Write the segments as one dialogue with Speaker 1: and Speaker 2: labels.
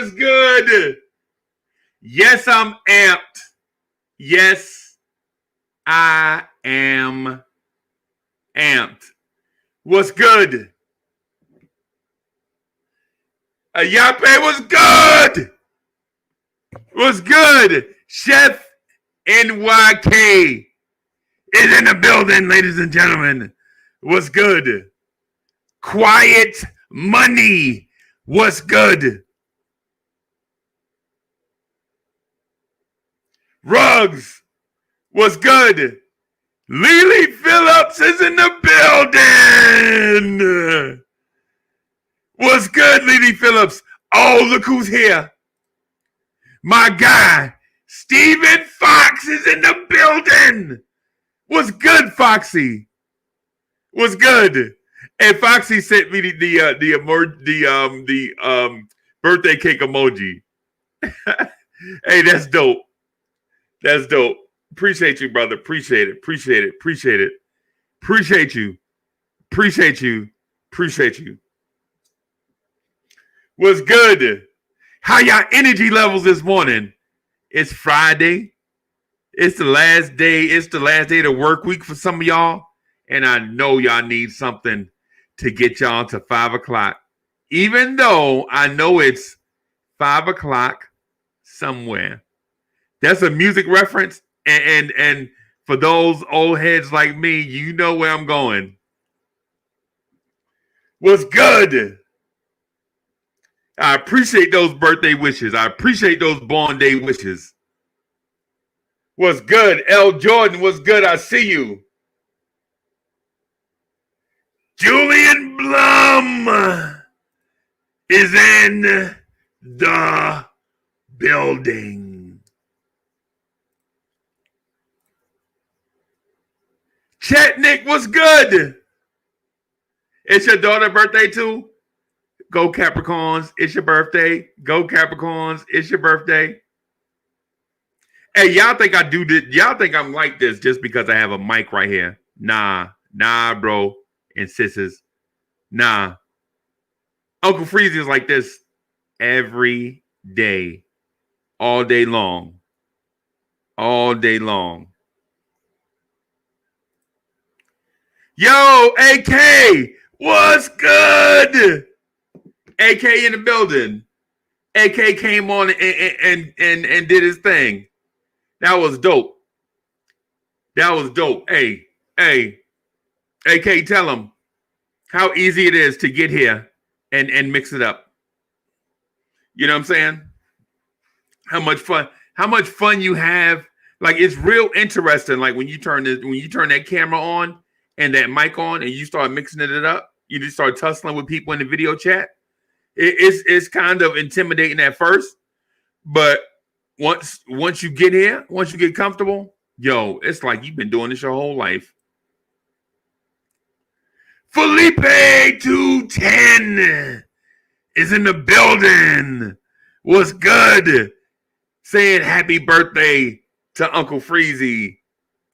Speaker 1: was good? Yes, I'm amped. Yes, I am amped. What's good? Yape was good. What's good? Chef NYK is in the building, ladies and gentlemen. What's good? Quiet Money. What's good? Ruggs. What's good? Lily Phillips is in the building. What's good, Lily Phillips? Oh, look who's here. My guy, Stephen Fox is in the building. What's good, Foxy? What's good? And Foxy sent me the birthday cake emoji. Hey, that's dope. That's dope. Appreciate you, brother. Appreciate it. Appreciate it. Appreciate it. Appreciate you. Appreciate you. Appreciate you. What's good? How y'all energy levels this morning? It's Friday. It's the last day. It's the last day of the work week for some of y'all. And I know y'all need something to get y'all to 5 o'clock. Even though I know it's 5 o'clock somewhere. That's a music reference. And for those old heads like me, you know where I'm going. What's good? I appreciate those birthday wishes. I appreciate those born day wishes. What's good? L. Jordan, what's good? I see you. Julian Blum is in the building. Chetnik, what's good? It's your daughter's birthday too? Go Capricorns, it's your birthday. Go Capricorns, it's your birthday. Hey, y'all think I do this? Y'all think I'm like this just because I have a mic right here? Nah, bro. And sisters, nah. Uncle Freezie is like this every day, all day long. All day long. Yo, AK, what's good? AK in the building. AK came on and did his thing. That was dope. That was dope. Hey, AK, tell him how easy it is to get here and mix it up. You know what I'm saying? How much fun you have. Like, it's real interesting. Like when you turn that camera on and that mic on and you start mixing it up, you just start tussling with people in the video chat. It's kind of intimidating at first, but once you get here, once you get comfortable, yo, it's like you've been doing this your whole life. Felipe 210 is in the building. What's good? Saying happy birthday to Uncle Freezie.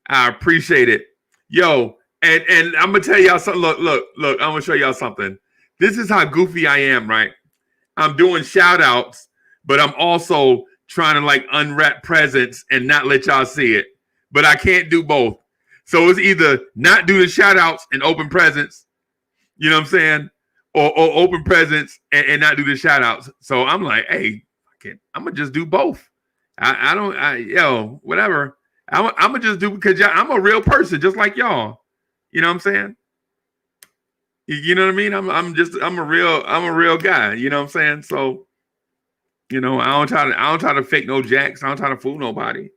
Speaker 1: I appreciate it. Yo, and I'm gonna tell y'all something. Look, I'm gonna show y'all something. This is how goofy I am, right? I'm doing shout outs, but I'm also trying to like unwrap presents and not let y'all see it. But I can't do both. So it's either not do the shout outs and open presents, you know what I'm saying? Or open presents and not do the shout outs. So I'm like, hey, I'm gonna just do both. Whatever. I'm gonna just do because I'm a real person, just like y'all. You know what I'm saying? You know what I mean? I'm a real guy. You know what I'm saying? So, you know, I don't try to fake no jacks. I don't try to fool nobody.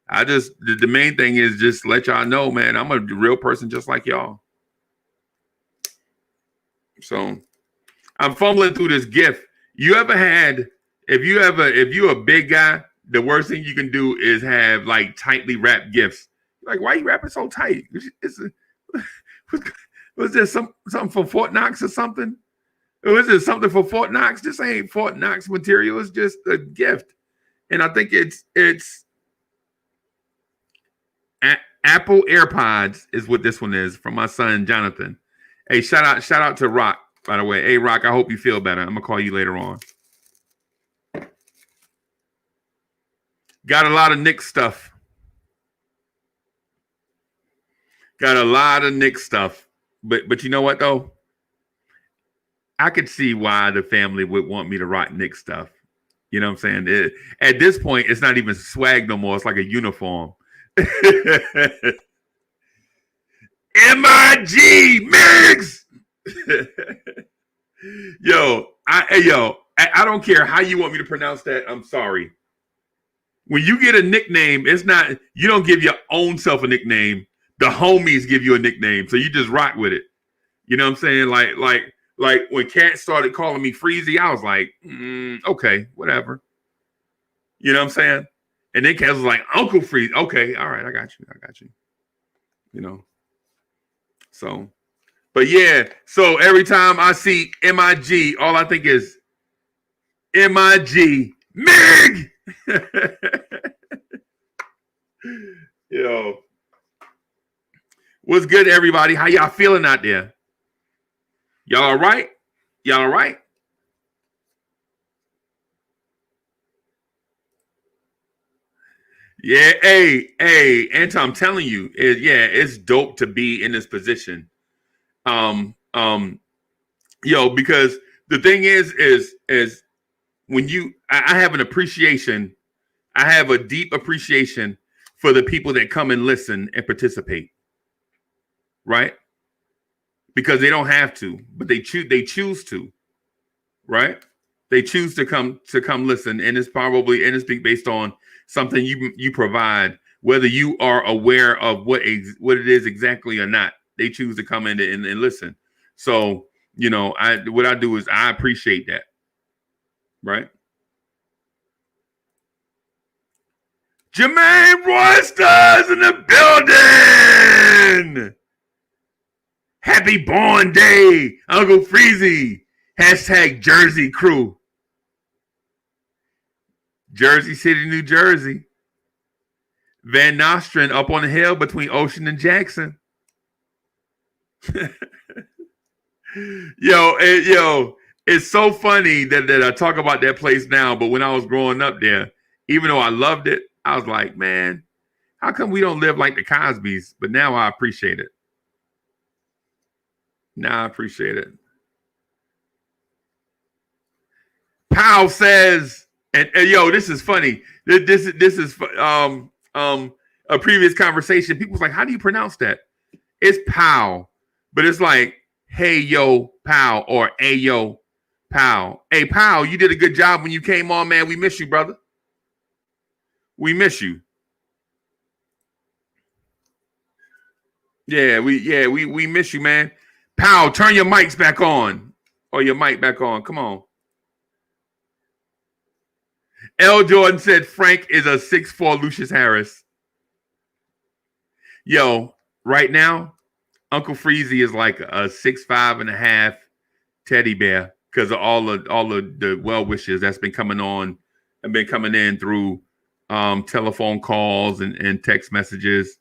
Speaker 1: I just the main thing is just let y'all know, man, I'm a real person just like y'all. So I'm fumbling through this gift. You ever had, if you're a big guy, the worst thing you can do is have like tightly wrapped gifts. Like, why are you wrapping so tight? Was there something for Fort Knox or something? Or is it something for Fort Knox? This ain't Fort Knox material. It's just a gift. And I think it's Apple AirPods is what this one is from my son, Jonathan. Hey, shout out to Rock, by the way. Hey, Rock, I hope you feel better. I'm going to call you later on. Got a lot of Knicks stuff. Got a lot of Knicks stuff. But you know what though? I could see why the family would want me to rock Knicks stuff. You know what I'm saying? At this point, it's not even swag no more. It's like a uniform. MIG Mix. I don't care how you want me to pronounce that. I'm sorry. When you get a nickname, it's not, you don't give your own self a nickname. The homies give you a nickname. So you just rock with it. You know what I'm saying? Like when Cat started calling me Freezie, I was like, okay, whatever. You know what I'm saying? And then Cat was like, Uncle Freezie. Okay, all right, I got you. You know. So, but yeah, so every time I see MIG, all I think is MIG, MIG! Yo. What's good, everybody? How y'all feeling out there? Y'all all right? Y'all all right? Yeah, hey, Anton, I'm telling you, it's dope to be in this position. Because the thing is when I have an appreciation, I have a deep appreciation for the people that come and listen and participate, right? Because they don't have to, but they choose to, right? They choose to come listen, and it's based on something you provide, whether you are aware of what it is exactly or not. They choose to come in and listen. So, what I do is I appreciate that, right? Jermaine Roysters in the building. Happy Born Day, Uncle Freezie. Hashtag Jersey Crew. Jersey City, New Jersey. Van Nostrand up on the hill between Ocean and Jackson. Yo, it's so funny that I talk about that place now, but when I was growing up there, even though I loved it, I was like, man, how come we don't live like the Cosbys? But now I appreciate it. Now I appreciate it. Powell says, and yo, this is funny. This is a previous conversation. People's like, how do you pronounce that? It's Powell, but it's like, hey yo, Powell, or hey yo, Powell. Hey Powell, you did a good job when you came on, man. We miss you, brother. We miss you. Yeah, we miss you, man. Powell, turn your mics back on. Or your mic back on. Come on. L. Jordan said Frank is a 6'4" Lucius Harris. Yo, right now, Uncle Freezie is like a 6'5.5" teddy bear because of all the well wishes that's been coming on and been coming in through telephone calls and text messages,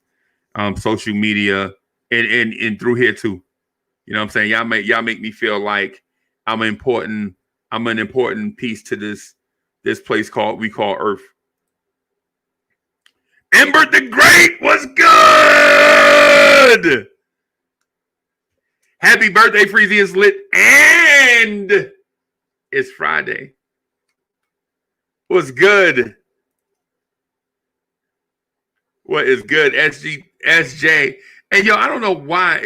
Speaker 1: social media, and through here too. You know what I'm saying? Y'all make me feel like I'm an important piece to this place we call Earth. Ember the Great was good. Happy birthday, Freezie is lit, and it's Friday. What's good? What is good? SJ. And yo, I don't know why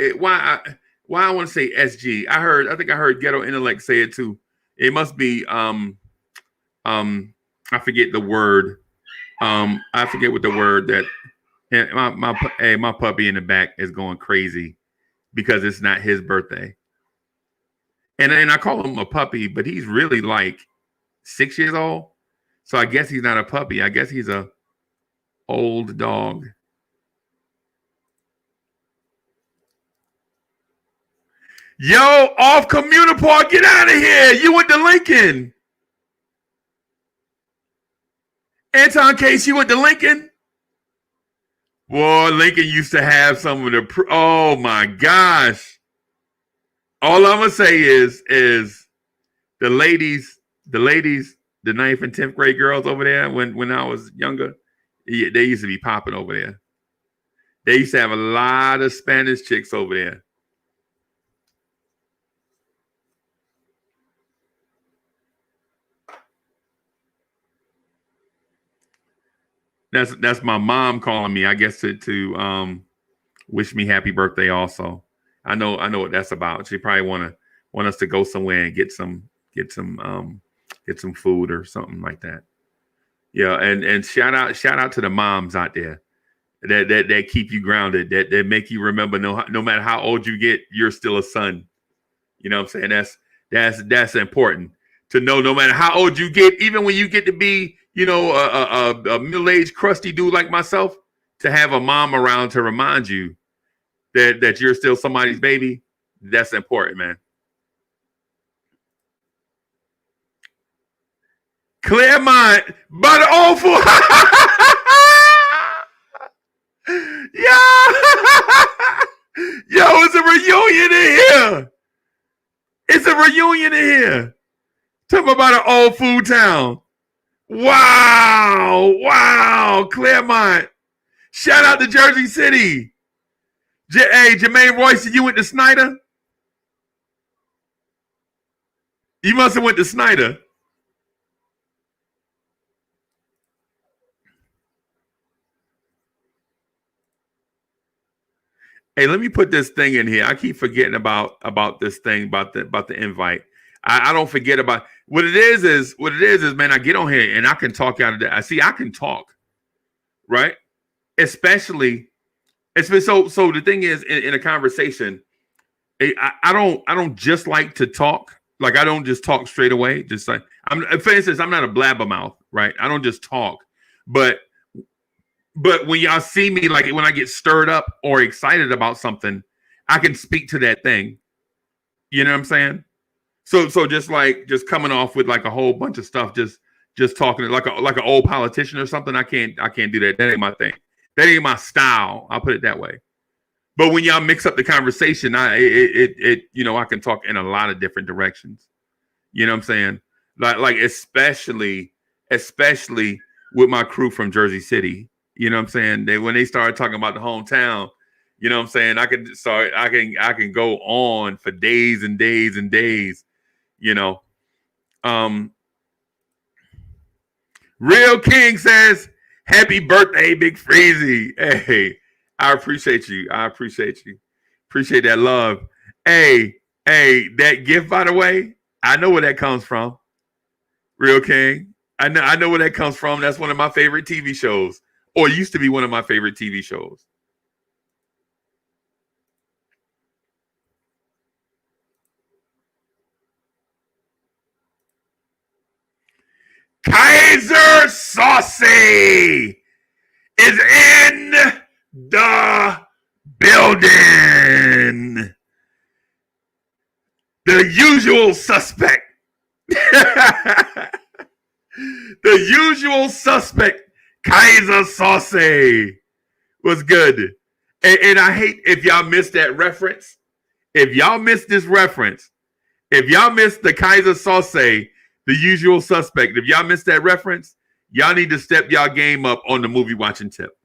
Speaker 1: I want to say SG. I think I heard Ghetto Intellect say it too. It must be I forget the word. I forget what the word that my puppy in the back is going crazy because it's not his birthday. And I call him a puppy, but he's really like 6 years old. So I guess he's not a puppy. I guess he's a old dog. Yo, off Communiport, get out of here. You went to Lincoln. Anton Case, you went to Lincoln? Boy, Lincoln used to have some of the oh my gosh. All I'm gonna say is the ladies, the 9th and 10th grade girls over there when I was younger, Yeah, they used to be popping over there. They used to have a lot of Spanish chicks over there. That's my mom calling me, I guess, to wish me happy birthday also. I know what that's about. She probably want us to go somewhere and get some food or something like that. Yeah, and shout out to the moms out there that keep you grounded, that make you remember no matter how old you get, you're still a son. You know what I'm saying? That's important to know. No matter how old you get, even when you get to be, a middle-aged crusty dude like myself, to have a mom around to remind you that you're still somebody's baby, that's important, man. Claremont, but awful. Yo, it's a reunion in here. It's a reunion in here. Talk about an old food town. Wow, Claremont. Shout out to Jersey City. Hey, Jermaine Royce, you went to Snyder? You must have went to Snyder. Hey, let me put this thing in here. I keep forgetting about this thing, about the invite. I don't forget about what it is, man. I get on here and I can talk out of that. I can talk, right? Especially so the thing is, in a conversation, I don't just like to talk. Like, I don't just talk straight away. Just like, for instance, I'm not a blabbermouth, right? I don't just talk, but when y'all see me, like when I get stirred up or excited about something, I can speak to that thing. You know what I'm saying? So just coming off with like a whole bunch of stuff, just talking like an old politician or something. I can't do that. That ain't my thing. That ain't my style. I'll put it that way. But when y'all mix up the conversation, I can talk in a lot of different directions. You know what I'm saying? Like especially with my crew from Jersey City. You know what I'm saying? When they started talking about the hometown, you know what I'm saying? I can go on for days and days and days, you know. Real King says, happy birthday, Big Freezie. Hey, I appreciate you. Appreciate that love. Hey, that gift, by the way, I know where that comes from. Real King. I know where that comes from. That's one of my favorite TV shows. Or used to be one of my favorite TV shows. Kaiser Saucy is in the building. The usual suspect. The usual suspect. Kaiser Saucy was good. And I hate if y'all missed that reference. If y'all missed this reference, if y'all missed the Kaiser Saucy, the usual suspect, if y'all missed that reference, y'all need to step y'all game up on the movie watching tip.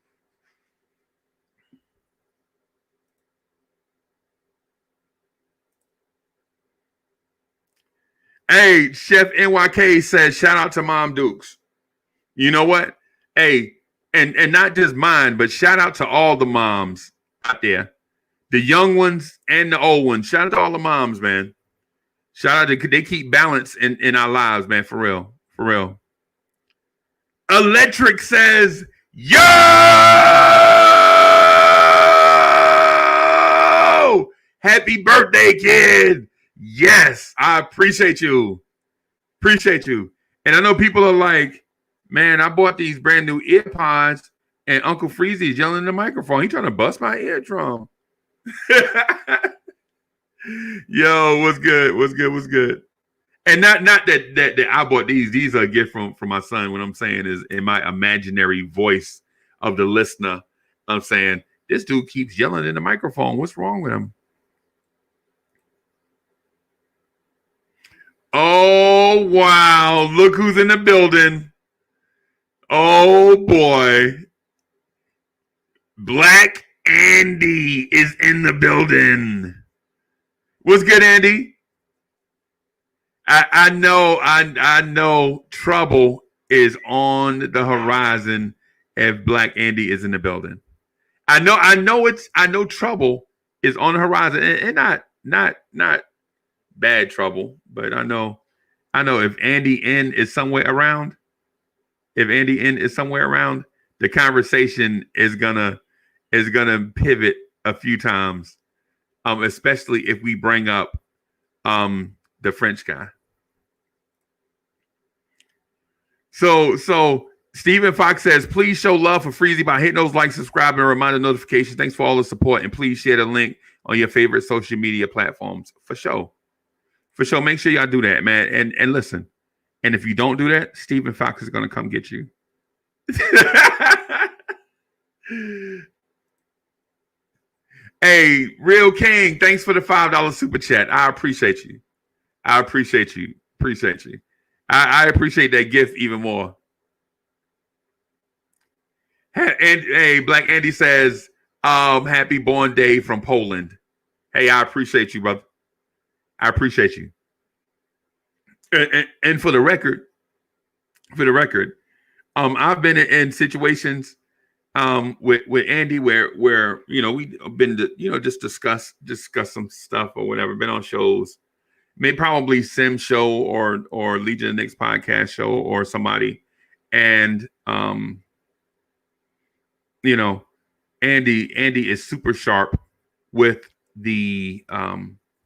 Speaker 1: Hey, Chef NYK says, shout out to Mom Dukes. You know what? Hey, and not just mine, but shout out to all the moms out there. The young ones and the old ones. Shout out to all the moms, man. Shout out to, they keep balance in our lives, man, for real. For real. Electric says, yo! Happy birthday, kid. Yes, I appreciate you. Appreciate you. And I know people are like, man, I bought these brand new earpods and Uncle Freezie is yelling in the microphone. He trying to bust my eardrum. Yo, what's good? What's good? What's good? And not that I bought these. These are a gift from my son. What I'm saying is, in my imaginary voice of the listener, I'm saying, this dude keeps yelling in the microphone. What's wrong with him? Oh, wow. Look who's in the building. Oh, boy. Black Andy is in the building. What's good, Andy? I know trouble is on the horizon if Black Andy is in the building. I know trouble is on the horizon, and not bad trouble, but I know if Andy N is somewhere around, the conversation is gonna pivot a few times, especially if we bring up the French guy. So Stephen Fox says, please show love for Freezie by hitting those likes, subscribe, and reminder notifications. Thanks for all the support, and please share the link on your favorite social media platforms. For sure. Make sure y'all do that, man. And listen, and if you don't do that, Stephen Fox is gonna come get you. Hey, Real King, thanks for the $5 super chat. I appreciate you. I appreciate that gift even more. And hey, Black Andy says, happy born day from Poland. Hey, I appreciate you, brother. I appreciate you. And for the record, I've been in situations with Andy where we've been to, just discuss some stuff or whatever, been on shows, maybe probably Sim show or Legion of Knicks podcast show or somebody, and Andy is super sharp with the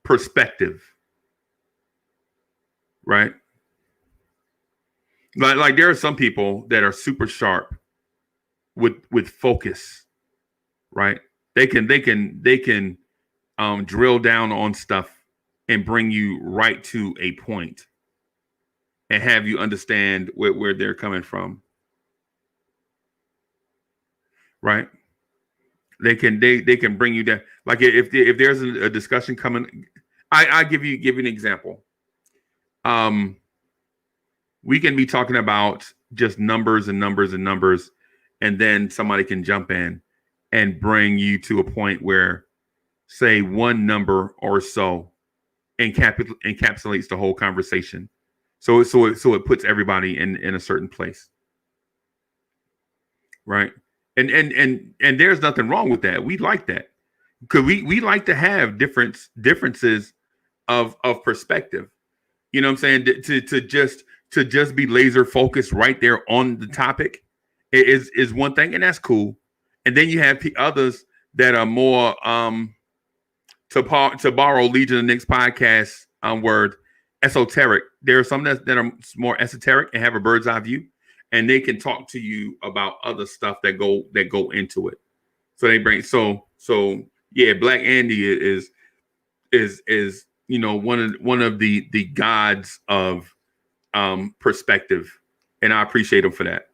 Speaker 1: perspective, right? Like there are some people that are super sharp with focus, right? They can drill down on stuff and bring you right to a point and have you understand where they're coming from, right? They can bring you down. Like if there's a discussion coming, I give you an example. We can be talking about just numbers, and then somebody can jump in and bring you to a point where, say, one number or so encapsulates the whole conversation. So it puts everybody in a certain place, right? And there's nothing wrong with that. We like that because we like to have differences of perspective. You know what I'm saying? To just be laser focused right there on the topic is one thing, and that's cool. And then you have others that are more to borrow Legion of Knicks podcast word, esoteric. There are some that are more esoteric and have a bird's eye view, and they can talk to you about other stuff that go into it. So they bring so yeah, Black Andy is one of the gods of perspective, and I appreciate him for that.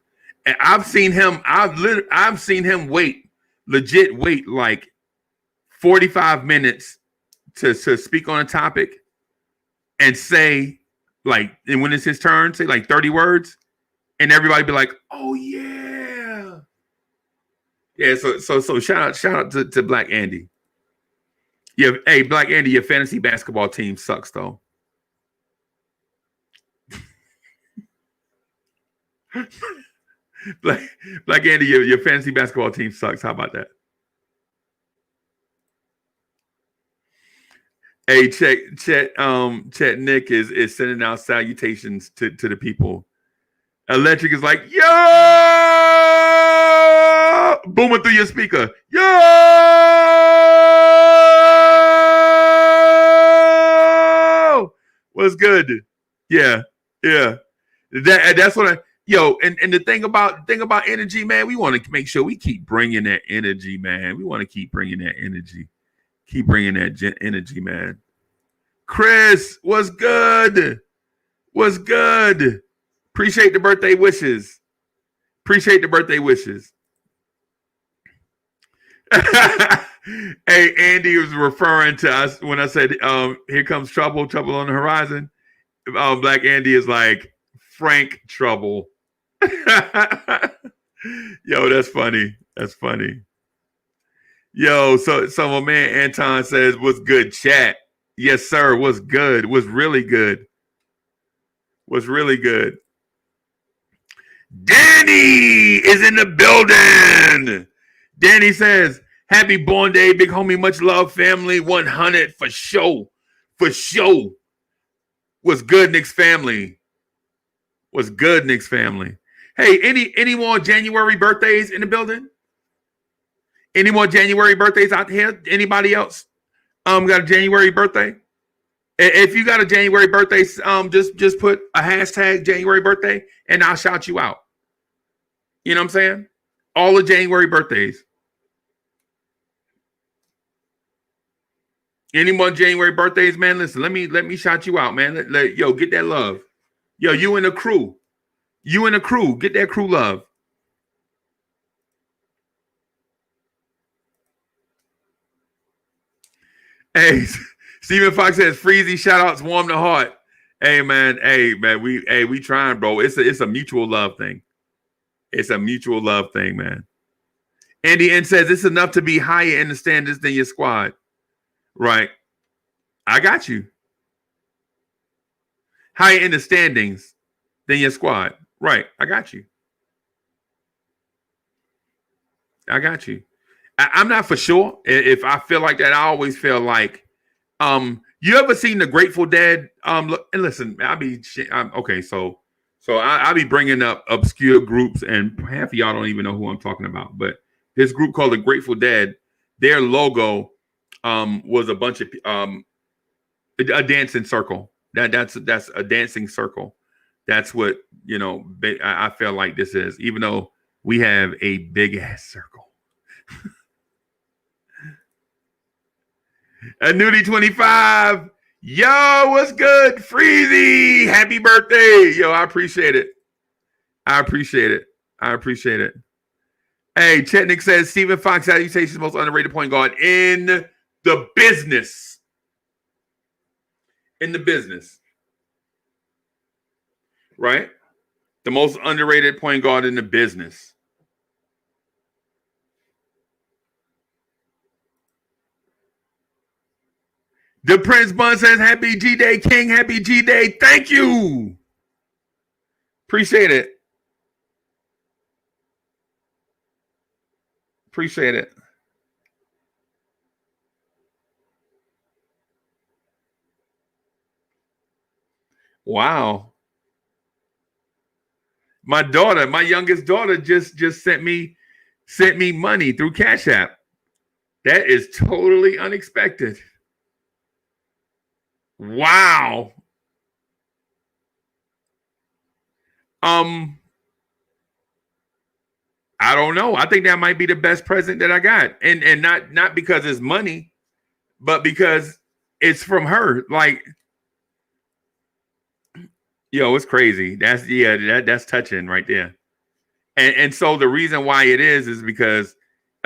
Speaker 1: And I've seen him legit wait like 45 minutes to speak on a topic and say, like, and when it's his turn, say like 30 words, and everybody be like, oh yeah. Yeah, so shout out to Black Andy. Yeah, hey, Black Andy, your fantasy basketball team sucks though. Black Andy, your fantasy basketball team sucks. How about that? Hey, Chet Nick is sending out salutations to the people. Electric is like, yo, booming through your speaker. Yo, what's good? Yeah. That's what and the thing about energy, man, we want to make sure we keep bringing that energy, man. We want to keep bringing that energy. Keep bringing that energy, man. Chris, what's good? What's good? Appreciate the birthday wishes. Hey, Andy was referring to us when I said, here comes trouble on the horizon. Black Andy is like, Frank Trouble. Yo, that's funny. Yo, so my man Anton says, what's good, chat? Yes, sir. What's good? What's really good? What's really good? Danny is in the building. Danny says, happy born day, big homie, much love, family, 100 for show. For show. What's good, Knicks family? What's good, Knicks family? Hey, any more January birthdays in the building? Any more January birthdays out here? Anybody else got a January birthday? If you got a January birthday, just put a hashtag January birthday and I'll shout you out. You know what I'm saying? All the January birthdays. Any more January birthdays, man? Listen, let me shout you out, man. Yo, get that love. Yo, you and the crew. You and the crew. Get that crew love. Hey, Stephen Fox says, Freezie shout outs warm the heart. Hey man, we trying, bro. It's a mutual love thing. It's a mutual love thing, man. Andy N says it's enough to be higher in the standards than your squad. Right. I got you. Higher in the standings than your squad. Right. I got you. I got you. I'm not for sure. If I feel like that, I always feel like, you ever seen the Grateful Dead? And listen, okay. So I'll be bringing up obscure groups, and half of y'all don't even know who I'm talking about. But this group called the Grateful Dead, their logo was a bunch of a dancing circle. That's a dancing circle. That's what I feel like this is, even though we have a big ass circle. A nudie 25. Yo, what's good? Freezie. Happy birthday. Yo, I appreciate it. I appreciate it. Hey, Chetnik says Stephen Fox, how do you say she's the most underrated point guard in the business? In the business. Right? The most underrated point guard in the business. The Prince Bun says, happy G-Day, King. Happy G-Day. Thank you. Appreciate it. Appreciate it. Wow. My daughter, my youngest daughter just sent me money through Cash App. That is totally unexpected. Wow. I don't know. I think that might be the best present that I got. And not because it's money, but because it's from her. Like, yo, it's crazy. That's touching right there. And so the reason why it is because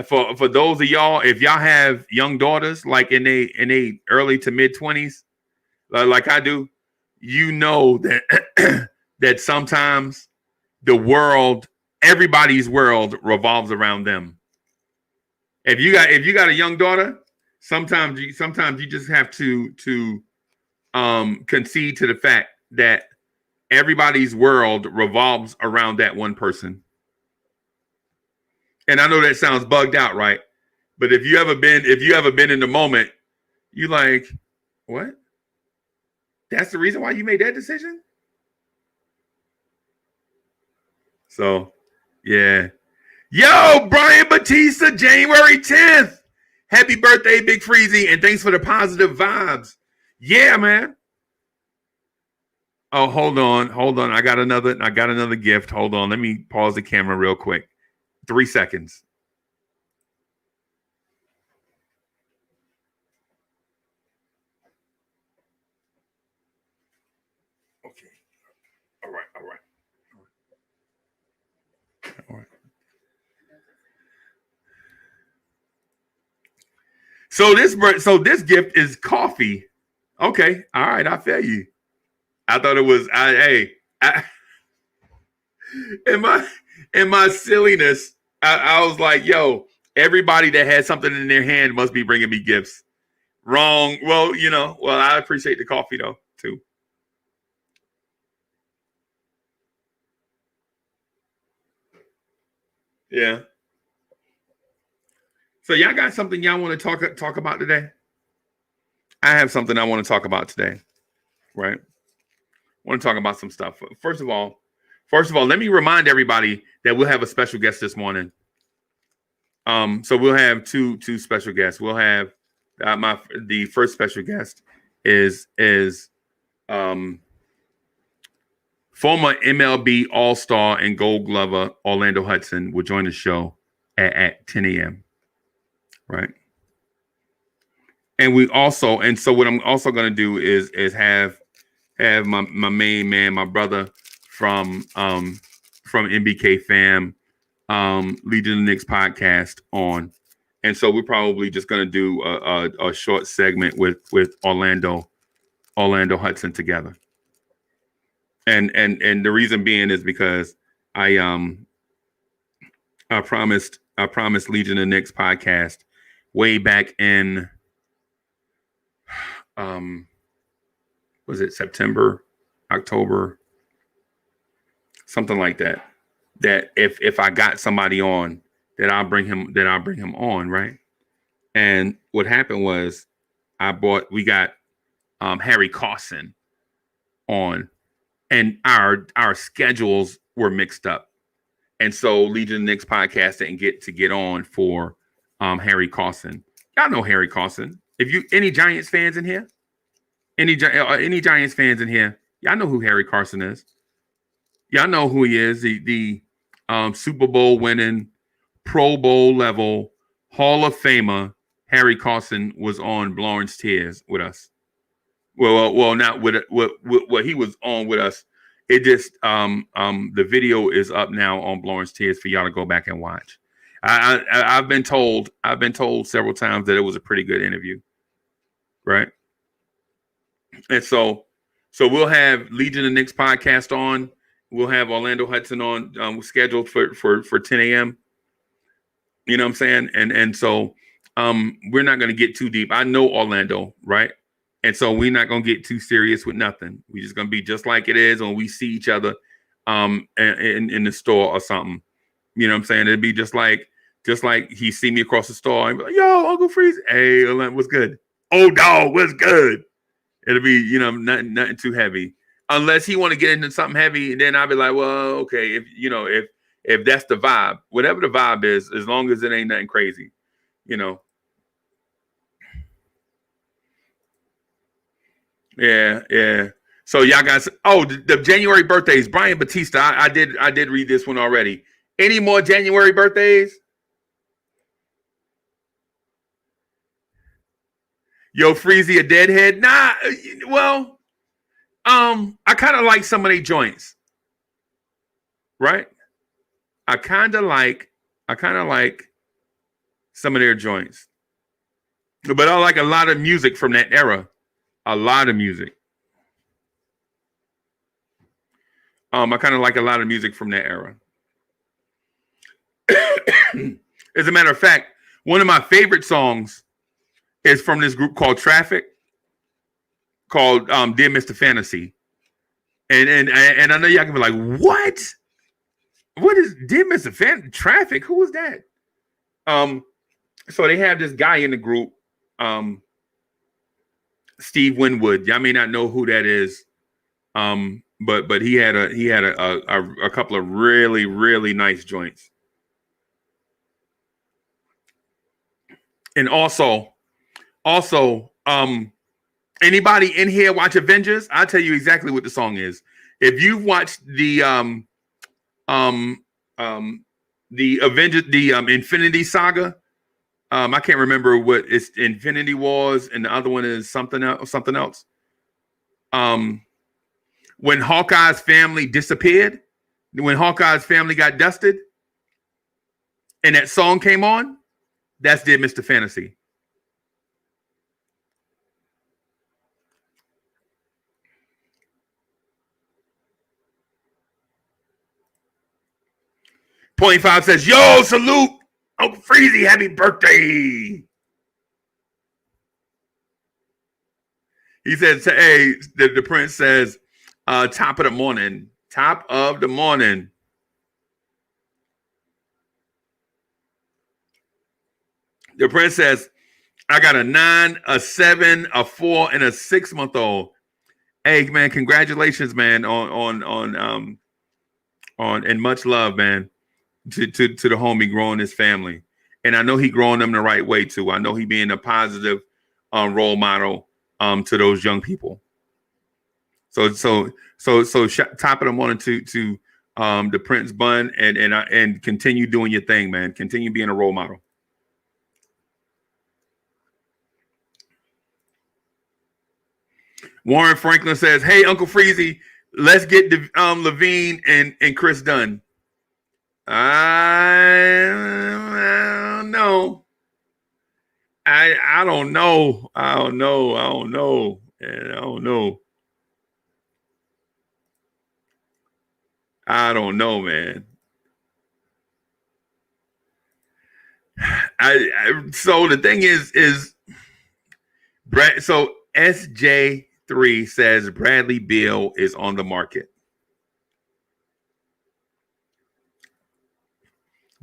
Speaker 1: for those of y'all, if y'all have young daughters like in a early to mid 20s, like I do, you know that that sometimes the world, everybody's world revolves around them. If you got a young daughter, sometimes you just have to concede to the fact that everybody's world revolves around that one person. And I know that sounds bugged out, right? But if you ever been in the moment, you like, what? That's the reason why you made that decision? So, yeah. Yo, Brian Batista, January 10th. Happy birthday, Big Freezie, and thanks for the positive vibes. Yeah, man. Oh, hold on. I got another gift. Hold on. Let me pause the camera real quick. 3 seconds. Okay. All right. So this gift is coffee. Okay. All right. I feel you. I thought it was in my silliness, I was like, yo, Everybody that has something in their hand must be bringing me gifts. Wrong. Well, I appreciate the coffee though too. Yeah. So y'all got something y'all want to talk about today? I have something I want to talk about today. Right. I want to talk about some stuff. First of all, let me remind everybody that we'll have a special guest this morning. So we'll have two special guests. We'll have the first special guest is former MLB All-Star and Gold Glover Orlando Hudson will join the show at 10 a.m. Right. And so what I'm also going to do is have my main man, my brother from MBK Fam, Legion of the Knicks podcast on. And so we're probably just going to do a short segment with Orlando Hudson together. And the reason being is because I promised Legion of the Knicks podcast way back in was it September, October, something like that. That if I got somebody on, that I'll bring him on, right? And what happened was we got Harry Carson on, and our schedules were mixed up. And so Legion of the Knicks podcast didn't get on for Harry Carson. Y'all know Harry Carson. Any Giants fans in here? Any Giants fans in here? Y'all know who Harry Carson is. Y'all know who he is. The Super Bowl winning, Pro Bowl level, Hall of Famer Harry Carson was on Blowing's Tears with us. Well, not with what he was on with us. It just the video is up now on Blowing's Tears for y'all to go back and watch. I've been told several times that it was a pretty good interview, right? And so we'll have Legion of the Knicks podcast on. We'll have Orlando Hudson on scheduled for 10 a.m. You know what I'm saying? And so we're not going to get too deep. I know Orlando, right? And so we're not going to get too serious with nothing. We're just going to be just like it is when we see each other in the store or something. You know what I'm saying? It'd be just like he see me across the store and be like, yo, Uncle Freezie. Hey, what's good? Oh, dog, what's good? It'll be, nothing too heavy. Unless he want to get into something heavy, and then I'll be like, well, okay, if that's the vibe, whatever the vibe is, as long as it ain't nothing crazy, Yeah. So y'all guys, the January birthdays, Brian Batista. I did read this one already. Any more January birthdays? Yo, Freezie a deadhead? Nah, well, I kind of like some of their joints, right? I kind of like some of their joints, but I like a lot of music from that era. A lot of music. I kind of like a lot of music from that era. As a matter of fact, one of my favorite songs is from this group called Traffic, called Dear Mr. Fantasy. And I know y'all can be like, what? What is Dear Mr. Traffic? Who was that? So they have this guy in the group, Steve Winwood. Y'all may not know who that is. But he had a couple of really, really nice joints. And also, anybody in here watch Avengers? I'll tell you exactly what the song is. If you've watched the Avengers, the Infinity Saga, I can't remember what it's Infinity Wars, and the other one is something else. When Hawkeye's family disappeared, when Hawkeye's family got dusted, and that song came on, that's Dear Mr. Fantasy. .5 says, yo, salute Uncle Freezie, happy birthday. He says, hey, the prince says, top of the morning. Top of the morning. The prince says, I got a 9, a 7, a 4, and a 6-month-old. Hey, man, congratulations, man, on and much love, man, to the homie growing his family. And I know he growing them the right way too. I know he being a positive role model to those young people. So top of the morning to the Prince Bun and continue doing your thing, man. Continue being a role model. Warren Franklin says, hey, Uncle Freezie, let's get Levine and Chris Dunn. I don't know. I don't know. I don't know. I don't know. I don't know. I don't know, man. So the thing is Brad. So SJ3 says Bradley Beal is on the market.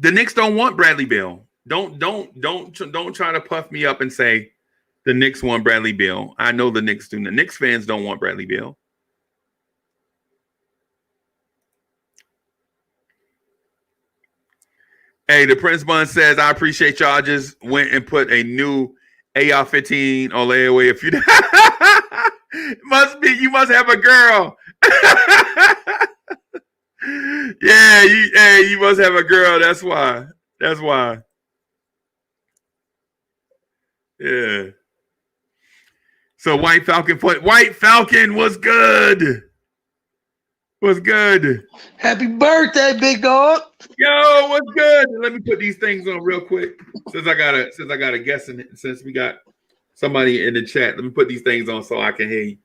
Speaker 1: The Knicks don't want Bradley Beal. Don't try to puff me up and say the Knicks want Bradley Beal. I know the Knicks do. The Knicks fans don't want Bradley Beal. Hey, the Prince Bun says, I appreciate y'all. I just went and put a new AR-15 on layaway. If you you must have a girl. Yeah, you must have a girl. That's why. That's why. Yeah. So White Falcon was good. Was good.
Speaker 2: Happy birthday, big dog.
Speaker 1: Yo, what's good? Let me put these things on real quick. Since I got a guest in it, since we got somebody in the chat, let me put these things on so I can hear you.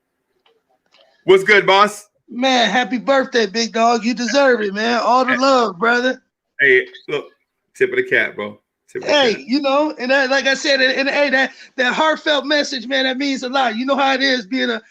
Speaker 1: What's good, boss?
Speaker 2: Man, happy birthday, big dog. You deserve it, man. All the love, brother.
Speaker 1: Hey, look, tip of the cap, bro.
Speaker 2: Hey, you know, and that, like I said, and hey, that heartfelt message, man, that means a lot. You know how it is being a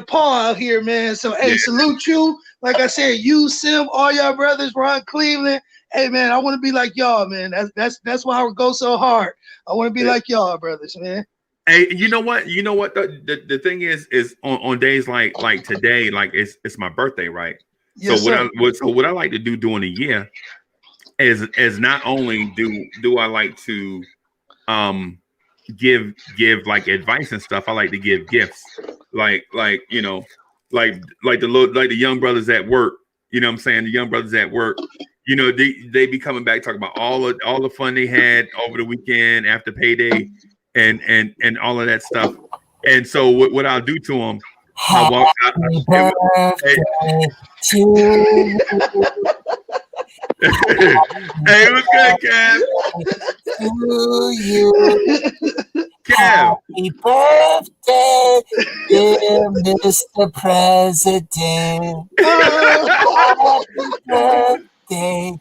Speaker 2: paw out here, man. So hey, salute you. Like I said, you, Sim, all y'all brothers, Ron Cleveland. Hey man, I want to be like y'all, man. That's why I go so hard. I want to be like y'all, brothers, man.
Speaker 1: Hey, you know what? The thing is on days like today, like it's my birthday, right?
Speaker 2: Yes,
Speaker 1: so what I like to do during the year is not only do I like to give like advice and stuff, I like to give gifts. Like you know, like the young brothers at work, you know what I'm saying? The young brothers at work, you know, they be coming back talking about all the fun they had over the weekend after payday and all of that stuff. And so what I'll do to them, I'll walk out. Hey, what's good, Kev?
Speaker 3: To you.
Speaker 1: Kev.
Speaker 3: Happy birthday, dear Mr. President. Happy birthday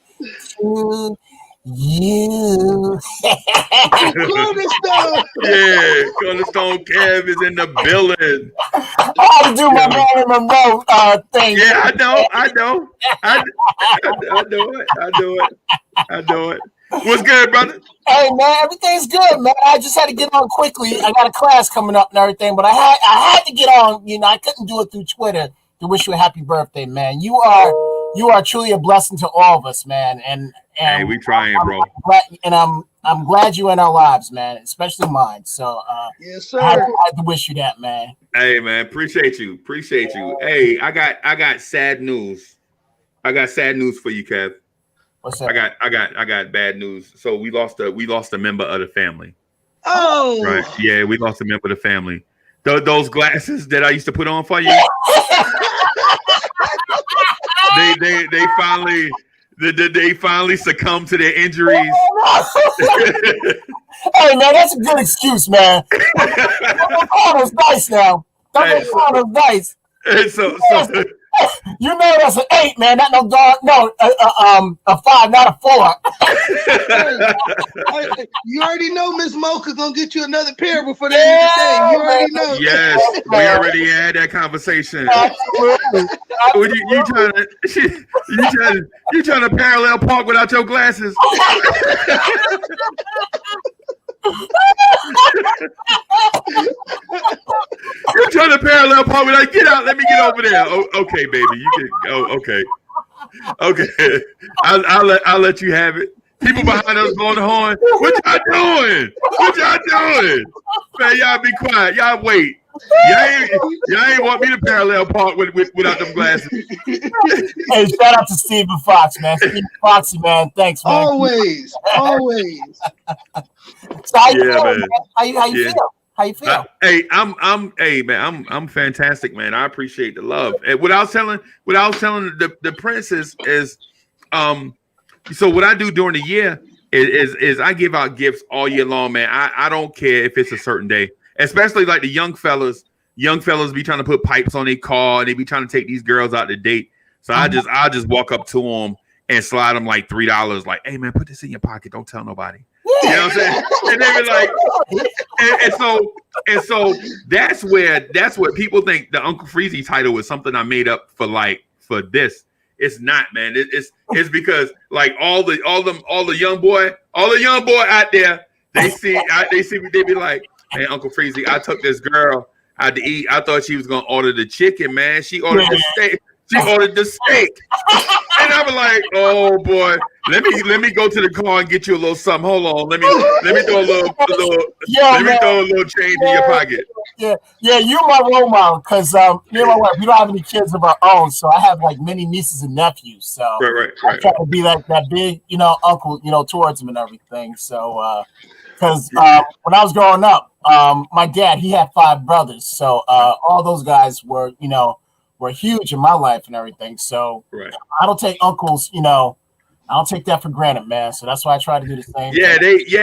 Speaker 3: to you.
Speaker 1: Yeah, Cornerstone Kev is in the building.
Speaker 3: I do my Marilyn Monroe thing.
Speaker 1: Yeah, I know it. What's good, brother?
Speaker 3: Hey man, everything's good, man. I just had to get on quickly. I got a class coming up and everything, but I had to get on. You know, I couldn't do it through Twitter to wish you a happy birthday, man. You are truly a blessing to all of us, man. And
Speaker 1: hey, we trying, bro.
Speaker 3: I'm glad you're in our lives, man, especially mine. So
Speaker 2: yes, sir.
Speaker 3: I had to wish you that, man.
Speaker 1: Hey, man, appreciate you. Hey, I got sad news. I got sad news for you, Kev.
Speaker 3: What's that?
Speaker 1: I got bad news. So we lost a member of the family.
Speaker 2: Oh,
Speaker 1: right. Yeah, we lost a member of the family. Those glasses that I used to put on for you. they finally succumbed to their injuries.
Speaker 3: Hey man, that's a good excuse, man. That was nice now. That was nice.
Speaker 1: So
Speaker 3: You know that's an 8, man. Not no dog. No, a 5, not a 4.
Speaker 2: You already know Miss Mocha gonna get you another pair before the end of the day. You already know.
Speaker 1: Yes, we already had that conversation.
Speaker 3: Absolutely.
Speaker 1: You trying to parallel park without your glasses? You're trying to parallel park without get out. Let me get over there. Oh, okay, baby, you can. Oh, okay. I'll let you have it. People behind us blowing the horn. What y'all doing? Man, y'all be quiet. Y'all wait. Y'all ain't want me to parallel park without them glasses.
Speaker 3: Hey, shout out to Stephen Fox, man. Stephen Foxy, man. Thanks, man.
Speaker 2: Always.
Speaker 3: So how you feel, man? How you feel? How you feel?
Speaker 1: I'm fantastic, man. I appreciate the love. And what I was telling the prince is so what I do during the year is I give out gifts all year long, man. I don't care if it's a certain day, especially like the young fellas. Young fellas be trying to put pipes on their car and they be trying to take these girls out to date. So I just walk up to them and slide them like $3. Like, hey man, put this in your pocket. Don't tell nobody. You know what I'm saying? And they be like, and so that's what people think the Uncle Freezie title is something I made up for this. It's not, man. It's because like all the young boy out there, they see me, they be like, hey, Uncle Freezie, I took this girl out to eat. I thought she was gonna order the chicken, man. She ordered the steak. And I was like, oh boy, let me go to the car and get you a little something. Hold on, let me throw a little change in your pocket.
Speaker 3: Yeah, you're my role model because me and my wife, we don't have any kids of our own, so I have like many nieces and nephews. So
Speaker 1: right.
Speaker 3: I try to be like that big, uncle, towards them and everything. So because when I was growing up, my dad, he had 5 brothers, so all those guys were huge in my life and everything. So I don't take uncles, I don't take that for granted, man. So that's why I try to do the same.
Speaker 1: Yeah,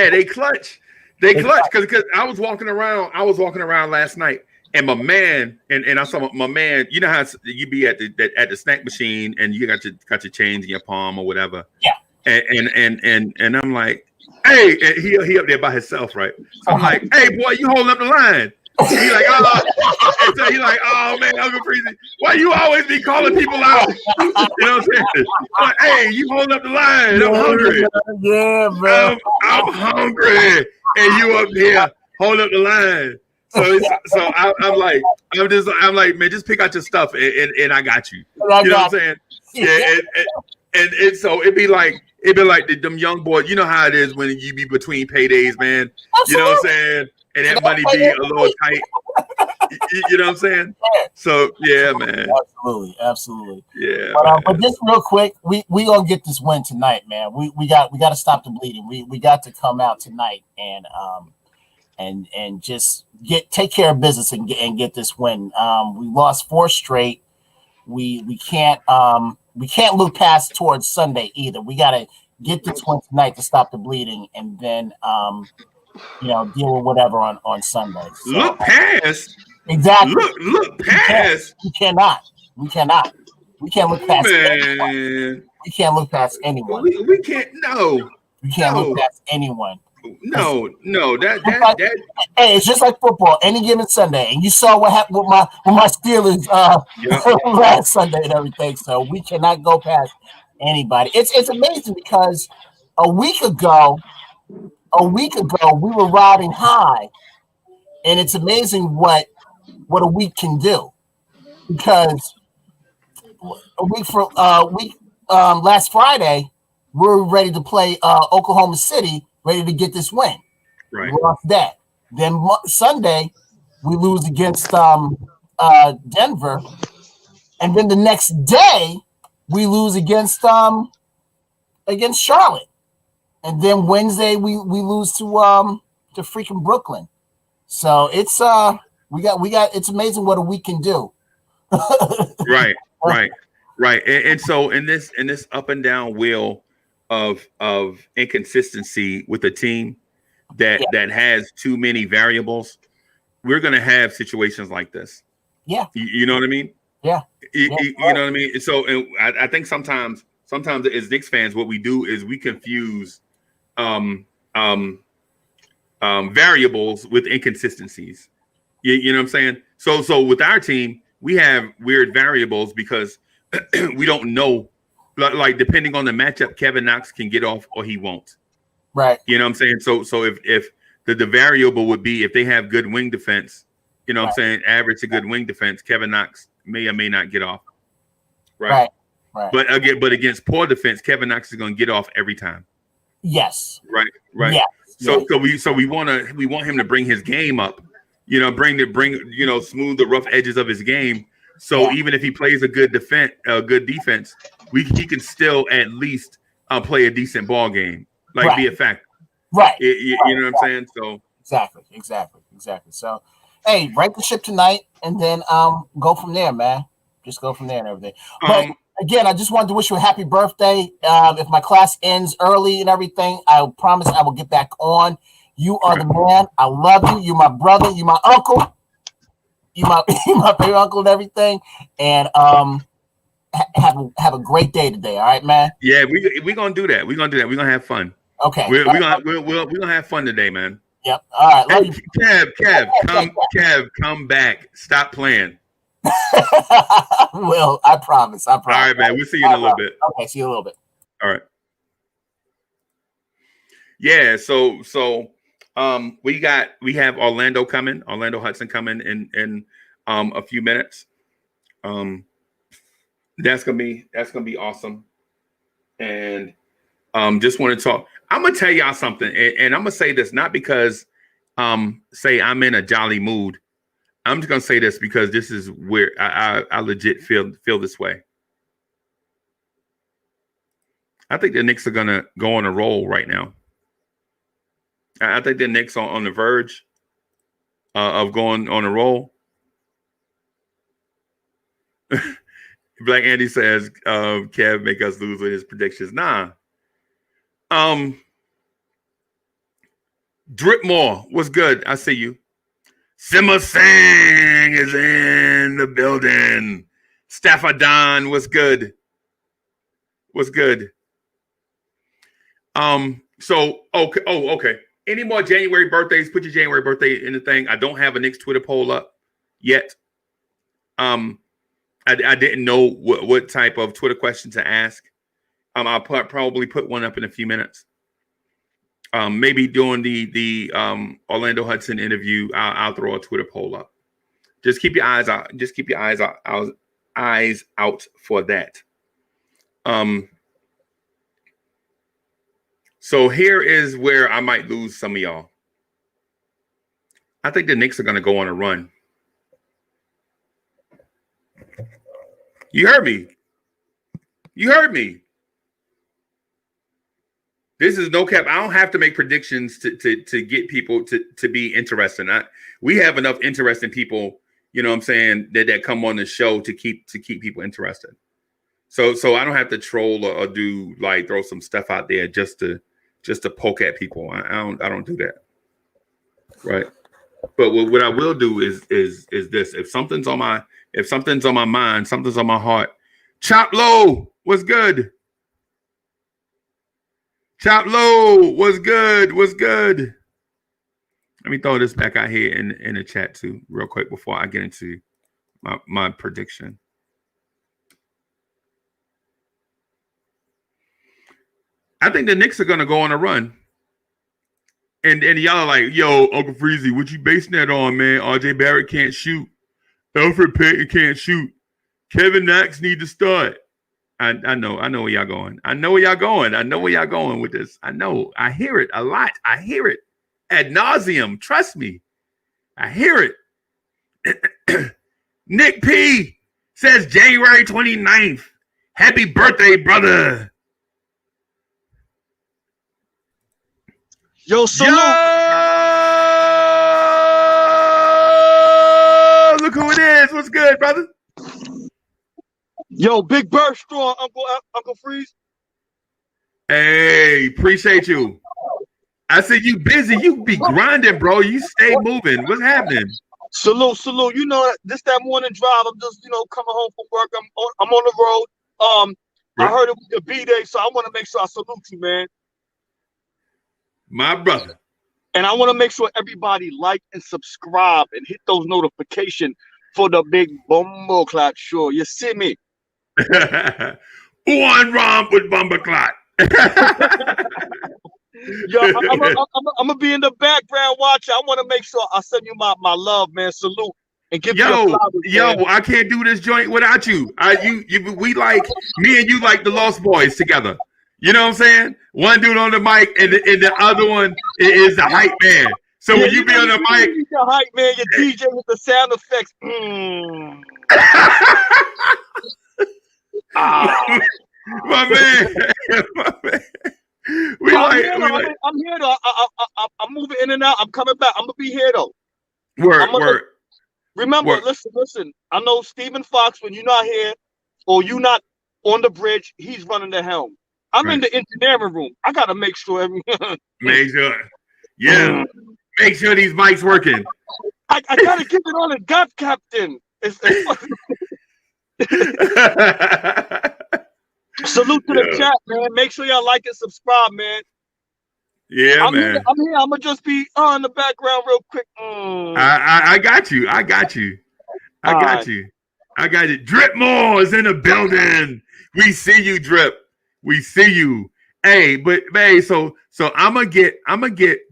Speaker 1: they clutch. They clutch because I was walking around last night and my man and I saw my man, you know how you be at the snack machine and you got your change in your palm or whatever.
Speaker 3: Yeah.
Speaker 1: And I'm like, hey, and he up there by himself, right? So I'm like, hey boy, you holding up the line. He like, and so he like, oh man, Uncle Freezie, why you always be calling people out? You know what I'm saying? Like, hey, you holding up the line. I'm hungry.
Speaker 3: Yeah, bro.
Speaker 1: I'm hungry, and you up here holding up the line. So I'm like, man, just pick out your stuff, and I got you. You know what I'm saying? Yeah, and so it'd be like them young boys. You know how it is when you be between paydays, man. You know what I'm saying? And that money be a little tight. You know what I'm saying? So yeah, man.
Speaker 3: Absolutely.
Speaker 1: Yeah.
Speaker 3: But just real quick, we gonna get this win tonight, man. We got to stop the bleeding. We got to come out tonight and just take care of business and get this win. We lost 4 straight. We can't look past towards Sunday either. We gotta get this win tonight to stop the bleeding, and then deal with whatever on Sunday. So,
Speaker 1: look past.
Speaker 3: Exactly.
Speaker 1: Look past.
Speaker 3: We cannot. We can't look past
Speaker 1: anyone.
Speaker 3: We can't look past anyone.
Speaker 1: We can't. No.
Speaker 3: We can't look past anyone.
Speaker 1: No. That.
Speaker 3: Hey, it's just like football. Any given Sunday, and you saw what happened with my Steelers last Sunday and everything. So we cannot go past anybody. It's amazing because a week ago we were riding high, and it's amazing what a week can do. Because last Friday we were ready to play Oklahoma City, ready to get this win.
Speaker 1: Right.
Speaker 3: We lost that. Then Sunday we lose against Denver, and then the next day we lose against Charlotte. And then Wednesday we lose to freaking Brooklyn. So it's it's amazing what a week can do.
Speaker 1: Right. And so in this up and down wheel of inconsistency with a team that has too many variables, we're gonna have situations like this.
Speaker 3: Yeah.
Speaker 1: You know what I mean?
Speaker 3: Yeah.
Speaker 1: You know what I mean? So and I think sometimes as Knicks fans, what we do is we confuse um, um, variables with inconsistencies. You know what I'm saying? So with our team, we have weird variables because we don't know. Like depending on the matchup, Kevin Knox can get off or he won't.
Speaker 3: Right.
Speaker 1: You know what I'm saying? So if the variable would be if they have good wing defense, you know what I'm saying, average to good wing defense, Kevin Knox may or may not get off. Right. But against poor defense, Kevin Knox is going to get off every time.
Speaker 3: Yes.
Speaker 1: Right.
Speaker 3: Yes.
Speaker 1: So we want him to bring his game up. You know, bring smooth the rough edges of his game. So even if he plays a good defense, he can still at least play a decent ball game, like be a factor.
Speaker 3: Right.
Speaker 1: You know what I'm saying? So
Speaker 3: exactly. So, hey, right the ship tonight, and then go from there, man. Just go from there and everything. But again, I just wanted to wish you a happy birthday. If my class ends early and everything, I promise I will get back on. You are the man. I love you. You're my brother. You're my uncle. You're my favorite uncle and everything. And have a great day today. All right, man.
Speaker 1: Yeah, we're gonna do that. We're gonna have fun.
Speaker 3: Okay.
Speaker 1: We're gonna have fun today, man.
Speaker 3: Yep. All right. Love you.
Speaker 1: Kev, come back. Stop playing.
Speaker 3: Will, I promise.
Speaker 1: All right, man. We'll see you in a little bit.
Speaker 3: Okay, see you in a little bit.
Speaker 1: All right. Yeah, so we have Orlando Hudson coming in a few minutes. That's gonna be awesome. And just want to talk. I'm gonna tell y'all something, and I'm gonna say this not because say I'm in a jolly mood. I'm just gonna say this because this is where I legit feel this way. I think the Knicks are gonna go on a roll right now. I think the Knicks are on the verge of going on a roll. Black Andy says, Kev make us lose with his predictions. Nah. Drip more. What's good? I see you. Simmer Sang is in the building. Staffordon, what's good? What's good? So okay. Oh, okay. Any more January birthdays? Put your January birthday in the thing. I don't have a Knicks Twitter poll up yet. I didn't know what type of Twitter question to ask. I'll probably put one up in a few minutes. Maybe during the Orlando Hudson interview, I'll throw a Twitter poll up. Just keep your eyes out. Just keep your eyes out for that. So here is where I might lose some of y'all. I think the Knicks are going to go on a run. You heard me. This is no cap. I don't have to make predictions to get people to be interested. We have enough interesting people, you know what I'm saying, that come on the show to keep people interested. So I don't have to troll or do like throw some stuff out there just to poke at people. I don't do that. Right. But what I will do is this. If something's on my mind, something's on my heart. Chop Low, what's good? Chop Low, what's good? What's good? Let me throw this back out here in the chat too, real quick before I get into my prediction. I think the Knicks are gonna go on a run. And y'all are like, yo, Uncle Freezie, what you basing that on, man? RJ Barrett can't shoot. Alfred Payton can't shoot. Kevin Knox need to start. I know where y'all going. I know where y'all going with this. I know. I hear it a lot. I hear it ad nauseum. Trust me. I hear it. Nick P says January 29th. Happy birthday, brother.
Speaker 4: Yo, salute.
Speaker 1: Yo! Look who it is. What's good, brother?
Speaker 4: Yo, Big Bird Strong, Uncle Freeze.
Speaker 1: Hey, appreciate you. I said you busy. You be grinding, bro. You stay moving. What's happening?
Speaker 4: Salute. You know, this that morning drive. I'm just, coming home from work. I'm on the road. I heard it was your B-Day, so I want to make sure I salute you, man.
Speaker 1: My brother.
Speaker 4: And I want to make sure everybody like and subscribe and hit those notifications for the big bumbo clot show. You see me?
Speaker 1: One wrong with bumbo clot.
Speaker 4: Yo, I'm gonna be in the background watching. I want to make sure I send you my love, man. Salute and give you a flowers, man.
Speaker 1: I can't do this joint without you. We like me and you like the Lost Boys together. You know what I'm saying? One dude on the mic and the other one is the hype man. So when you be on the mic,
Speaker 4: your hype man, your DJ with the sound effects.
Speaker 1: My man.
Speaker 4: I'm here though. I'm moving in and out. I'm coming back. I'm gonna be here though.
Speaker 1: Word.
Speaker 4: Remember, listen. I know Stephen Fox, when you're not here or you're not on the bridge, he's running the helm. I'm in the engineering room. I gotta make sure
Speaker 1: make sure. Yeah. Make sure these mics working.
Speaker 4: I gotta give it on a gut captain. Salute to the chat, man. Make sure y'all like and subscribe, man.
Speaker 1: Yeah, man.
Speaker 4: I'm here. I'm gonna just be on the background real quick.
Speaker 1: I got you. I got you. Drip Moore is in the building. We see you, Drip. We see you. Hey, so I'm gonna get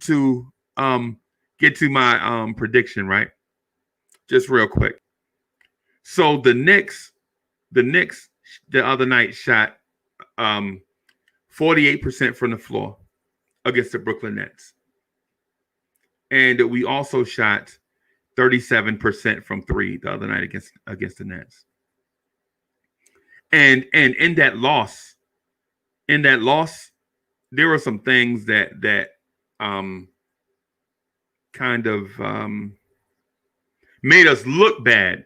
Speaker 1: to my prediction, right? Just real quick. So the Knicks the other night shot 48% from the floor against the Brooklyn Nets. And we also shot 37% from three the other night against the Nets. And in that loss, there were some things that kind of made us look bad.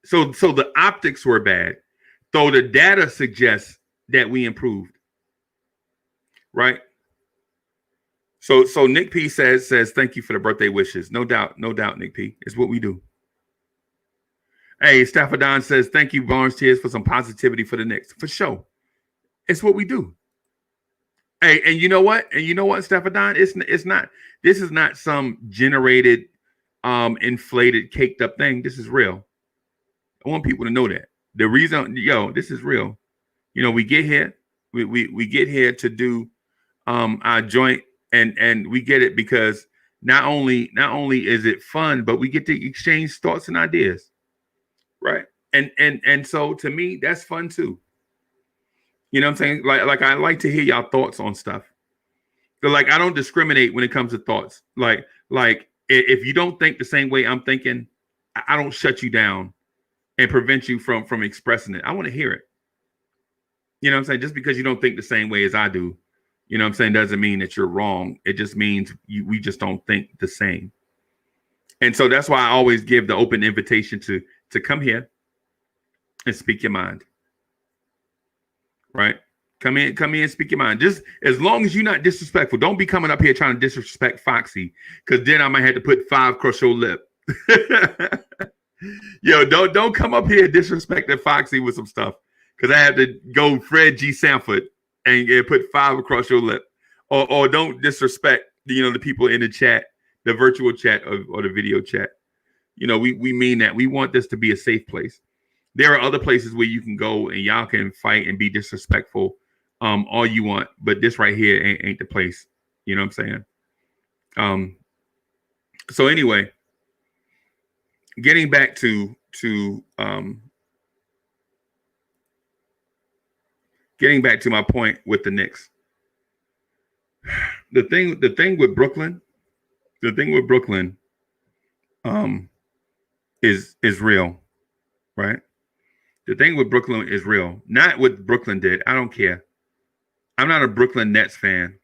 Speaker 1: So the optics were bad, though the data suggests that we improved. Right? So Nick P says thank you for the birthday wishes. No doubt, Nick P. It's what we do. Hey, Staffordon says thank you, Barnes Tears, for some positivity for the Knicks. For sure. It's what we do. Hey, and you know what? Staffordon? It's not. This is not some generated, inflated, caked up thing. This is real. I want people to know that. The reason, this is real. We get here. We get here to do our joint, and we get it because not only is it fun, but we get to exchange thoughts and ideas, right? And so to me, that's fun too. You know what I'm saying? Like I like to hear y'all thoughts on stuff. So like I don't discriminate when it comes to thoughts. Like if you don't think the same way I'm thinking, I don't shut you down and prevent you from expressing it. I want to hear it. You know what I'm saying? Just because you don't think the same way as I do, you know what I'm saying, doesn't mean that you're wrong. It just means we just don't think the same. And so that's why I always give the open invitation to come here and speak your mind. Right? Come in and speak your mind. Just as long as you're not disrespectful. Don't be coming up here trying to disrespect Foxy, because then I might have to put 5 across your lip. Don't come up here disrespecting Foxy with some stuff, because I have to go Fred G. Sanford and put 5 across your lip. Or don't disrespect the people in the chat, the virtual chat or the video chat. We mean that. We want this to be a safe place. There are other places where you can go and y'all can fight and be disrespectful all you want, but this right here ain't the place. You know what I'm saying? So anyway, getting back to my point with the Knicks. The thing with Brooklyn is real, right? The thing with Brooklyn is real. Not what Brooklyn did. I don't care. I'm not a Brooklyn Nets fan.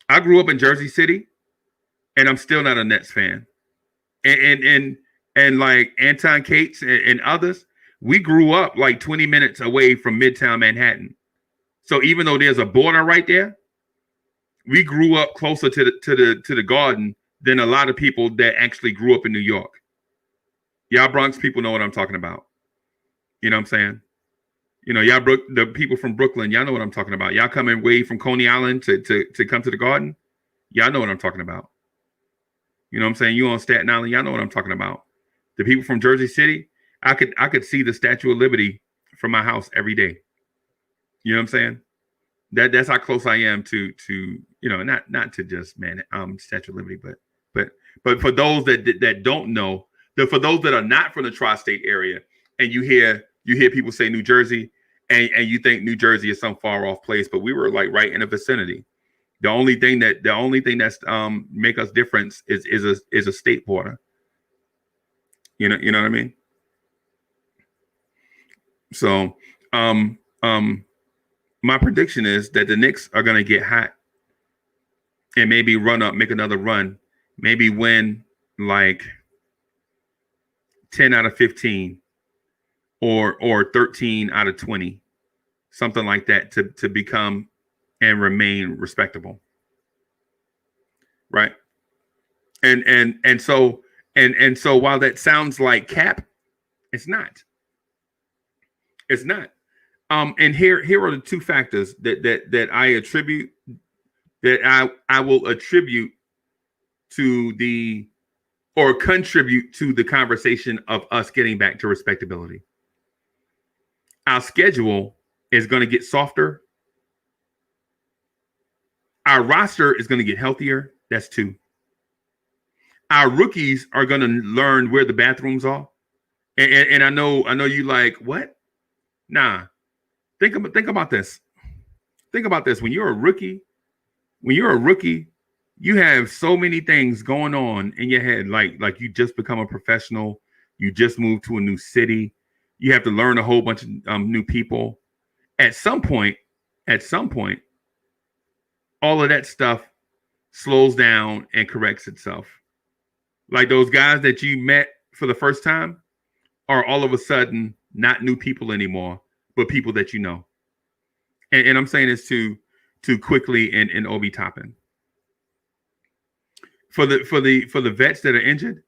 Speaker 1: I grew up in Jersey City, and I'm still not a Nets fan. And like Anton Cates and others, we grew up like 20 minutes away from Midtown Manhattan. So even though there's a border right there, we grew up closer to the Garden than a lot of people that actually grew up in New York. Y'all Bronx people know what I'm talking about. You know what I'm saying? You know, the people from Brooklyn, y'all know what I'm talking about. Y'all coming way from Coney Island to come to the Garden. Y'all know what I'm talking about. You know what I'm saying? You on Staten Island, y'all know what I'm talking about. The people from Jersey City, I could see the Statue of Liberty from my house every day. You know what I'm saying? That's how close I am to you know, not to just Statue of Liberty, but for those that don't know, for those that are not from the tri-state area, and you hear people say New Jersey, and you think New Jersey is some far off place, but we were like right in the vicinity. The only thing that's make us different is a state border. You know what I mean? So my prediction is that the Knicks are gonna get hot and maybe make another run, maybe win like 10 out of 15 or 13 out of 20, something like that, to become and remain respectable. Right. And so while that sounds like cap, it's not. It's not. And here are the two factors that I attribute, that I will attribute to contribute to the conversation of us getting back to respectability. Our schedule is going to get softer. Our roster is going to get healthier. That's two. Our rookies are going to learn where the bathrooms are. And I know you like, what? Nah. Think about this. Think about this. When you're a rookie, you have so many things going on in your head. Like you just become a professional. You just moved to a new city. You have to learn a whole bunch of new people. At some point, all of that stuff slows down and corrects itself. Like those guys that you met for the first time are all of a sudden not new people anymore, but people that you know. And I'm saying this to Quickly and Obi Toppin. For the vets that are injured,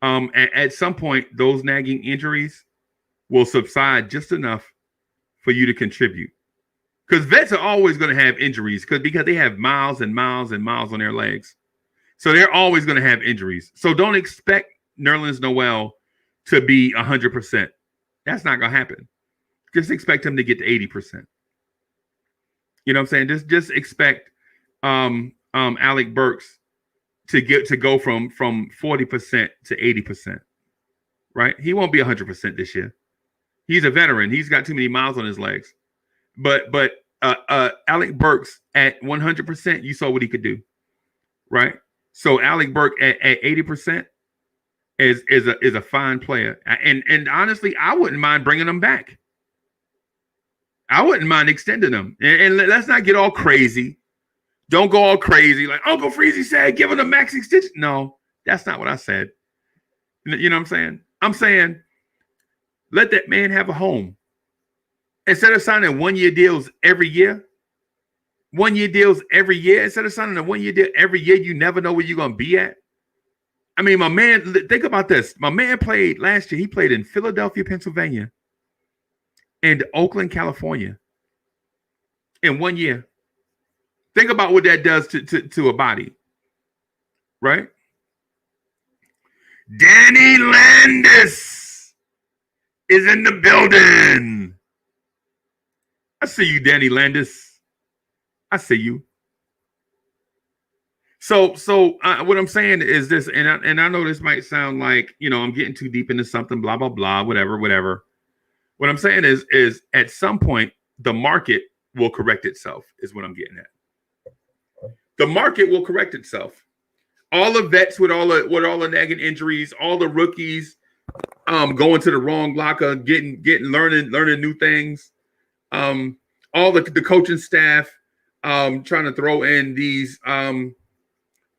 Speaker 1: at some point those nagging injuries will subside just enough for you to contribute. Because vets are always going to have injuries because they have miles and miles and miles on their legs. So they're always going to have injuries. So don't expect Nerlens Noel to be 100%. That's not going to happen. Just expect him to get to 80%. You know what I'm saying? Just expect Alec Burks to go from 40% to 80%. Right? He won't be 100% this year. He's a veteran. He's got too many miles on his legs. But Alec Burks at 100%, you saw what he could do. Right? So Alec Burks at 80% is a fine player. And honestly, I wouldn't mind bringing him back. I wouldn't mind extending them. And let's not get all crazy. Don't go all crazy. Like Uncle Freezie said, give him a max extension. No, that's not what I said. You know what I'm saying? I'm saying, let that man have a home. Instead of signing 1-year deals every year, 1-year deals every year, instead of signing a 1-year deal every year, you never know where you're going to be at. I mean, my man, think about this. My man played last year. He played in Philadelphia, Pennsylvania, and Oakland, California in 1 year. Think about what that does to a body, right? Danny Landis is in the building. I see you, Danny Landis. I see you. So what I'm saying is this, and I know this might sound like, you know, I'm getting too deep into something, blah, blah, blah, whatever. What I'm saying is at some point, the market will correct itself, is what I'm getting at. The market will correct itself. All the vets with all the nagging injuries, all the rookies going to the wrong locker, learning new things. All the coaching staff trying to throw in these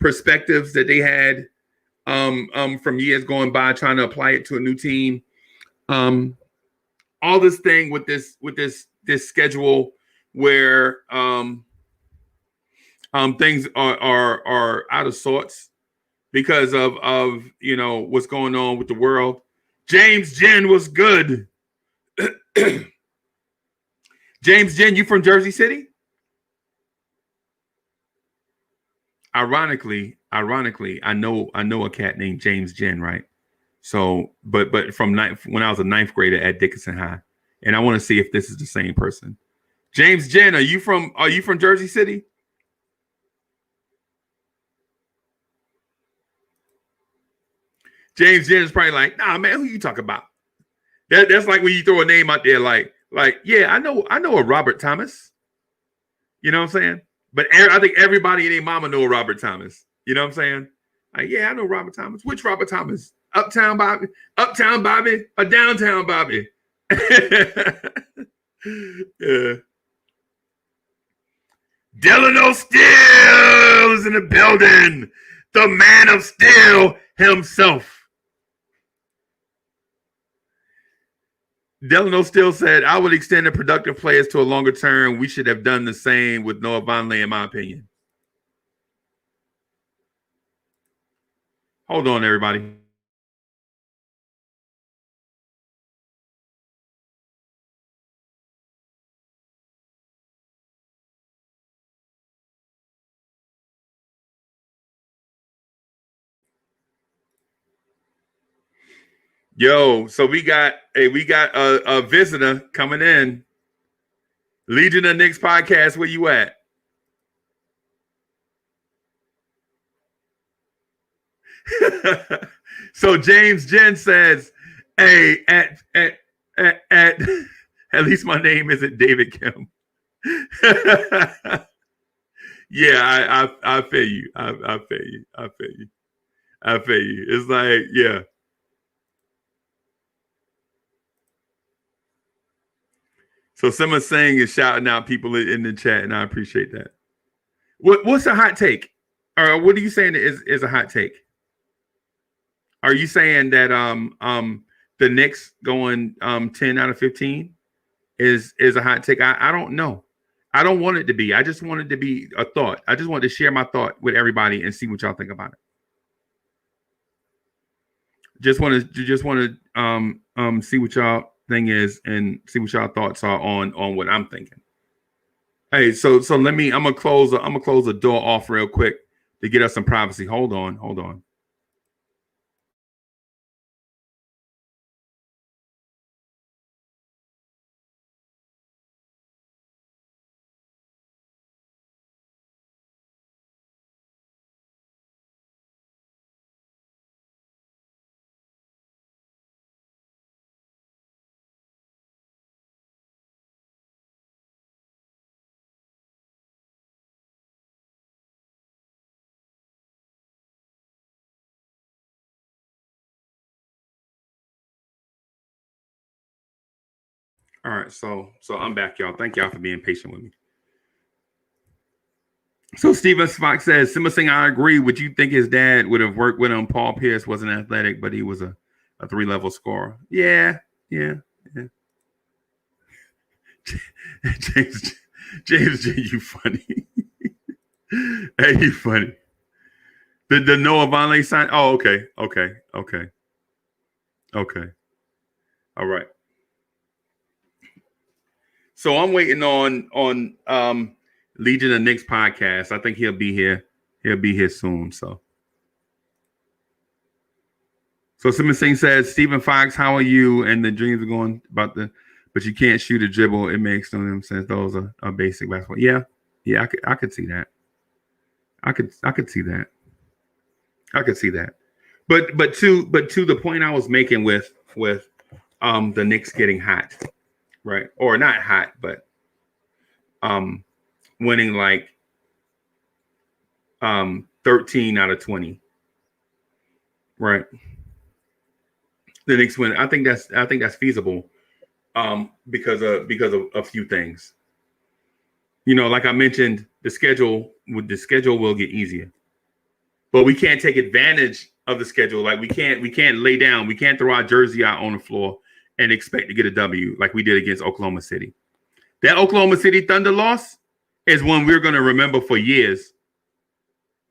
Speaker 1: perspectives that they had from years going by, trying to apply it to a new team. All this thing with this schedule where things are out of sorts because of you know what's going on with the world. James Jen was good. James Jen, you from Jersey City? Ironically, I know a cat named James Jen, right? So, but when I was a ninth grader at Dickinson High, and I want to see if this is the same person. James Jen, are you from Jersey City? James Jen is probably like, nah, man, who you talking about? That's like when you throw a name out there, like, yeah, I know a Robert Thomas. You know what I'm saying? But I think everybody and their mama know a Robert Thomas. You know what I'm saying? Like, yeah, I know Robert Thomas. Which Robert Thomas? Uptown Bobby, or Downtown Bobby? Yeah. Delano Steele is in the building. The man of steel himself. Delano Steele said, I would extend the productive players to a longer term. We should have done the same with Noah Vonleh, in my opinion. Hold on, everybody. Yo, so we got a visitor coming in. Legion of Knicks podcast, where you at? So James Jen says, hey, at least my name isn't David Kim. Yeah, I feel you. I feel you. It's like, yeah. So someone saying is shouting out people in the chat, and I appreciate that. What's a hot take? Or what are you saying is a hot take? Are you saying that the Knicks going 10 out of 15 is a hot take? I don't know. I don't want it to be. I just want it to be a thought. I just want to share my thought with everybody and see what y'all think about it. Just want to see what y'all thing is and see what y'all thoughts are on what I'm thinking. Hey, so I'm gonna close the door off real quick to get us some privacy. Hold on. All right, so I'm back, y'all. Thank y'all for being patient with me. So Steven Fox says, Simba Singh, I agree. Would you think his dad would have worked with him? Paul Pierce wasn't athletic, but he was a 3-level scorer. Yeah. James, you funny. Hey, you funny. The Noah Vonleh sign. Oh, okay. All right. So I'm waiting on Legion of Knicks podcast. I think he'll be here. He'll be here soon. So Simon Singh says, Stephen Fox, how are you? And the dreams are going about but you can't shoot a dribble. It makes no sense. Those are basic basketball. Yeah. I could see that. I could see that. But to the point I was making with the Knicks getting hot, right? Or not hot, but winning like 13 out of 20. Right. The Knicks win. I think that's feasible because of a few things. You know, like I mentioned, the schedule will get easier. But we can't take advantage of the schedule. Like we can't lay down. We can't throw our jersey out on the floor and expect to get a W like we did against Oklahoma City. That Oklahoma City Thunder loss is one we're going to remember for years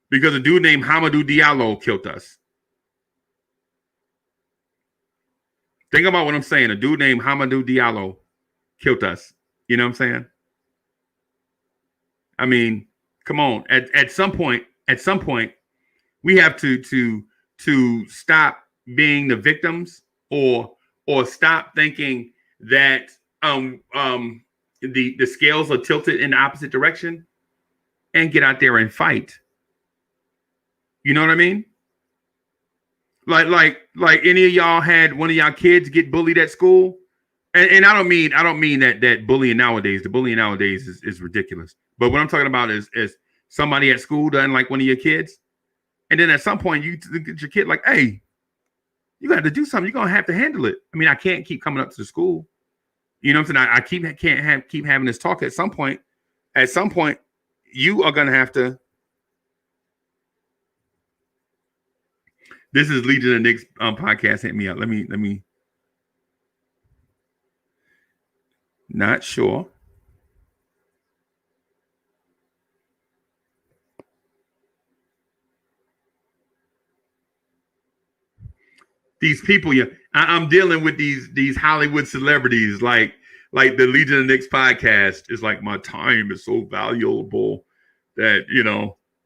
Speaker 1: because a dude named Hamidou Diallo killed us. Think about what I'm saying. A dude named Hamidou Diallo killed us. You know what I'm saying? I mean, come on. At some point, we have to stop being the victims or stop thinking that the scales are tilted in the opposite direction and get out there and fight. You know what I mean? Like any of y'all had one of y'all kids get bullied at school? And I don't mean that bullying nowadays. The bullying nowadays is ridiculous. But what I'm talking about is somebody at school doesn't like one of your kids. And then at some point you look at your kid like, hey, you got to do something. You're gonna have to handle it. I mean, I can't keep coming up to the school. You know what I'm saying? I keep having this talk. At some point, you are gonna have to. This is Legion of Knicks podcast. Hit me up. Let me. Not sure. These people, I'm dealing with these Hollywood celebrities, like the Legion of Knicks podcast is like, my time is so valuable that,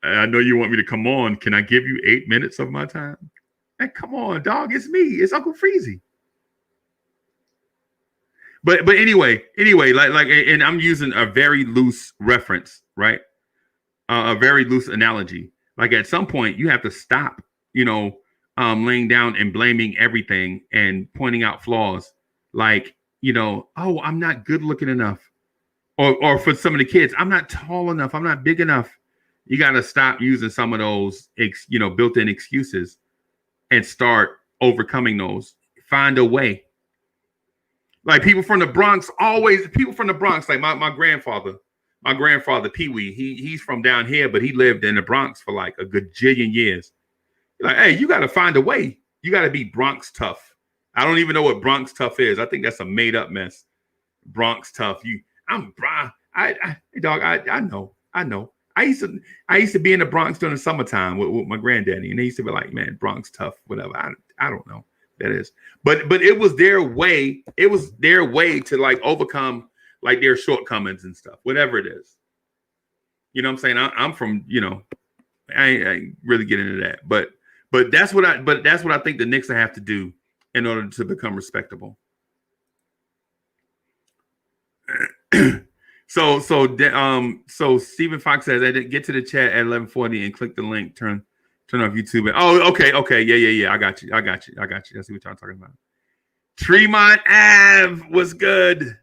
Speaker 1: I know you want me to come on. Can I give you 8 minutes of my time? And come on, dog, it's me. It's Uncle Freezie. But anyway, like, and I'm using a very loose reference, right? A very loose analogy. Like at some point you have to stop, laying down and blaming everything and pointing out flaws. Like, oh, I'm not good looking enough. Or for some of the kids, I'm not tall enough. I'm not big enough. You got to stop using some of those, built-in excuses and start overcoming those. Find a way. Like people from the Bronx, like my grandfather, Pee Wee, he's from down here, but he lived in the Bronx for like a gajillion years. Like, hey, you got to find a way. You got to be Bronx tough. I don't even know what Bronx tough is. I think that's a made up mess. Bronx tough. I know. I used to be in the Bronx during the summertime with my granddaddy, and they used to be like, man, Bronx tough, whatever. I don't know. That is, but it was their way. It was their way to like overcome like their shortcomings and stuff, whatever it is. You know what I'm saying? I'm from, I ain't really get into that, but that's what I think the Knicks have to do in order to become respectable. So Stephen Fox says, I didn't get to the chat at 11:40 and click the link. Turn off YouTube. Oh, okay. Yeah. I got you. I see what y'all talking about. Tremont Ave was good.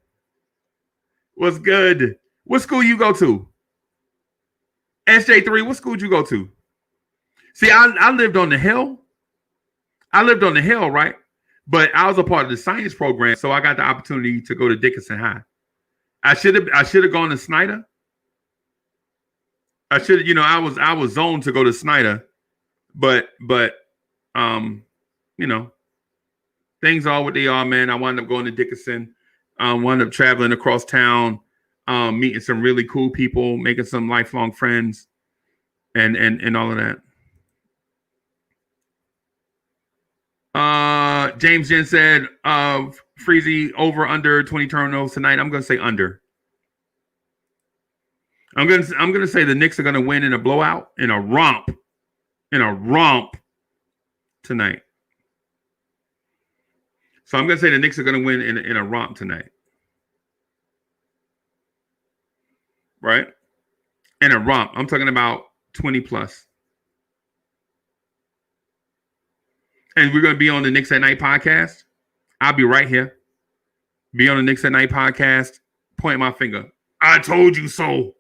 Speaker 1: What school you go to? SJ3, what school did you go to? See, I lived on the hill. Right? But I was a part of the science program, so I got the opportunity to go to Dickinson High. I should have gone to Snyder. I was zoned to go to Snyder. But things are what they are, man. I wound up going to Dickinson. Wound up traveling across town, meeting some really cool people, making some lifelong friends, and all of that. James Jen said, Freezie over under 20 turnovers tonight. I'm gonna say under. I'm gonna say the Knicks are gonna win in a blowout, in a romp tonight. So I'm going to say the Knicks are going to win in a romp tonight. Right? In a romp. I'm talking about 20 plus. And we're going to be on the Knicks at Night podcast. I'll be right here. Be on the Knicks at Night podcast. Point my finger. I told you so.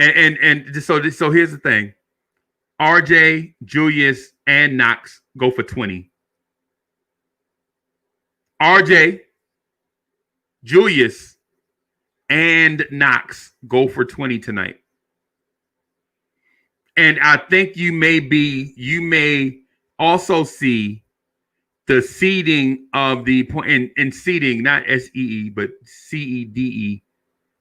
Speaker 1: And so here's the thing. RJ, Julius, and Knox go for 20. RJ, Julius, and Knox go for 20 tonight. And I think you may also see the seeding of the point in seeding, not SEE, but CEDE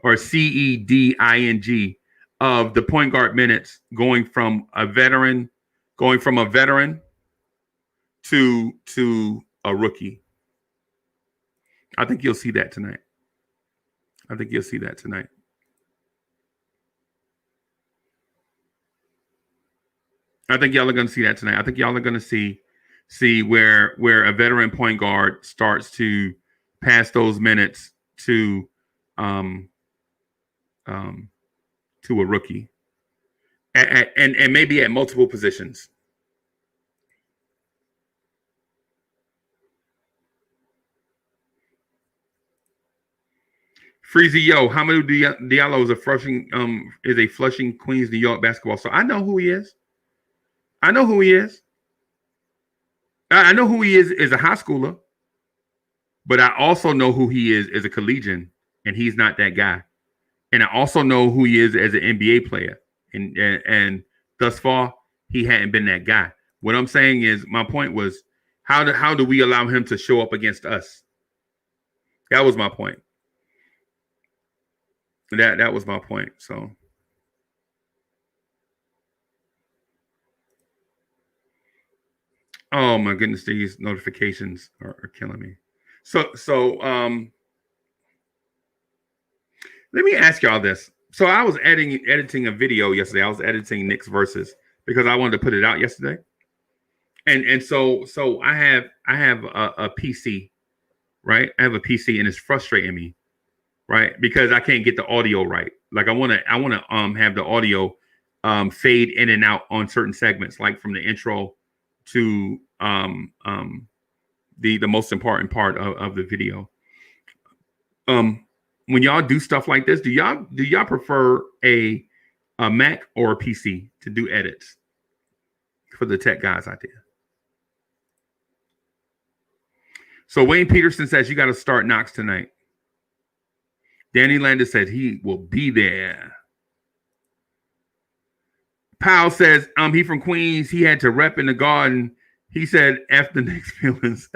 Speaker 1: or CEDING of the point guard minutes going from a veteran to a rookie. I think you'll see that tonight. I think y'all are going to see that tonight. I think y'all are going to see where a veteran point guard starts to pass those minutes to a rookie, and maybe at multiple positions. Freezie, yo, Hamidou Diallo is a Flushing, Queens, New York basketball star. I know who he is. I know who he is as a high schooler, but I also know who he is as a collegian, and he's not that guy. And I also know who he is as an NBA player, and thus far he hadn't been that guy. What I'm saying is, my point was, how do we allow him to show up against us? That was my point. That was my point. So, oh my goodness, these notifications are killing me. So let me ask y'all this. So I was editing a video yesterday. I was editing Knicks versus, because I wanted to put it out yesterday. And so I have a PC, right? I have a PC, and it's frustrating me. Right, because I can't get the audio right. Like I want to have the audio fade in and out on certain segments, like from the intro to the most important part of the video. When y'all do stuff like this, do y'all prefer a Mac or a PC to do edits for the tech guys out there? So Wayne Peterson says you got to start Knox tonight. Danny Landis said he will be there. Powell says he from Queens. He had to rep in the Garden. He said F the Knicks feelings.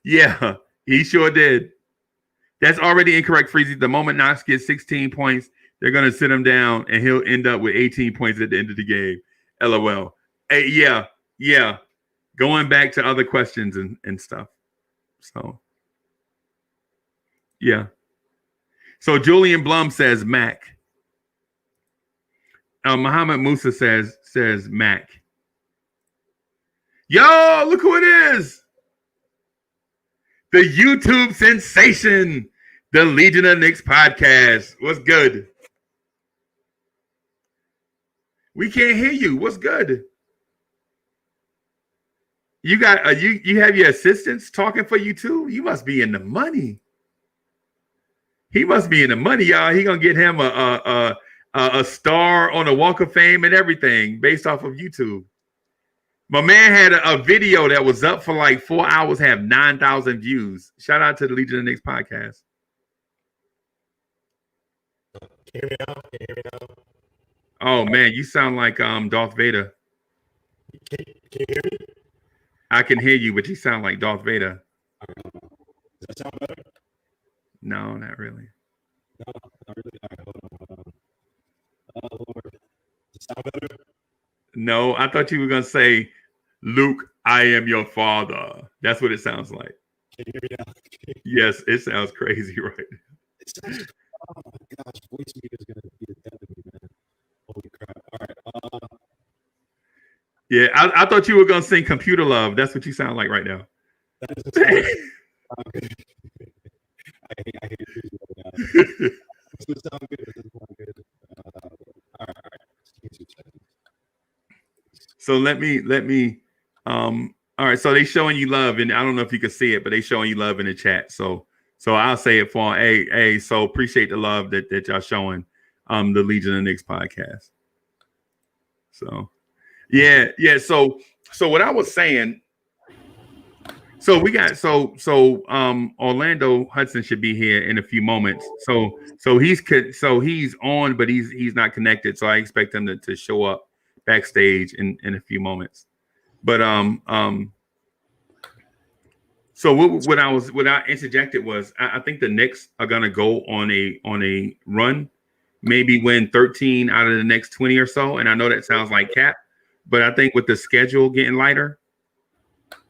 Speaker 1: Yeah, he sure did. That's already incorrect, Freezie. The moment Knox gets 16 points, they're going to sit him down, and he'll end up with 18 points at the end of the game. LOL. Hey, yeah. Going back to other questions and stuff. So, yeah. So Julian Blum says Mac. Muhammad Musa says Mac. Yo, look who it is. The YouTube sensation, the Legion of Knicks podcast. What's good? We can't hear you. What's good? You got you have your assistants talking for you too? You must be in the money. He must be in the money, y'all. He gonna get him a star on the Walk of Fame and everything based off of YouTube. My man had a video that was up for like 4 hours, have 9,000 views. Shout out to the Legion of Knicks podcast.
Speaker 5: Can you hear me now?
Speaker 1: Oh man, you sound like Darth Vader.
Speaker 5: Can you hear me?
Speaker 1: I can hear you, but you sound like Darth Vader.
Speaker 5: Does that sound better?
Speaker 1: No, not really.
Speaker 5: No, not really. All right, hold on. Oh, Lord. Does it sound better?
Speaker 1: No, I thought you were going to say, Luke, I am your father. That's what it sounds like.
Speaker 5: Can you hear me now?
Speaker 1: Yes, it sounds crazy, right?
Speaker 5: It sounds, oh my gosh, voice meter is going to be the death of me, man. Holy crap. All right.
Speaker 1: Yeah, I thought you were going to sing Computer Love. That's what you sound like right now.
Speaker 5: That is okay. I hate it right now. This would sound good. This doesn't sound good. All right.
Speaker 1: So let me all right, so they showing you love, and I don't know if you can see it, but they showing you love in the chat. So I'll say it for hey, so appreciate the love that y'all showing the Legion of Knicks podcast. So yeah. So what I was saying, so we got Orlando Hudson should be here in a few moments. So he's on, but he's not connected. So I expect him to show up backstage in a few moments. But so what I interjected was I think the Knicks are gonna go on a run, maybe win 13 out of the next 20 or so. And I know that sounds like cap, but I think with the schedule getting lighter,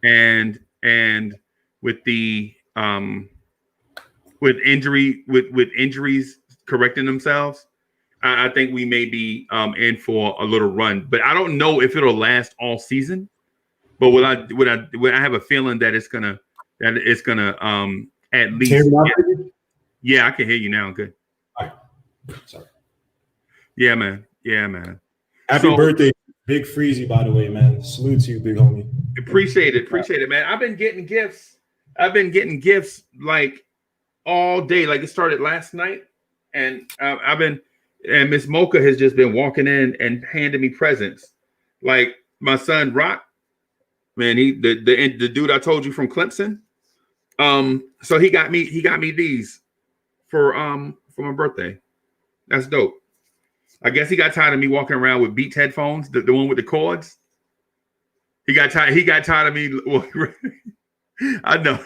Speaker 1: and with the with injuries correcting themselves, I think we may be in for a little run. But I don't know if it'll last all season. But I have a feeling that it's gonna at least. Yeah, I can hear you now. Good.
Speaker 5: All right. Sorry.
Speaker 1: Yeah, man. Yeah, man.
Speaker 5: Happy birthday, Big Freezie, by the way, man. Salute to you, big homie. Appreciate
Speaker 1: it, man. I've been getting gifts like all day. Like it started last night, and and Miss Mocha has just been walking in and handing me presents. Like my son Rock, man, the dude I told you from Clemson. So he got me these for my birthday. That's dope. I guess he got tired of me walking around with Beats headphones, the one with the cords. He got tired of me. I know,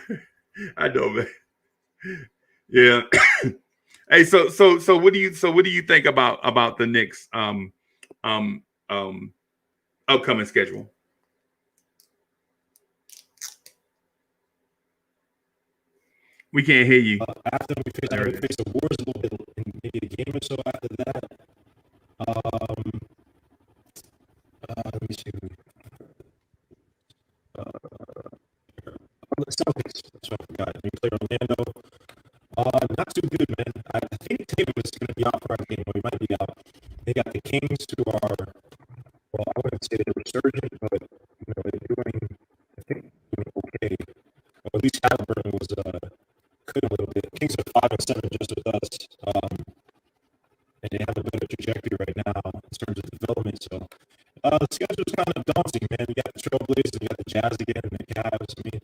Speaker 1: man. Yeah. Hey, so what do you think about the Knicks upcoming schedule? We can't hear you.
Speaker 5: After we face the Wars a little bit, maybe a game or so after that. Let me see. The Celtics. That's what I forgot. We play Orlando. Not too good, man. I think Tatum is going to be out for our game, or he might be out. They got the Kings, who are, well, I wouldn't say they're resurgent, but they're doing, I think, okay. Or at least Halliburton was good a little bit. Kings are 5-7 just with us, and they have a better trajectory right now in terms of development. So the schedule is kind of daunting, man. You got the Trailblazers, you got the Jazz again, and the Cavs. I mean,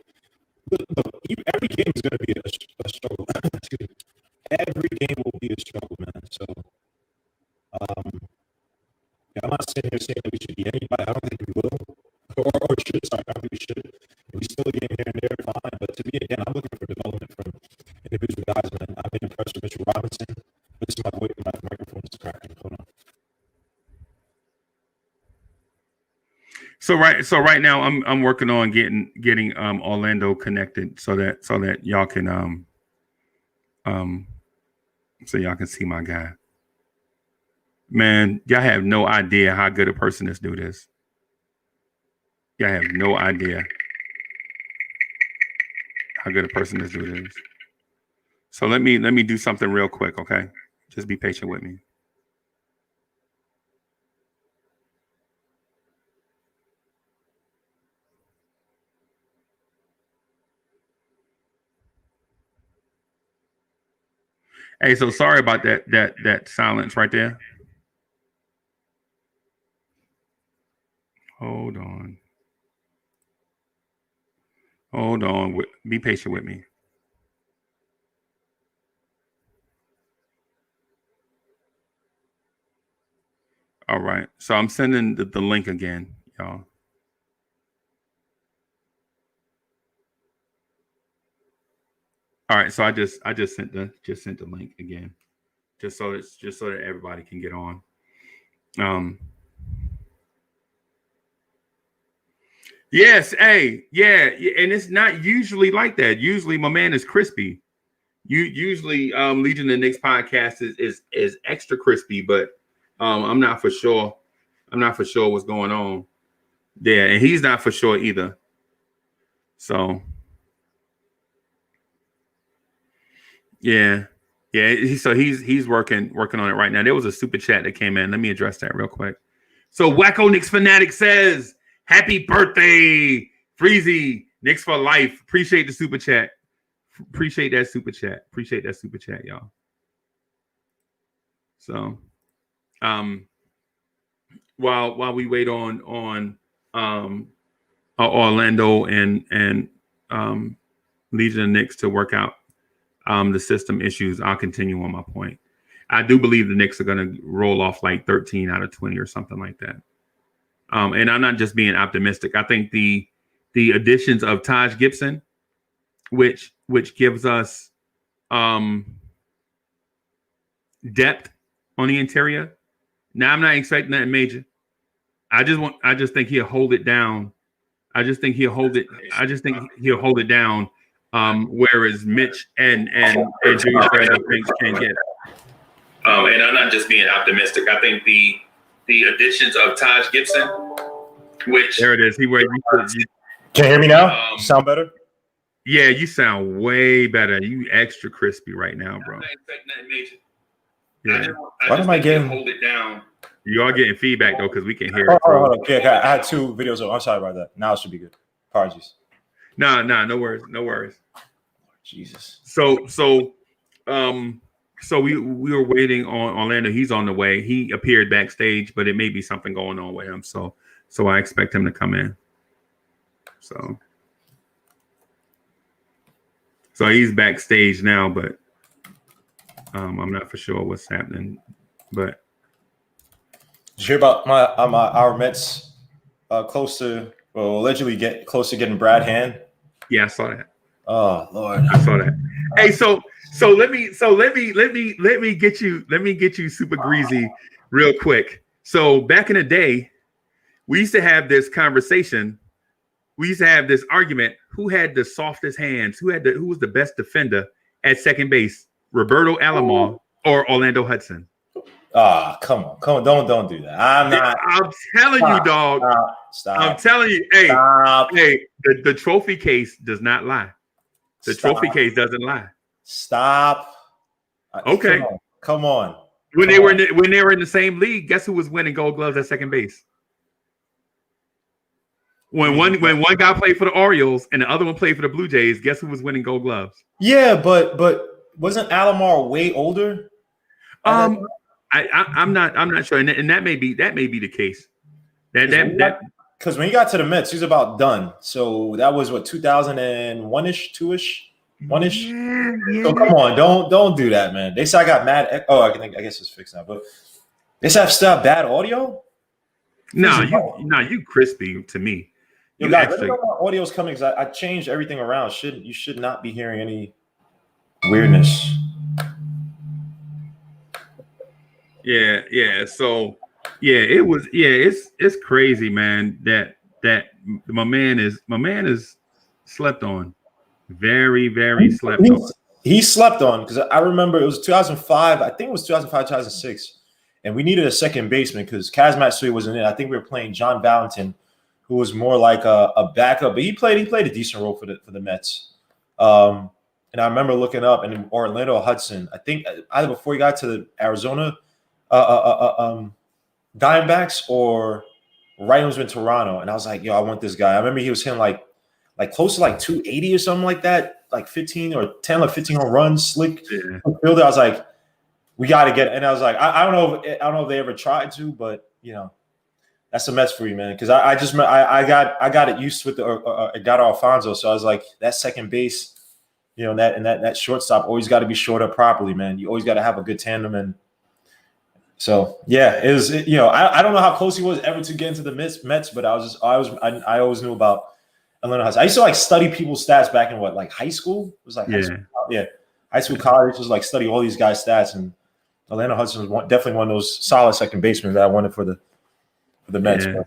Speaker 5: look, every game is going to be a struggle. Every game will be a struggle, man. So, yeah, I'm not sitting here saying that we should beat anybody. I don't think we will, or should. Sorry, I don't think we should. If we still a game here and there, fine. But to me, again, I'm looking for development from individual guys, man. I've been impressed with Mitchell Robinson. This is my microphone is cracking. Hold on.
Speaker 1: So right now I'm working on getting Orlando connected so that y'all can so y'all can see my guy. Man, y'all have no idea how good a person this dude is. Y'all have no idea how good a person this dude is. So let me do something real quick, okay? Just be patient with me. Hey, so sorry about that silence right there. Hold on. Be patient with me. All right. So I'm sending the link again, y'all. All right. So I just sent the link again, just so that everybody can get on. Yes. Hey. Yeah. And it's not usually like that. Usually my man is crispy. Usually Legion of the Knicks podcast is extra crispy, but I'm not for sure. I'm not for sure what's going on there, and he's not for sure either. So, yeah. So he's working on it right now. There was a super chat that came in. Let me address that real quick. So Wacko Knicks Fanatic says, "Happy birthday, Freezie, Knicks for life." Appreciate the super chat. Appreciate that super chat, y'all. So, while we wait on Orlando and Legion of Knicks to work out the system issues, I'll continue on my point. I do believe the Knicks are going to roll off like 13 out of 20 or something like that. And I'm not just being optimistic. I think the additions of Taj Gibson, which gives us depth on the interior. Now I'm not expecting that major. I just think he'll hold it down I just think he'll hold it. I just think he'll hold it down. Whereas Mitch and Julius Randle can't get it. And I'm not just being optimistic. I think the additions of Taj Gibson, which there it is. Can
Speaker 5: you hear me now? Sound better?
Speaker 1: Yeah, you sound way better. You extra crispy right now, bro. Yeah.
Speaker 5: Why am I getting?
Speaker 1: Hold it down. You are getting feedback though, because we can hear it.
Speaker 5: Hold on. Yeah, I had 2 videos. I'm sorry about that. Now it should be good. Apologies.
Speaker 1: No worries.
Speaker 5: Jesus.
Speaker 1: So we were waiting on Orlando. He's on the way. He appeared backstage, but it may be something going on with him. So I expect him to come in. So he's backstage now, but I'm not for sure what's happening. But
Speaker 5: did you hear about our Mets allegedly get close to getting Brad Hand?
Speaker 1: Yeah, I saw that.
Speaker 5: Oh Lord,
Speaker 1: I saw that. Hey, so let me get you super greasy real quick. So back in the day, we used to have this conversation. We used to have this argument: who had the softest hands? Who was the best defender at second base? Roberto Alomar or Orlando Hudson?
Speaker 5: Come on! Don't do that. I'm
Speaker 1: telling you, dog.
Speaker 5: Stop.
Speaker 1: I'm telling you. Hey,
Speaker 5: stop.
Speaker 1: Hey. The trophy case does not lie. The trophy case doesn't lie.
Speaker 5: Stop.
Speaker 1: Okay.
Speaker 5: Come on.
Speaker 1: When they were in the same league, guess who was winning Gold Gloves at second base? When one guy played for the Orioles and the other one played for the Blue Jays, guess who was winning Gold Gloves?
Speaker 5: Yeah, but wasn't Alomar way older?
Speaker 1: I'm not sure, and that may be the case. That
Speaker 5: because when he got to the Mets, he was about done. So that was what 2001-ish, 2-ish, 1-ish. Yeah. So come on, don't do that, man. They said I got mad. Oh, I guess it's fixed now. But they said I still have bad audio.
Speaker 1: No, you crispy to me.
Speaker 5: You guys, let me know when audio's coming because I changed everything around. You should not be hearing any weirdness.
Speaker 1: Yeah. So it was. Yeah, it's crazy, man. That my man is slept on. Very, very slept on.
Speaker 5: He slept on because I remember it was 2005. I think it was 2005, 2006, and we needed a second baseman because Kaz Matsui wasn't in. I think we were playing John Valentin, who was more like a backup, but he played a decent role for the Mets. And I remember looking up and Orlando Hudson. I think either before he got to the Arizona Diamondbacks or right when he was in Toronto, and I was like, yo, I want this guy. I remember he was hitting like close to like 280 or something like that, like 15 or 10 or 15 home runs, slick fielder. I was like, we got to get it. And I was like, I don't know if they ever tried to, but you know, that's a Mets for you, man. Because I got it used with the got Alfonso, so I was like, that second base, you know, that shortstop always got to be short up properly, man. You always got to have a good tandem. And so yeah, it was. You know, I don't know how close he was ever to get into the Mets, but I always knew about Atlanta Hudson. I used to like study people's stats back in like high school. It was like high school, college was like study all these guys' stats, and Atlanta Hudson was definitely one of those solid second basemen that I wanted for the Mets.
Speaker 1: Yeah.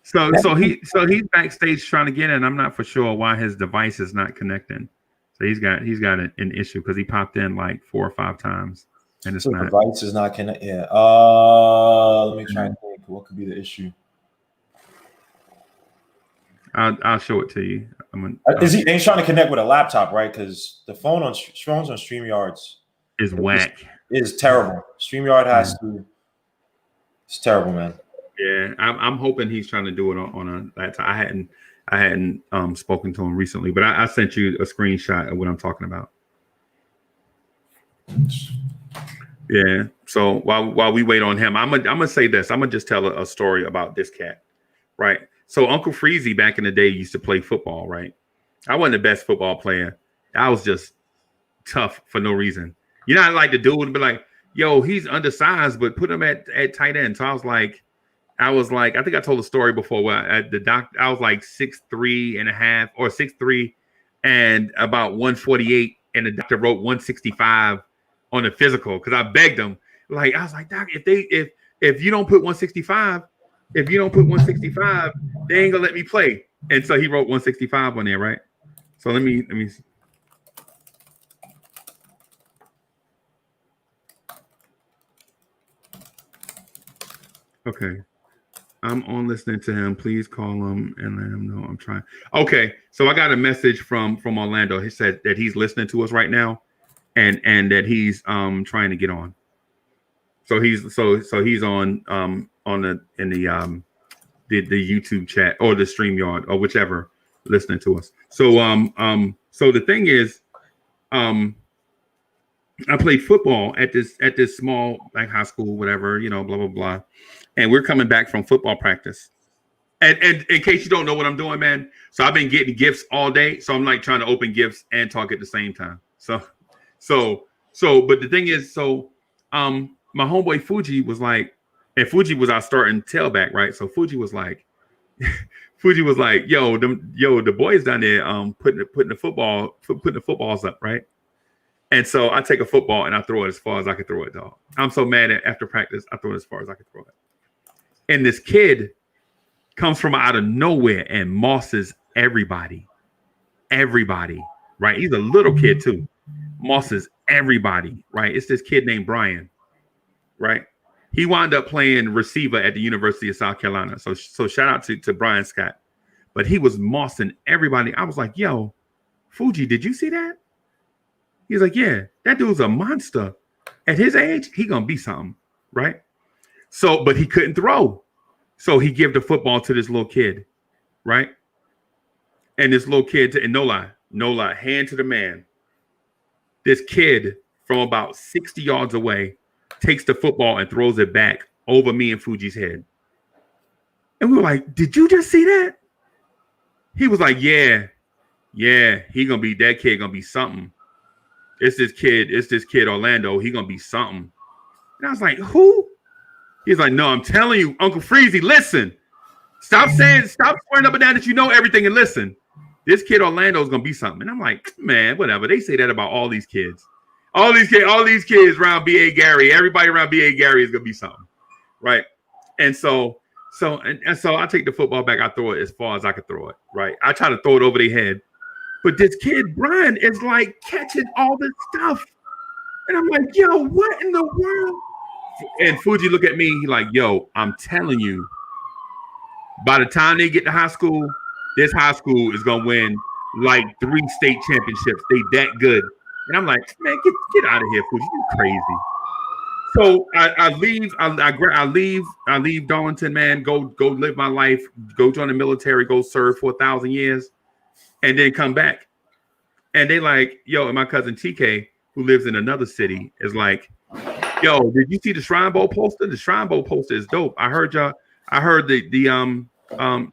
Speaker 1: So he's backstage trying to get in. I'm not for sure why his device is not connecting. So he's got an issue because he popped in like 4 or 5 times and it's not.
Speaker 5: The device is not connected. Yeah. Let me try and think. What could be the issue?
Speaker 1: I'll show it to you.
Speaker 5: He's trying to connect with a laptop, right? Because the phones on StreamYards
Speaker 1: is whack.
Speaker 5: Is terrible. StreamYard has to. It's terrible, man.
Speaker 1: Yeah, I'm hoping he's trying to do it on a laptop. I hadn't spoken to him recently, but I sent you a screenshot of what I'm talking about. Yeah. So while we wait on him, I'm gonna say this. I'm gonna just tell a story about this cat, right? So Uncle Freezie back in the day used to play football, right? I wasn't the best football player. I was just tough for no reason. You know, I like the dude would be like, yo, he's undersized, but put him at tight end. So I was like, I think I told a story before where at the doctor, I was like 6'3.5" or 6'3" and about 148, and the doctor wrote 165 on the physical because I begged him. Like, I was like, doc, if you don't put 165, they ain't gonna let me play. And so he wrote 165 on there, right? So let me. Okay. I'm on listening to him. Please call him and let him know I'm trying. Okay. So I got a message from Orlando. He said that he's listening to us right now and that he's trying to get on. So he's he's on the YouTube chat or the StreamYard or whichever listening to us. So so the thing is I played football at this small like high school, whatever, you know, blah blah blah. And we're coming back from football practice. And in case you don't know what I'm doing, man, so I've been getting gifts all day. So I'm like trying to open gifts and talk at the same time. So but the thing is, my homeboy Fuji was like, and Fuji was our starting tailback, right? So Fuji was like, yo, the boys down there putting the footballs up, right? And so I take a football and I throw it as far as I can throw it, dog. I'm so mad at after practice, I throw it as far as I can throw it. And this kid comes from out of nowhere and mosses everybody, right? He's a little kid too. Mosses everybody, right? It's this kid named Brian, right? He wound up playing receiver at the University of South Carolina. So shout out to Brian Scott. But he was mossing everybody. I was like, yo, Fuji, did you see that? He's like, yeah, that dude's a monster. At his age, he gonna be something, right? So, but he couldn't throw. So he gave the football to this little kid, right? And this little kid, and no lie, hand to the man. This kid from about 60 yards away takes the football and throws it back over me and Fuji's head. And we were like, did you just see that? He was like, yeah, that kid gonna be something. It's this kid Orlando. He gonna be something. And I was like, who? He's like, no, I'm telling you, Uncle Freezie, listen. Stop swearing up and down that you know everything and listen. This kid Orlando is gonna be something. And I'm like, man, whatever. They say that about all these kids. All these kids around B.A. Gary, everybody around B.A. Gary is gonna be something. Right. And so I take the football back, I throw it as far as I can throw it. Right. I try to throw it over their head. But this kid, Brian, is like catching all this stuff. And I'm like, yo, what in the world? And Fuji look at me, he like, yo, I'm telling you, by the time they get to high school, this high school is gonna win like 3 state championships. They that good. And I'm like, man, get out of here, Fuji. You crazy. So I leave Darlington, man, go live my life, go join the military, go serve for 1,000 years, and then come back. And they like, yo, and my cousin TK, who lives in another city, is like, yo, did you see the Shrine Bowl poster? The Shrine Bowl poster is dope. I heard the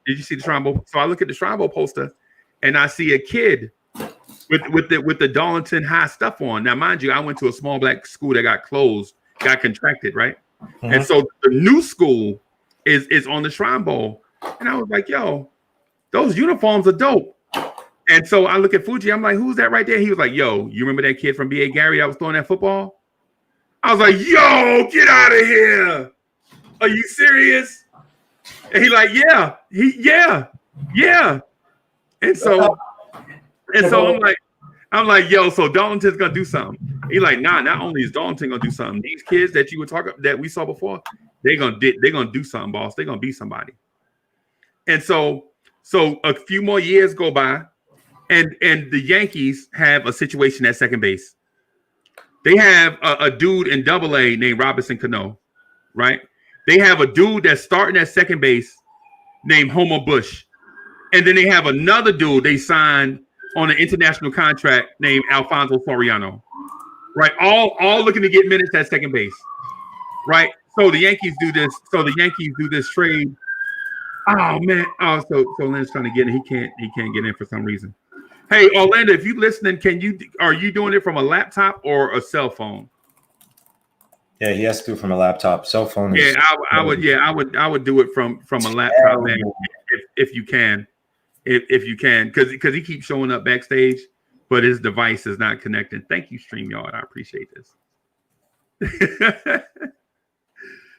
Speaker 1: did you see the Shrine Bowl? So I look at the Shrine Bowl poster and I see a kid with the Darlington High stuff on. Now, mind you, I went to a small black school that got contracted, right? Mm-hmm. And so the new school is on the Shrine Bowl. And I was like, yo, those uniforms are dope. And so I look at Fuji, I'm like, who's that right there? He was like, yo, you remember that kid from B.A. Gary that was throwing that football? I was like, yo, get out of here. Are you serious? And he like, yeah. And so I'm like, yo, so Darlington's gonna do something. He like, nah, not only is Darlington gonna do something, these kids that you were talking that we saw before, they're gonna do something, boss. They're gonna be somebody. And so a few more years go by, and the Yankees have a situation at second base. They have a dude in AA named Robinson Cano, right? They have a dude that's starting at second base named Homer Bush. And then they have another dude they signed on an international contract named Alfonso Soriano, right? All looking to get minutes at second base, right? So the Yankees do this trade. Oh man! Oh, so Lynn's trying to get in. He can't get in for some reason. Hey, Orlando, if you listening, are you doing it from a laptop or a cell phone?
Speaker 6: Yeah, he has to do it from a laptop. Cell phone.
Speaker 1: Yeah, I would do it from a laptop, man, if you can, because he keeps showing up backstage, but his device is not connecting. Thank you, StreamYard. I appreciate this.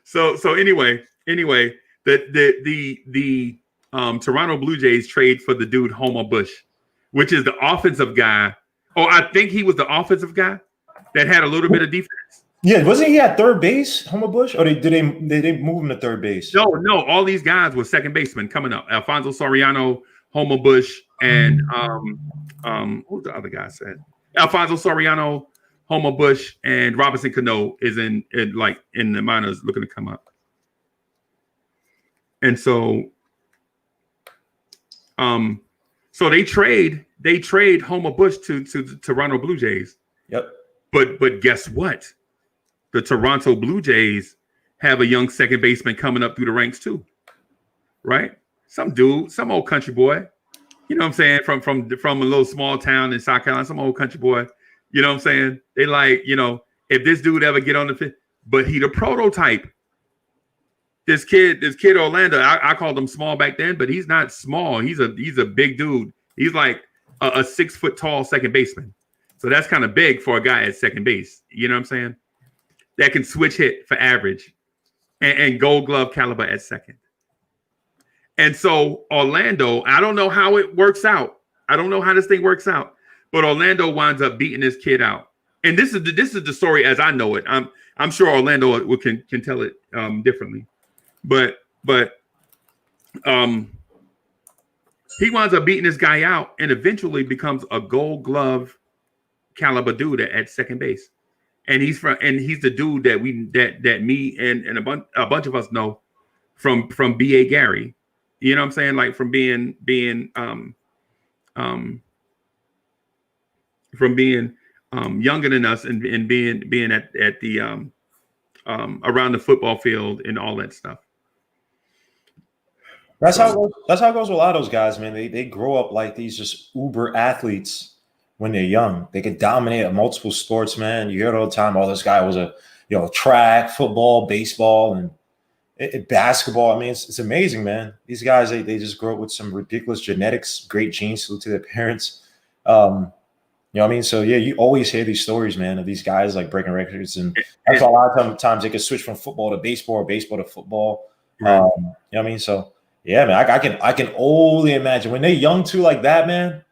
Speaker 1: So anyway, the Toronto Blue Jays trade for the dude Homer Bush, which is the offensive guy. Oh, I think he was the offensive guy that had a little bit of defense.
Speaker 6: Yeah, wasn't he at third base, Homer Bush? Or did they move him to third base?
Speaker 1: No, all these guys were second basemen coming up. Alfonso Soriano, Homer Bush, and who's the other guy said? Alfonso Soriano, Homer Bush, and Robinson Cano is in the minors looking to come up. And so they trade Homer Bush to the Toronto Blue Jays.
Speaker 6: Yep.
Speaker 1: But guess what? The Toronto Blue Jays have a young second baseman coming up through the ranks too, right? Some dude, some old country boy, you know what I'm saying, from a little small town in South Carolina, some old country boy, you know what I'm saying? They like, if this dude ever get on the field, but he the prototype. This kid Orlando, I called him small back then, but he's not small. He's a big dude. He's like a 6 foot tall second baseman. So that's kind of big for a guy at second base. You know what I'm saying? That can switch hit for average and gold glove caliber at second. And so Orlando, I don't know how it works out. I don't know how this thing works out, but Orlando winds up beating this kid out. And this is the story as I know it. I'm sure Orlando can tell it differently, but he winds up beating this guy out and eventually becomes a gold glove caliber dude at second base. And he's the dude that me and a bunch of us know from B.A. Gary. You know what I'm saying? Like from being younger than us and being at the around the football field and all that stuff.
Speaker 6: That's how it goes with a lot of those guys, man. They grow up like these just uber athletes when they're young. They could dominate at multiple sports, man. You hear it all the time. Oh, this guy was a track, football, baseball, and basketball. I mean, it's amazing, man. These guys, they just grow up with some ridiculous genetics, great genes, salute to their parents. You know what I mean? So yeah, you always hear these stories, man, of these guys like breaking records, and that's a lot of times they can switch from football to baseball or baseball to football. Right. You know what I mean? So yeah, man, I can only imagine when they're young too, like that, man.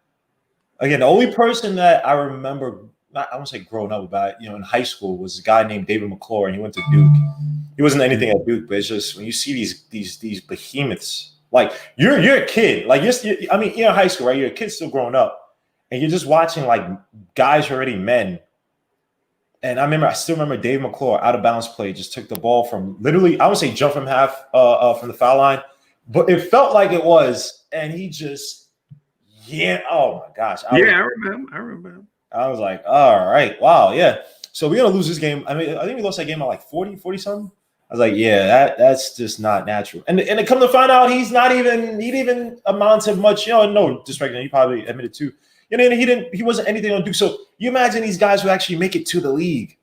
Speaker 6: Again, the only person that I remember, I won't say growing up about, in high school was a guy named David McClure, and he went to Duke. He wasn't anything at Duke, but it's just when you see these behemoths, like you're a kid, like you're in high school, right? You're a kid still growing up, and you're just watching like guys who are already men. And I still remember Dave McClure out of bounds play, just took the ball from literally, I would say jump from half from the foul line, but it felt like it was, and he just. Yeah. Oh my gosh. I remember. I was like, all right. Wow. Yeah. So we're going to lose this game. I mean, I think we lost that game by like 40 something. I was like, yeah, that's just not natural. And to come to find out, he didn't even amount to much, no disrespect. He probably admitted too. He wasn't anything on Duke. So you imagine these guys who actually make it to the league.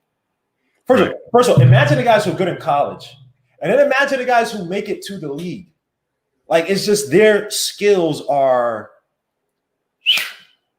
Speaker 6: First of all, imagine the guys who are good in college. And then imagine the guys who make it to the league. Like, it's just their skills are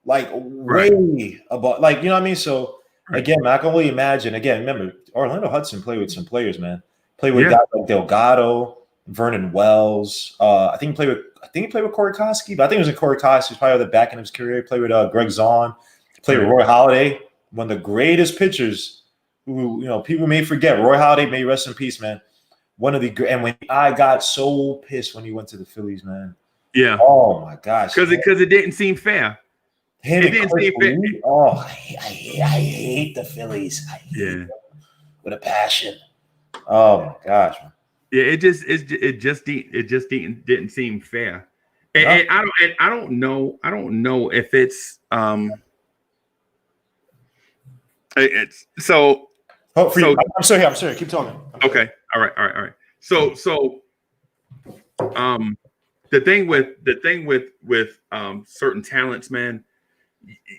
Speaker 6: like way above, like, you know what I mean? So again, man, I can only imagine. Again, remember, Orlando Hudson played with some players, man. Played with guys like Delgado, Vernon Wells. I think he played with Corey Koski, but I think it was in Corey Koski. He's probably the back end of his career. He played with Greg Zahn. Played with Roy Halladay, one of the greatest pitchers who, people may forget. Roy Halladay, may rest in peace, man. One of the and when I got so pissed when he went to the Phillies, man. Yeah. Oh my gosh.
Speaker 1: Because it didn't seem fair.
Speaker 6: It didn't seem fair. Oh, I hate the Phillies. I hate them with a passion. Oh my gosh.
Speaker 1: Yeah, it just didn't seem fair. And I don't know if it's it's so.
Speaker 6: Oh, I'm sorry. Keep talking.
Speaker 1: Okay. All right. So the thing with certain talents, man,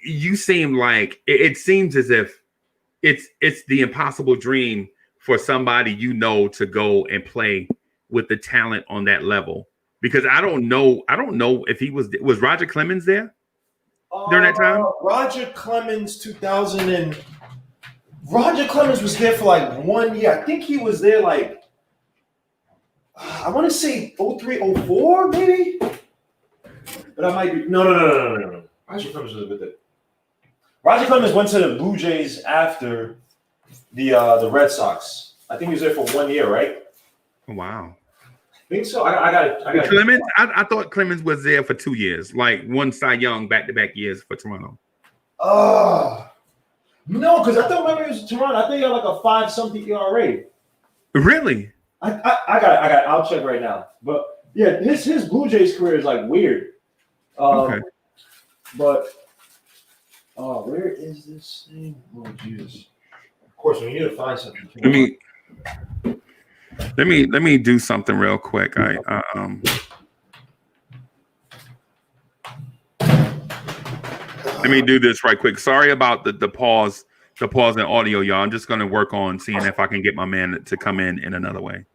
Speaker 1: you seem like it seems as if it's the impossible dream for somebody to go and play with the talent on that level, because I don't know if he was Roger Clemens there during that time.
Speaker 6: Roger Clemens Roger Clemens was there for like 1 year. I think he was there like I want to say 03, 04, maybe. But I might be. No. Roger Clemens was a bit there. Roger Clemens went to the Blue Jays after the Red Sox. I think he was there for 1 year, right?
Speaker 1: Wow.
Speaker 6: I think so. I got
Speaker 1: Clemens. I thought Clemens was there for 2 years, like one Cy Young back-to-back years for Toronto.
Speaker 6: No, because I thought maybe it was Toronto. I think he had like a 5-something ERA.
Speaker 1: Really?
Speaker 6: I got it. I'll check right now. But yeah, his Blue Jays career is like weird.
Speaker 1: Okay.
Speaker 6: But where is this thing? Oh Jesus! Of course, we need to find something.
Speaker 1: Let me do something real quick. Let me do this right quick. Sorry about the pause in audio, y'all. I'm just gonna work on seeing if I can get my man to come in another way.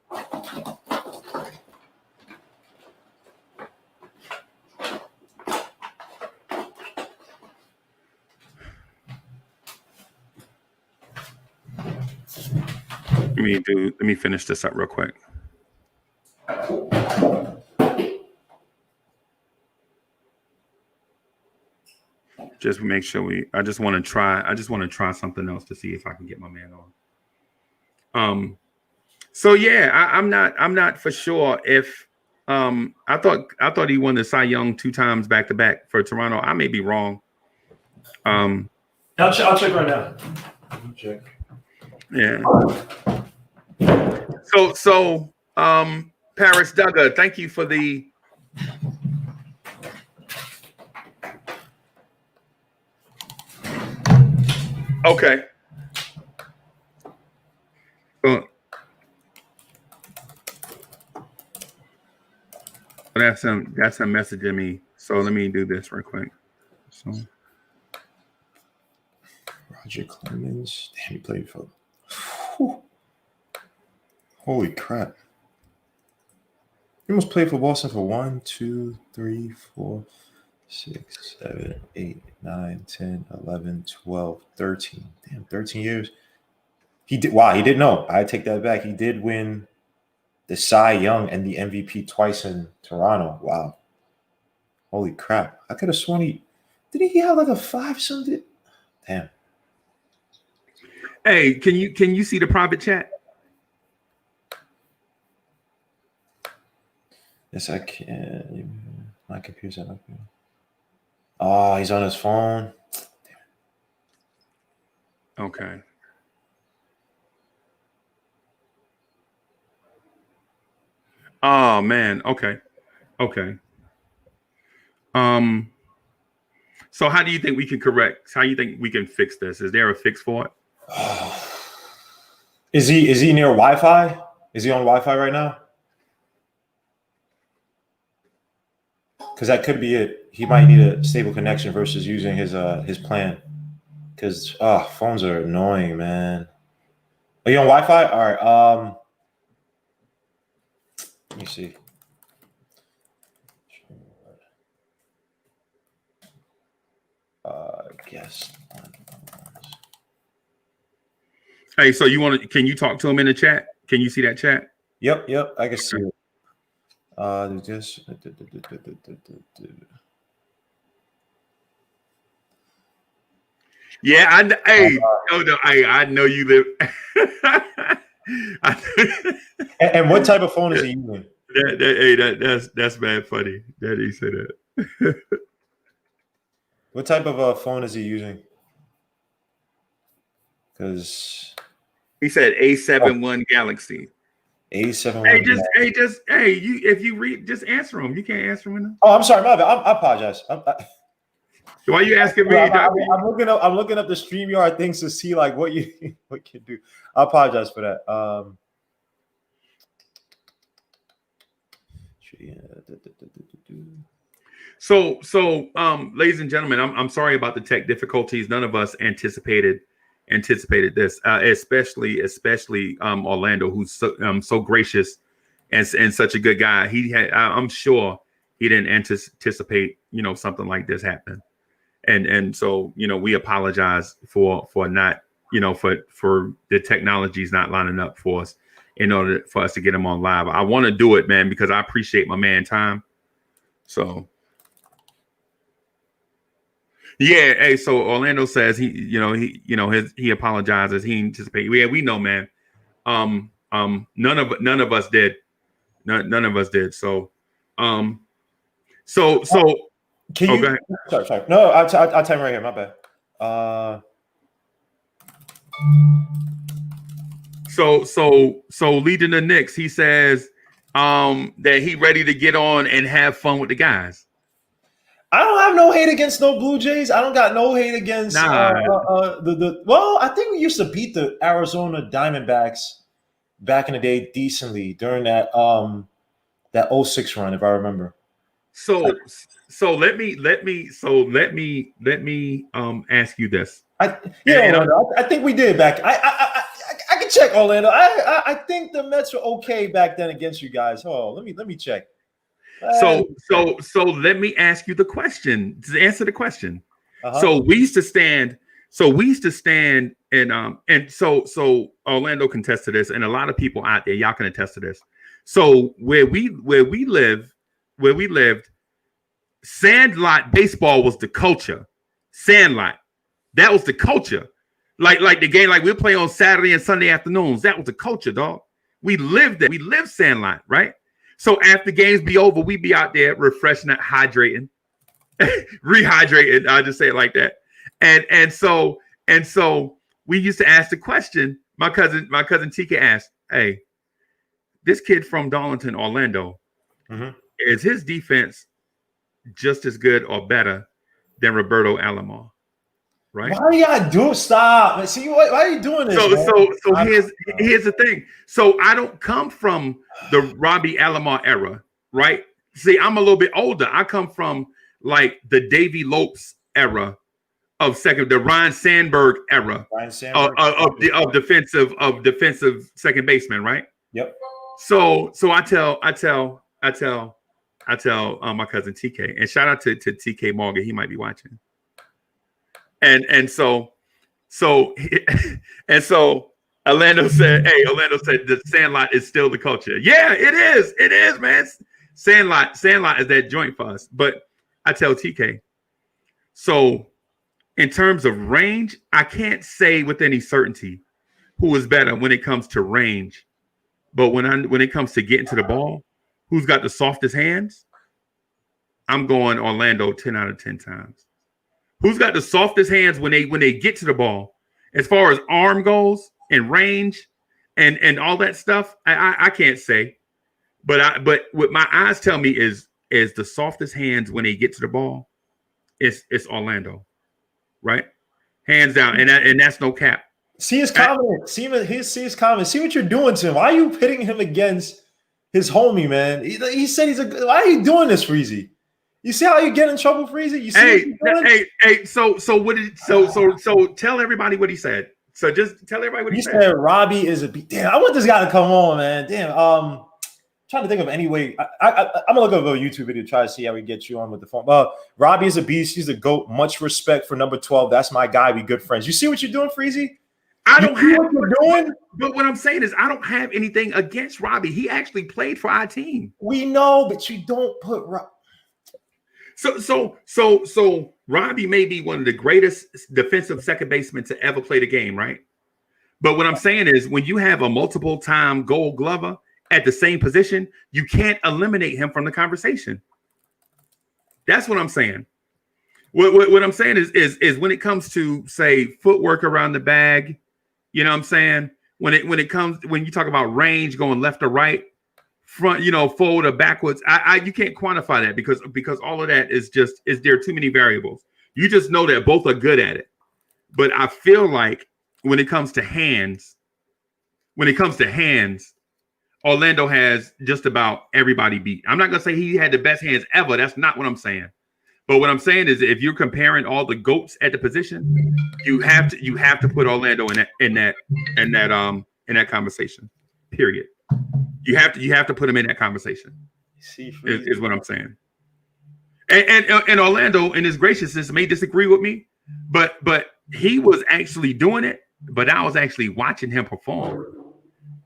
Speaker 1: Let me finish this up real quick. Just make sure I just want to try something else to see if I can get my man on. So yeah, I'm not for sure if I thought he won the Cy Young 2 times back to back for Toronto. I may be wrong.
Speaker 6: I'll check right now. I'll check.
Speaker 1: Yeah. So Paris Duggar, thank you for the okay. That's him messaging me. So let me do this real quick. So
Speaker 6: Roger Clemens. Damn, he played for. Whew. Holy crap. He almost played for Boston for 1, 2, 3, 4, 6, 7, 8, 9, 10, 11, 12, 13. Damn, 13 years. He did. Wow, he did know. I take that back. He did win the Cy Young and the MVP twice in Toronto. Wow. Holy crap. I could have sworn didn't he have like a 5-something? Damn.
Speaker 1: Hey, can you see the private chat?
Speaker 6: Yes, I can. My computer's not open. Oh, he's on his phone.
Speaker 1: Okay. Oh man. Okay. So how do you think we can how do you think we can fix this? Is there a fix for it?
Speaker 6: Is he near Wi-Fi? Is he on Wi-Fi right now? Because that could be it. He might need a stable connection versus using his plan. Because phones are annoying, man. Are you on Wi-Fi? All right. Let me see. Guess.
Speaker 1: Hey, so can you talk to him in the chat? Can you see that chat?
Speaker 6: Yep. I can see it. Just.
Speaker 1: Yeah, I know you live.
Speaker 6: And what type of phone is he using?
Speaker 1: That's bad funny that he said that.
Speaker 6: What type of phone is he using? Because
Speaker 1: he said A71 Galaxy.
Speaker 6: A71.
Speaker 1: If you read, just answer him. You can't answer him.
Speaker 6: Oh, I'm sorry, my bad. I apologize.
Speaker 1: Why are you asking me?
Speaker 6: I'm looking up the StreamYard things to see like what you can do. I apologize for that.
Speaker 1: So, ladies and gentlemen, I'm sorry about the tech difficulties. None of us anticipated this, especially Orlando, who's so gracious and such a good guy. I'm sure he didn't anticipate something like this happening, and so we apologize for not for the technologies not lining up for us in order for us to get him on live. I want to do it, man, because I appreciate my man time. So yeah, hey, so Orlando says he apologizes. He anticipated. Yeah, we know, man. None of us did. None of us did. So can you?
Speaker 6: Go ahead. Sorry. No, I'll tell him right here. My bad.
Speaker 1: So leading the Knicks, he says that he ready to get on and have fun with the guys.
Speaker 6: I don't have no hate against no Blue Jays. I don't got no hate against well, I think we used to beat the Arizona Diamondbacks back in the day decently during that 06 run, if I remember.
Speaker 1: So let me ask you this.
Speaker 6: I think we did back. I can check, Orlando. I think the Mets were okay back then against you guys. Oh, let me check.
Speaker 1: So let me ask you the question. To answer the question.
Speaker 6: Uh-huh.
Speaker 1: So we used to stand. And so Orlando can attest to this, and a lot of people out there, y'all can attest to this. So where we lived, Sandlot baseball was the culture. Sandlot, that was the culture. Like the game, like we'll play on Saturday and Sunday afternoons. That was the culture, dog. We lived it. We lived Sandlot, right? So after games be over, we be out there refreshing, hydrating, rehydrating. I'll just say it like that. And so we used to ask the question. My cousin TK asked, "Hey, this kid from Darlington, Orlando, is his defense just as good or better than Roberto Alomar?" Right?
Speaker 6: Why you gotta do? Stop. See, why are you doing this?
Speaker 1: So here's the thing. So I don't come from the Robbie Alomar era, right? See, I'm a little bit older. I come from like the Davey Lopes era of the Ryan Sandberg era of defensive second baseman, right?
Speaker 6: Yep.
Speaker 1: So I tell my cousin TK, and shout out to TK Morgan, he might be watching. And so Orlando said the Sandlot is still the culture. Yeah, it is, man. Sandlot is that joint for us. But I tell TK, so in terms of range, I can't say with any certainty who is better when it comes to range. But when it comes to getting to the ball, who's got the softest hands? I'm going Orlando 10 out of 10 times. Who's got the softest hands when they get to the ball, as far as arm goes and range and all that stuff? I can't say, but what my eyes tell me is the softest hands when they get to the ball. It's Orlando, right? Hands down, and that's no cap.
Speaker 6: See his comment. See his comment. See what you're doing to him. Why are you pitting him against his homie, man? He said why are you doing this, Freezie? You see how you get in trouble, Freezie? You see So
Speaker 1: tell everybody what he said. So just tell everybody what he said.
Speaker 6: He said Robbie is a beast. Damn, I want this guy to come on, man. Damn. Trying to think of any way. I'm gonna look up a YouTube video to try to see how we get you on with the phone. Robbie is a beast. He's a GOAT. Much respect for number 12. That's my guy. We good friends. You see what you're doing, Freezie?
Speaker 1: I don't have
Speaker 6: what you're doing.
Speaker 1: But what I'm saying is I don't have anything against Robbie. He actually played for our team.
Speaker 6: We know, but you don't put
Speaker 1: So Robbie may be one of the greatest defensive second basemen to ever play the game, right? But what I'm saying is when you have a multiple-time Gold Glover at the same position, you can't eliminate him from the conversation. That's what I'm saying. What I'm saying is when it comes to, say, footwork around the bag, you know what I'm saying? When you talk about range going left or right, front, forward or backwards, you can't quantify that because all of that is there are too many variables. You just know that both are good at it. But I feel like when it comes to hands, Orlando has just about everybody beat. I'm not gonna say he had the best hands ever. That's not what I'm saying. But what I'm saying is, if you're comparing all the GOATs at the position, you have to put Orlando in that conversation. Period. You have to put him in that conversation. Is what I'm saying. And Orlando, in his graciousness, may disagree with me, but he was actually doing it. But I was actually watching him perform.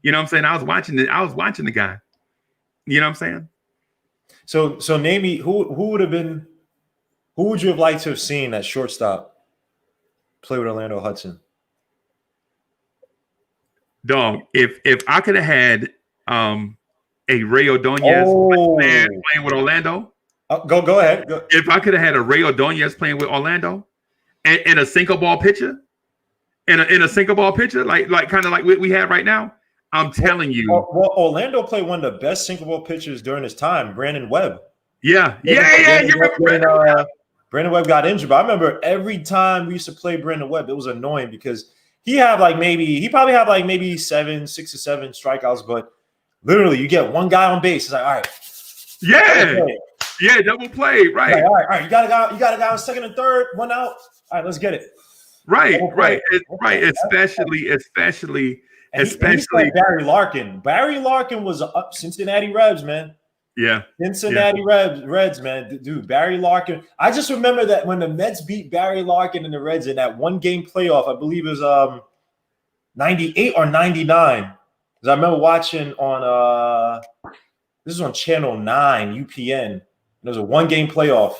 Speaker 1: You know what I'm saying? I was watching the guy. You know what I'm saying?
Speaker 6: So name me who would you have liked to have seen at shortstop play with Orlando Hudson?
Speaker 1: Dog, if I could have had a Ray Ordonez playing with Orlando.
Speaker 6: Go ahead. Go.
Speaker 1: If I could have had a Ray Ordonez playing with Orlando and a single ball pitcher, in a single ball pitcher, like kind of like what we have right now, I'm telling you.
Speaker 6: Well, Orlando played one of the best single ball pitchers during his time, Brandon Webb.
Speaker 1: Yeah. You remember
Speaker 6: Brandon Webb got injured, but I remember every time we used to play Brandon Webb, it was annoying because he probably had like maybe 6 or 7 strikeouts, but literally you get one guy on base. It's like, all right.
Speaker 1: Yeah, double play, right.
Speaker 6: Like, all right. You got a guy on second and third, one out. All right, let's get it.
Speaker 1: Right. Especially
Speaker 6: Barry Larkin. Barry Larkin was up Cincinnati Reds, man.
Speaker 1: Yeah.
Speaker 6: Cincinnati Reds, man. Dude, Barry Larkin. I just remember that when the Mets beat Barry Larkin and the Reds in that one game playoff, I believe it was 98 or 99. Because I remember watching on this is on Channel 9, UPN. And it was a one game playoff.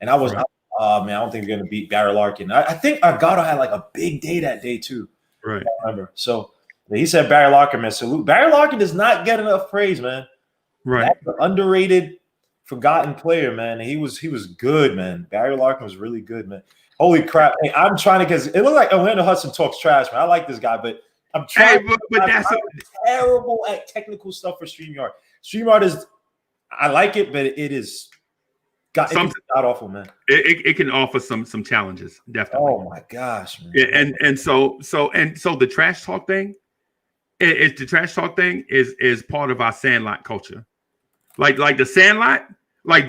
Speaker 6: And I was man, I don't think we're gonna beat Barry Larkin. I think Argado had like a big day that day too.
Speaker 1: Right.
Speaker 6: I remember. So he said Barry Larkin, man. Salute. Barry Larkin does not get enough praise, man.
Speaker 1: Right.
Speaker 6: That's an underrated, forgotten player, man. He was good, man. Barry Larkin was really good, man. Holy crap. Hey, I'm trying to, because it looked like Orlando Hudson talks trash, man. I like this guy, but I'm trying.
Speaker 1: Hey, but that's
Speaker 6: terrible at technical stuff for StreamYard. StreamYard is, I like it, but it is god awful, man.
Speaker 1: It can offer some challenges, definitely.
Speaker 6: Oh my gosh, man.
Speaker 1: Yeah, and so the trash talk thing, the trash talk thing is part of our Sandlot culture. Like the Sandlot, like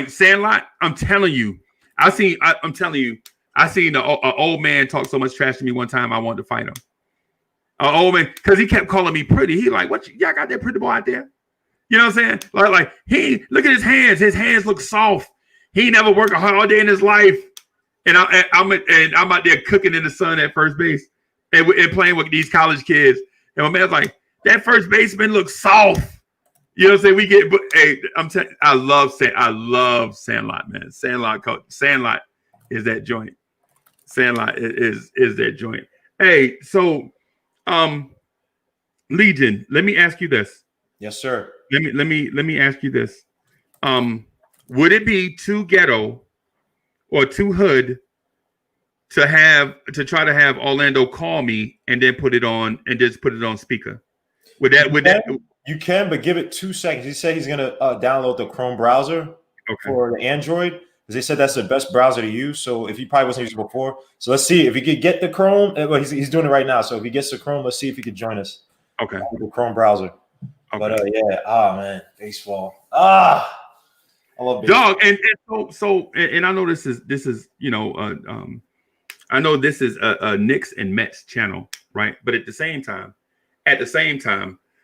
Speaker 1: Sandlot. I'm telling you, I seen an old man talk so much trash to me one time. I wanted to fight him. An old man, because he kept calling me pretty. He like, what y'all got that pretty boy out there? You know what I'm saying? Like he look at his hands. His hands look soft. He never worked a hard day in his life. And I'm out there cooking in the sun at first base and playing with these college kids. And my man's like, that first baseman looks soft. You know what I'm saying? I love Sandlot, man. Sandlot is that joint. Sandlot is that joint. Hey, so Legion, let me ask you this.
Speaker 6: Yes, sir.
Speaker 1: Let me ask you this. Would it be too ghetto or too hood to try to have Orlando call me and then put it on speaker? Would that
Speaker 6: you can, but give it 2 seconds. He said he's gonna download the Chrome browser for the Android, because they said that's the best browser to use. So if he probably wasn't using it before, so let's see if he could get the Chrome. Well, he's doing it right now. So if he gets the Chrome, let's see if he could join us.
Speaker 1: Okay.
Speaker 6: The Chrome browser. Okay. But man, baseball. I love baseball.
Speaker 1: Dog, and I know this is I know this is a Knicks and Mets channel, right? But at the same time,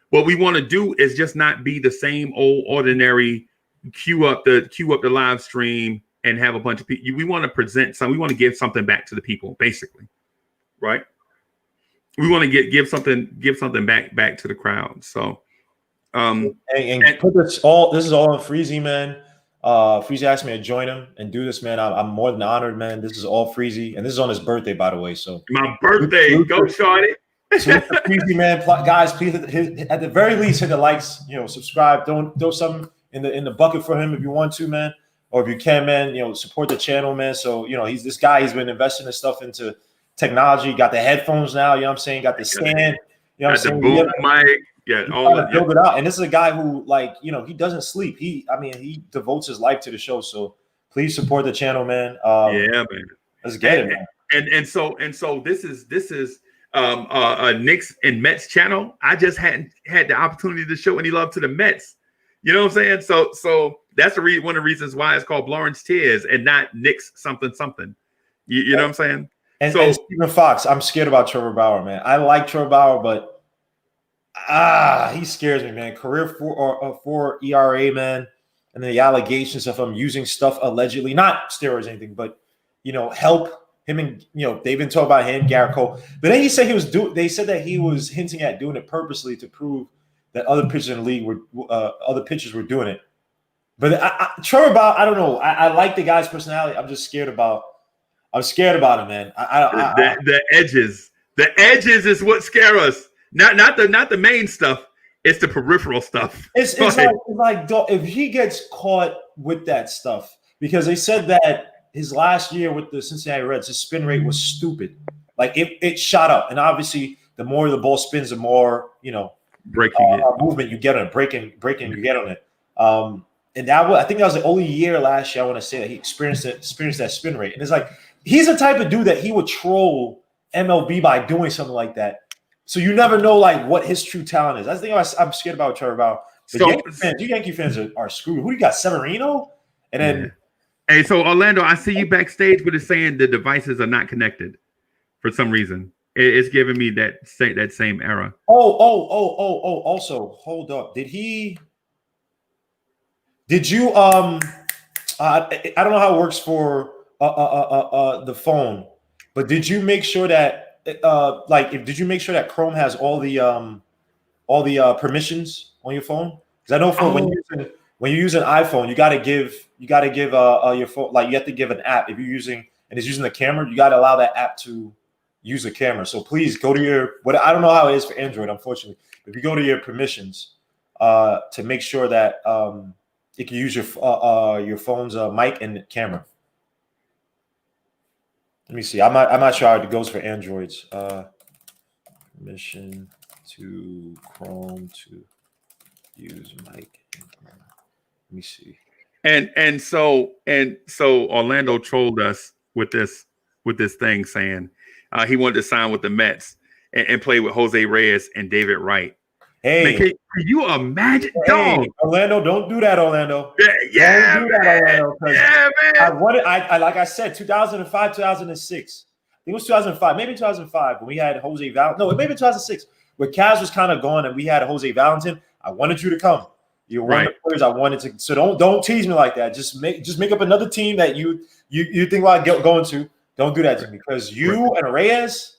Speaker 1: what we want to do is just not be the same old ordinary queue up the live stream and have a bunch of people. We want to present something. We want to give something back to the people, basically, right? We want to give something back to the crowd. So,
Speaker 6: and put this all. This is all on Freezie, man. Freezie asked me to join him and do this, man. I'm more than honored, man. This is all Freezie, and this is on his birthday, by the way. So
Speaker 1: my birthday, go Shorty.
Speaker 6: So Freezie, man, guys, please at the very least hit the likes. Subscribe. Don't throw something in the bucket for him if you want to, man, or if you can, man. Support the channel, man. So he's this guy. He's been investing his stuff into technology. Got the headphones now. You know what I'm saying? Got the stand. You know what I'm saying?
Speaker 1: Boom mic. Yeah,
Speaker 6: build it out. And this is a guy who, he doesn't sleep. He devotes his life to the show. So please support the channel, man.
Speaker 1: Man.
Speaker 6: Let's get it, man.
Speaker 1: And so this is a Knicks and Mets channel. I just hadn't had the opportunity to show any love to the Mets. You know what I'm saying? So that's one of the reasons why it's called Lawrence Tears and not Knicks something. You know what I'm saying?
Speaker 6: And Stephen Fox, I'm scared about Trevor Bauer, man. I like Trevor Bauer, but he scares me, man. Career 4 ERA, man. And then the allegations of him using stuff allegedly, not steroids or anything, but help Him and they've been talking about him, Garrett Cole. But then he said they said that he was hinting at doing it purposely to prove that other pitchers in the league were doing it. But Trevor Bauer, I don't know. I like the guy's personality. I'm scared about him, man.
Speaker 1: The edges. The edges is what scare us. Not the main stuff. It's the peripheral stuff.
Speaker 6: It's like if he gets caught with that stuff, because they said that his last year with the Cincinnati Reds, his spin rate was stupid. Like it shot up, and obviously the more the ball spins, the more movement you get on it, breaking you get on it. And I think that was the only year last year I want to say that he experienced that spin rate. And it's like he's the type of dude that he would troll MLB by doing something like that. So you never know like what his true talent is. That's the thing I'm scared about Trevor Bauer. But Yankee fans are screwed. Who you got? Severino? And then
Speaker 1: hey, so Orlando, I see you backstage, but it's saying the devices are not connected for some reason. It's giving me that same error.
Speaker 6: Oh. Also, hold up. Did you I don't know how it works for the phone, but did you make sure that did you make sure that Chrome has all the permissions on your phone? Because I know when you use an iPhone, you gotta give your phone, like you have to give an app if you're using and it's using the camera, you gotta allow that app to use the camera. So please go to I don't know how it is for Android, unfortunately. If you go to your permissions to make sure that you can use your phone's mic and camera. Let me see. I'm not sure how it goes for Androids. Permission to Chrome to use mic and camera. Let me see.
Speaker 1: And so Orlando trolled us with this thing saying he wanted to sign with the Mets and play with Jose Reyes and David Wright.
Speaker 6: Hey,
Speaker 1: man, can you imagine?
Speaker 6: Hey, Orlando, don't do that, Orlando.
Speaker 1: Yeah,
Speaker 6: don't do that, Orlando.
Speaker 1: Yeah, man.
Speaker 6: I like I said, 2005, 2006. I think it was 2005, maybe 2005 when we had Jose Valentin. No, maybe 2006 where Cavs was kind of gone and we had Jose Valentin. I wanted you to come. You're one of the players I wanted to. So don't tease me like that. Just make up another team that you think about going to. Don't do that to me because you and Reyes.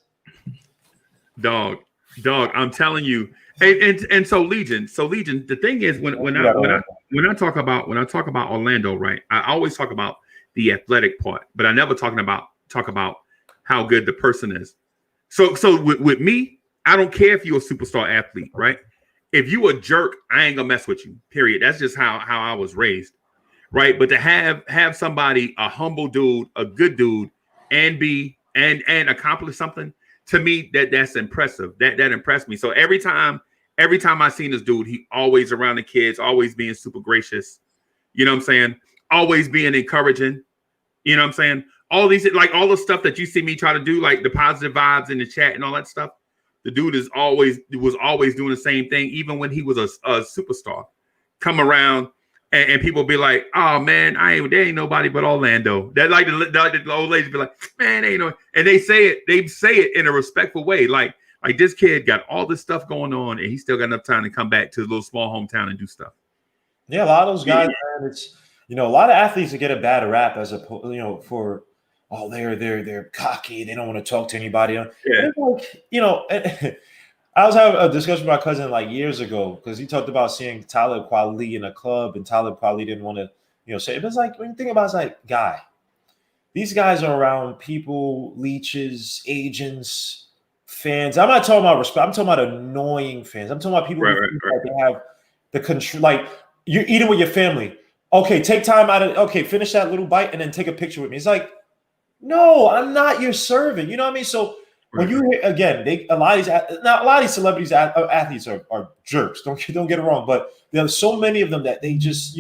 Speaker 1: Dog, I'm telling you. And so Legion, the thing is when I talk about Orlando, right? I always talk about the athletic part, but I never talk about how good the person is. So with me, I don't care if you're a superstar athlete, right? If you a jerk, I ain't gonna mess with you. Period. That's just how I was raised, right? But to have somebody, a humble dude, a good dude, and accomplish something, to me that's impressive. That impressed me. So every time I seen this dude, he always around the kids, always being super gracious. You know what I'm saying? Always being encouraging. You know what I'm saying? All these, like all the stuff that you see me try to do, like the positive vibes in the chat and all that stuff. The dude was always doing the same thing, even when he was a superstar. Come around and people be like, "Oh man, there ain't nobody but Orlando." That like the old ladies be like, "Man, ain't no," and they say it in a respectful way, like this kid got all this stuff going on and he still got enough time to come back to the little small hometown and do stuff.
Speaker 6: Yeah, a lot of those guys, man, it's a lot of athletes that get a bad rap as a for they're cocky, they don't want to talk to anybody.
Speaker 1: Yeah.
Speaker 6: Like, I was having a discussion with my cousin like years ago because he talked about seeing Talib Kweli in a club and Talib Kweli didn't want to say it. But it's like when you think about it, it's like, guy, these guys are around people, leeches, agents, fans. I'm not talking about respect. I'm talking about annoying fans. I'm talking about people who they have the control. Like you're eating with your family. Okay, take time out of. Okay, finish that little bite and then take a picture with me. It's like, no, I'm not your servant. You know what I mean? So when you hear again, a lot of these celebrities, athletes are jerks. Don't get it wrong, but there's so many of them that they just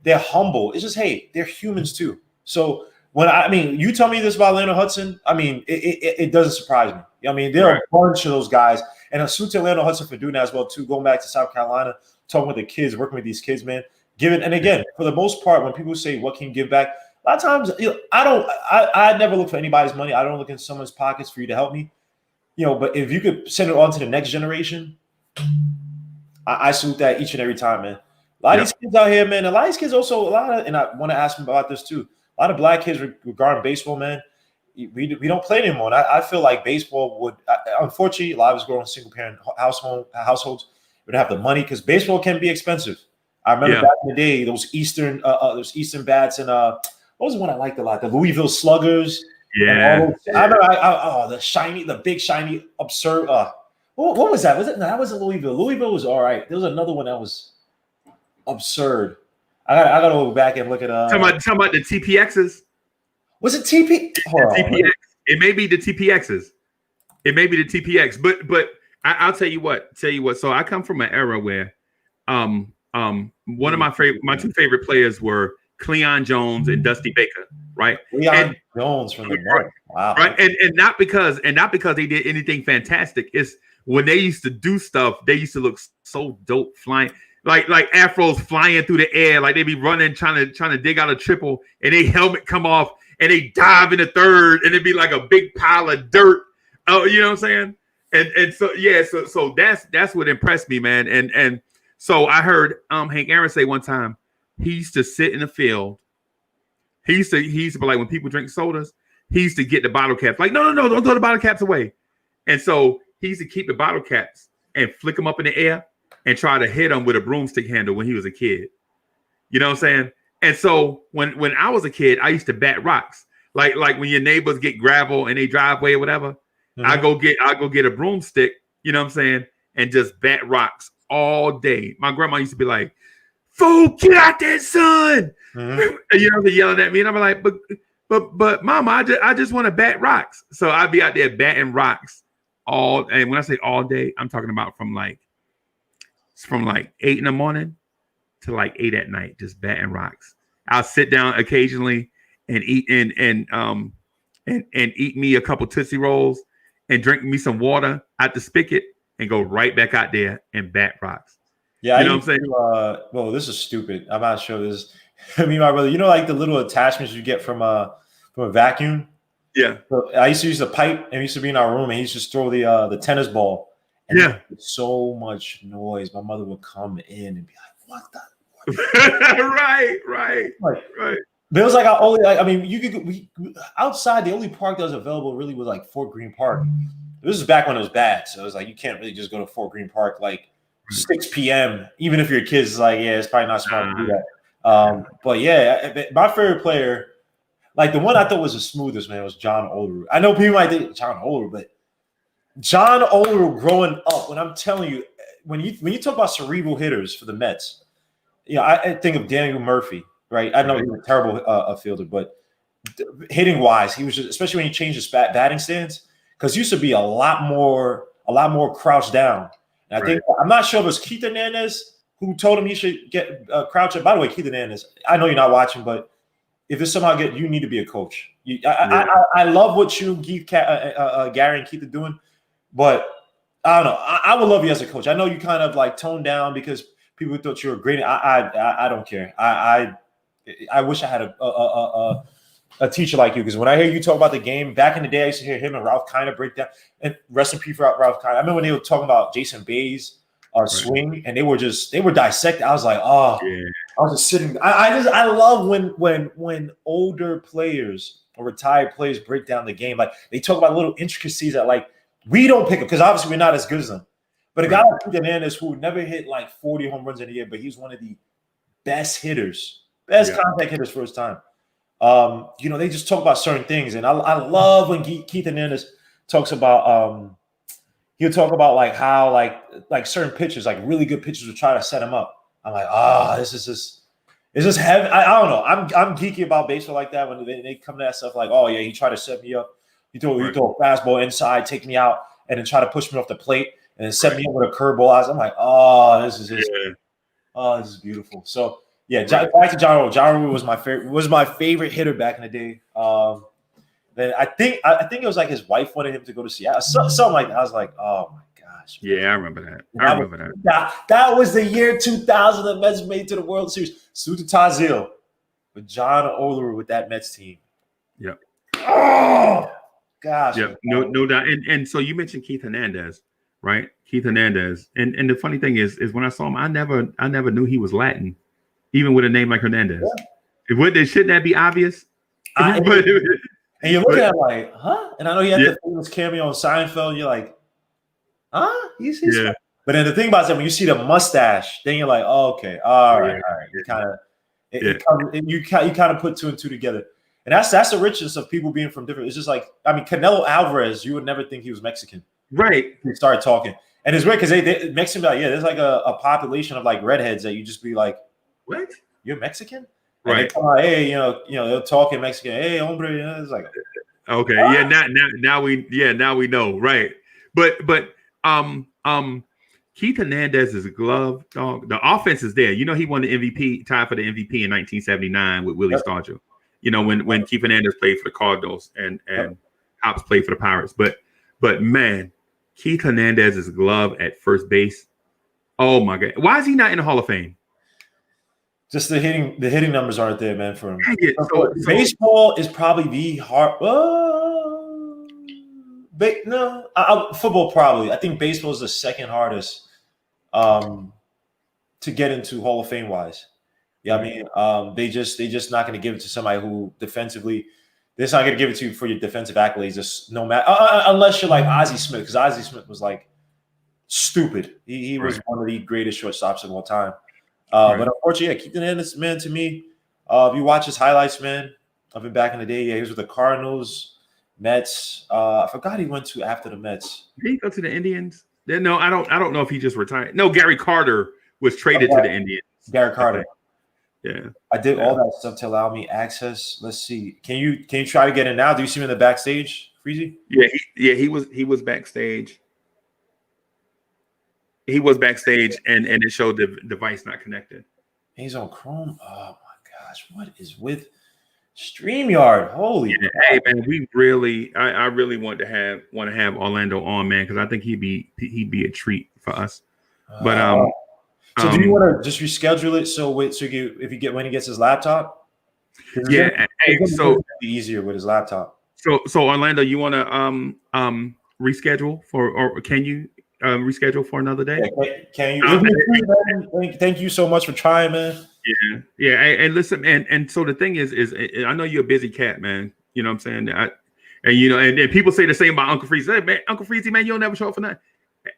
Speaker 6: they're humble. It's just they're humans too. So when you tell me this about Orlando Hudson, it doesn't surprise me. I mean, there are a bunch of those guys, and a salute to Orlando Hudson for doing that as well too. Going back to South Carolina, talking with the kids, working with these kids, man. And again, for the most part, when people say what can you give back, a lot of times I never look for anybody's money. I don't look in someone's pockets for you to help me. But if you could send it on to the next generation, I salute that each and every time, man. A lot of these kids out here, man. A lot of these kids also and I want to ask them about this too. A lot of black kids regarding baseball, man. we don't play anymore. And I feel like baseball would, unfortunately, a lot of us grow in single parent households. We don't have the money because baseball can be expensive. I remember back in the day, those Eastern bats and what was the one I liked a lot? The Louisville Sluggers.
Speaker 1: Yeah.
Speaker 6: I remember the big shiny absurd. What was that? No, that wasn't Louisville. Louisville was all right. There was another one that was absurd. I got to go back and look at
Speaker 1: Talking about the TPXs.
Speaker 6: Was it TP?
Speaker 1: TPX. It may be the TPXs. It may be the TPX. But I'll tell you what. So I come from an era where one of my two favorite players were Cleon Jones and Dusty Baker, right?
Speaker 6: Cleon Jones from the North. Wow.
Speaker 1: Right. And not because they did anything fantastic. It's when they used to do stuff, they used to look so dope flying. Like afros flying through the air, like they be running, trying to dig out a triple, and they helmet come off, and they dive in the third, and it'd be like a big pile of dirt. Oh, you know what I'm saying? And so that's what impressed me, man. And so I heard Hank Aaron say one time he used to sit in the field. He used to be like, when people drink sodas, he used to get the bottle caps. Like, no, don't throw the bottle caps away. And so he used to keep the bottle caps and flick them up in the air and try to hit them with a broomstick handle when he was a kid. You know what I'm saying? And so when I was a kid, I used to bat rocks. Like when your neighbors get gravel in their driveway or whatever, I go get a broomstick, you know what I'm saying, and just bat rocks all day. My grandma used to be like, "Fool, get out there, son!" You know, yelling at me, and I'm like, "But, Mama, I just want to bat rocks." So I'd be out there batting rocks and when I say all day, I'm talking about from like 8 in the morning to like 8 at night, just batting rocks. I'll sit down occasionally and eat and eat me a couple Tootsie Rolls and drink me some water out the spigot and go right back out there and bat rocks.
Speaker 6: Yeah,
Speaker 1: you know what I'm saying?
Speaker 6: Well, this is stupid. I'm not sure this. I mean, my brother, you know, like the little attachments you get from a vacuum.
Speaker 1: Yeah.
Speaker 6: So I used to use the pipe, and we used to be in our room, and he used to just throw the tennis ball. And so much noise. My mother would come in and be like, "What the?" Right. But it was like outside, the only park that was available really was like Fort Greene Park. This is back when it was bad, so it was like you can't really just go to Fort Greene Park like 6 p.m. Even if your kid's like, yeah, it's probably not smart to do that. But yeah, my favorite player, like the one I thought was the smoothest, man, was John Olerud. I know people might think John Olerud, but John Olerud growing up, when I'm telling you, when you talk about cerebral hitters for the Mets, you know, I think of Daniel Murphy, right? I know he was a terrible fielder, but hitting wise, he was just, especially when he changed his batting stance, because he used to be a lot more crouched down. And I think I'm not sure if it was Keith Hernandez who told him he should get crouch up. By the way, Keith Hernandez, I know you're not watching, but if it's somehow you need to be a coach. I love what you, Gary, and Keith are doing. But I don't know. I would love you as a coach. I know you kind of like toned down because people thought you were great. I don't care. I wish I had a teacher like you, because when I hear you talk about the game back in the day, I used to hear him and Ralph Kiner break down. And rest in peace for Ralph Kiner. I remember when they were talking about Jason Bay's swing, and they were dissecting. I was like, I was just sitting. I love when older players or retired players break down the game. Like they talk about little intricacies that like we don't pick up, because obviously we're not as good as them. But a guy like Keith Hernandez, who never hit like 40 home runs in a year, but he's one of the best hitters, contact hitters for his time. You know, they just talk about certain things, and I love when Keith Hernandez talks about he'll talk about like how like certain pitchers, like really good pitchers, will try to set him up. I'm like, this is just heavy. I don't know. I'm geeky about baseball like that when they come to that stuff like, oh yeah, he tried to set me up. He throw a fastball inside, take me out, and then try to push me off the plate, and then set me up with a curveball. I'm like, this is beautiful. So yeah, back to John Olerud. John Olerud was my favorite hitter back in the day. Then I think it was like his wife wanted him to go to Seattle, something like that. I was like, oh my gosh.
Speaker 1: Yeah, I remember that.
Speaker 6: That was the year 2000. The Mets made it to the World Series. Suta Tazil with John Olerud with that Mets team.
Speaker 1: Yep.
Speaker 6: Oh gosh.
Speaker 1: Yeah, no doubt. And so you mentioned Keith Hernandez, right? Keith Hernandez. And the funny thing is when I saw him, I never knew he was Latin, even with a name like Hernandez. Yeah. Shouldn't that be obvious?
Speaker 6: And you're looking at him like, huh? And I know he had
Speaker 1: Yeah.
Speaker 6: the famous cameo on Seinfeld. You're like, huh? He's
Speaker 1: Yeah.
Speaker 6: But then the thing about it, when you see the mustache, then you're like, oh, okay, all right. You kind of, you kind of put two and two together, and that's the richness of people being from different. It's just like, I mean, Canelo Alvarez, you would never think he was Mexican,
Speaker 1: right?
Speaker 6: He started talking, and it's weird because they Mexican, like, yeah, there's like a population of like redheads that you just be like,
Speaker 1: what?
Speaker 6: You're Mexican?
Speaker 1: Right.
Speaker 6: And they come out, hey, they'll talk in Mexican. Hey, hombre, it's like,
Speaker 1: okay, yeah, now we know, right? But Keith Hernandez's glove, dog. The offense is there. He won the MVP, tied for the MVP in 1979 with Willie Stargell. When Keith Hernandez played for the Cardinals and Hops played for the Pirates. But man, Keith Hernandez's glove at first base. Oh my God, why is he not in the Hall of Fame?
Speaker 6: Just the hitting numbers aren't there, man. For him,
Speaker 1: so
Speaker 6: baseball is probably the hard. Football probably. I think baseball is the second hardest to get into Hall of Fame wise. Yeah, I mean, they just not going to give it to somebody who defensively. They're just not going to give it to you for your defensive accolades. Just no matter unless you're like Ozzie Smith, because Ozzie Smith was like stupid. He was one of the greatest shortstops of all time. But unfortunately, Keith Hernandez, man, to me, if you watch his highlights, man, of him back in the day, he was with the Cardinals, Mets. I forgot he went to after the Mets.
Speaker 1: Did he go to the Indians? No, I don't know if he just retired. No, Gary Carter was traded to the Indians.
Speaker 6: Gary Carter.
Speaker 1: Yeah.
Speaker 6: I did all that stuff to allow me access. Let's see. Can you try to get in now? Do you see him in the backstage, Freezie?
Speaker 1: Yeah, he was backstage. He was backstage, and it showed the device not connected.
Speaker 6: He's on Chrome. Oh my gosh, what is with StreamYard? Holy
Speaker 1: hey man, I really want to have Orlando on, man, because I think he'd be a treat for us. But
Speaker 6: so do you want to just reschedule it when he gets his laptop?
Speaker 1: Yeah, so
Speaker 6: it'd be easier with his laptop.
Speaker 1: So Orlando, you want to reschedule or can you? Reschedule for another day.
Speaker 6: Can you? Thank you so much for trying, man.
Speaker 1: Yeah. And listen, and so the thing is I know you're a busy cat, man. You know what I'm saying? And people say the same about Uncle Freezie. Hey, man, Uncle Freezie, man, you'll never show up for nothing.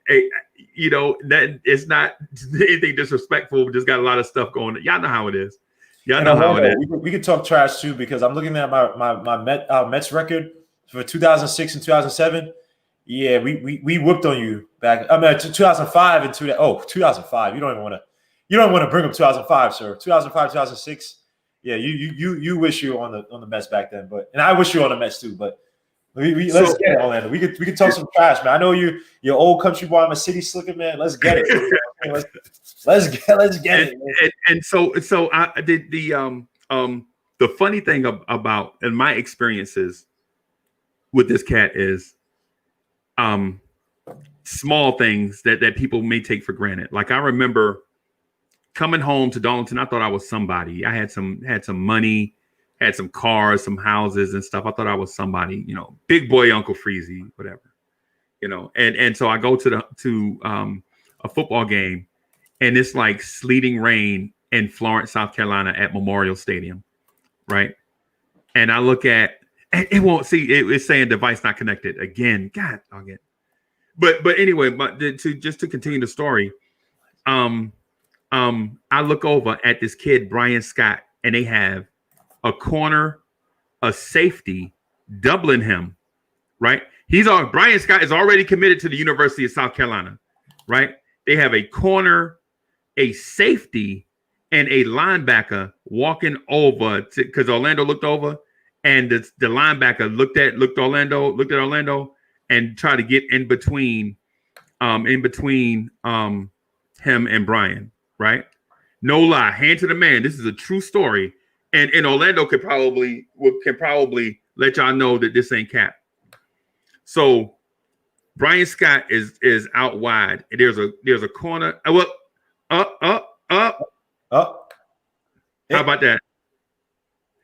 Speaker 1: Hey, that it's not anything disrespectful. Just got a lot of stuff going on. Y'all know how it is. Y'all know how it is.
Speaker 6: We could talk trash too, because I'm looking at my Mets record for 2006 and 2007. Yeah, we whooped on you back. I mean, 2005 and 2005. You don't even want to bring up 2005, sir. 2005, 2006. Yeah, you wish you were on the Mets back then, and I wish you were on the Mets too. But let's get it, Orlando. We could talk some trash, man. I know you're old country boy. I'm a city slicker, man. Let's get it. let's get it.
Speaker 1: And so I did the funny thing about in my experiences with this cat is. Small things that people may take for granted. Like I remember coming home to Darlington, I thought I was somebody. I had some money, had some cars, some houses and stuff. I thought I was somebody, big boy Uncle Freezie, whatever, and so I go to a football game, and it's like sleeting rain in Florence, South Carolina at Memorial Stadium, right? And I look at it won't see it's saying device not connected again. God dang it. But anyway, to continue the story, I look over at this kid, Brian Scott, and they have a corner, a safety, doubling him, right? Brian Scott is already committed to the University of South Carolina, right? They have a corner, a safety, and a linebacker walking over because Orlando looked over. And the linebacker looked at Orlando, and tried to get in between him and Brian, right? No lie, hand to the man. This is a true story, and Orlando can probably let y'all know that this ain't cap. So Brian Scott is out wide. And there's a corner. Up. How about that?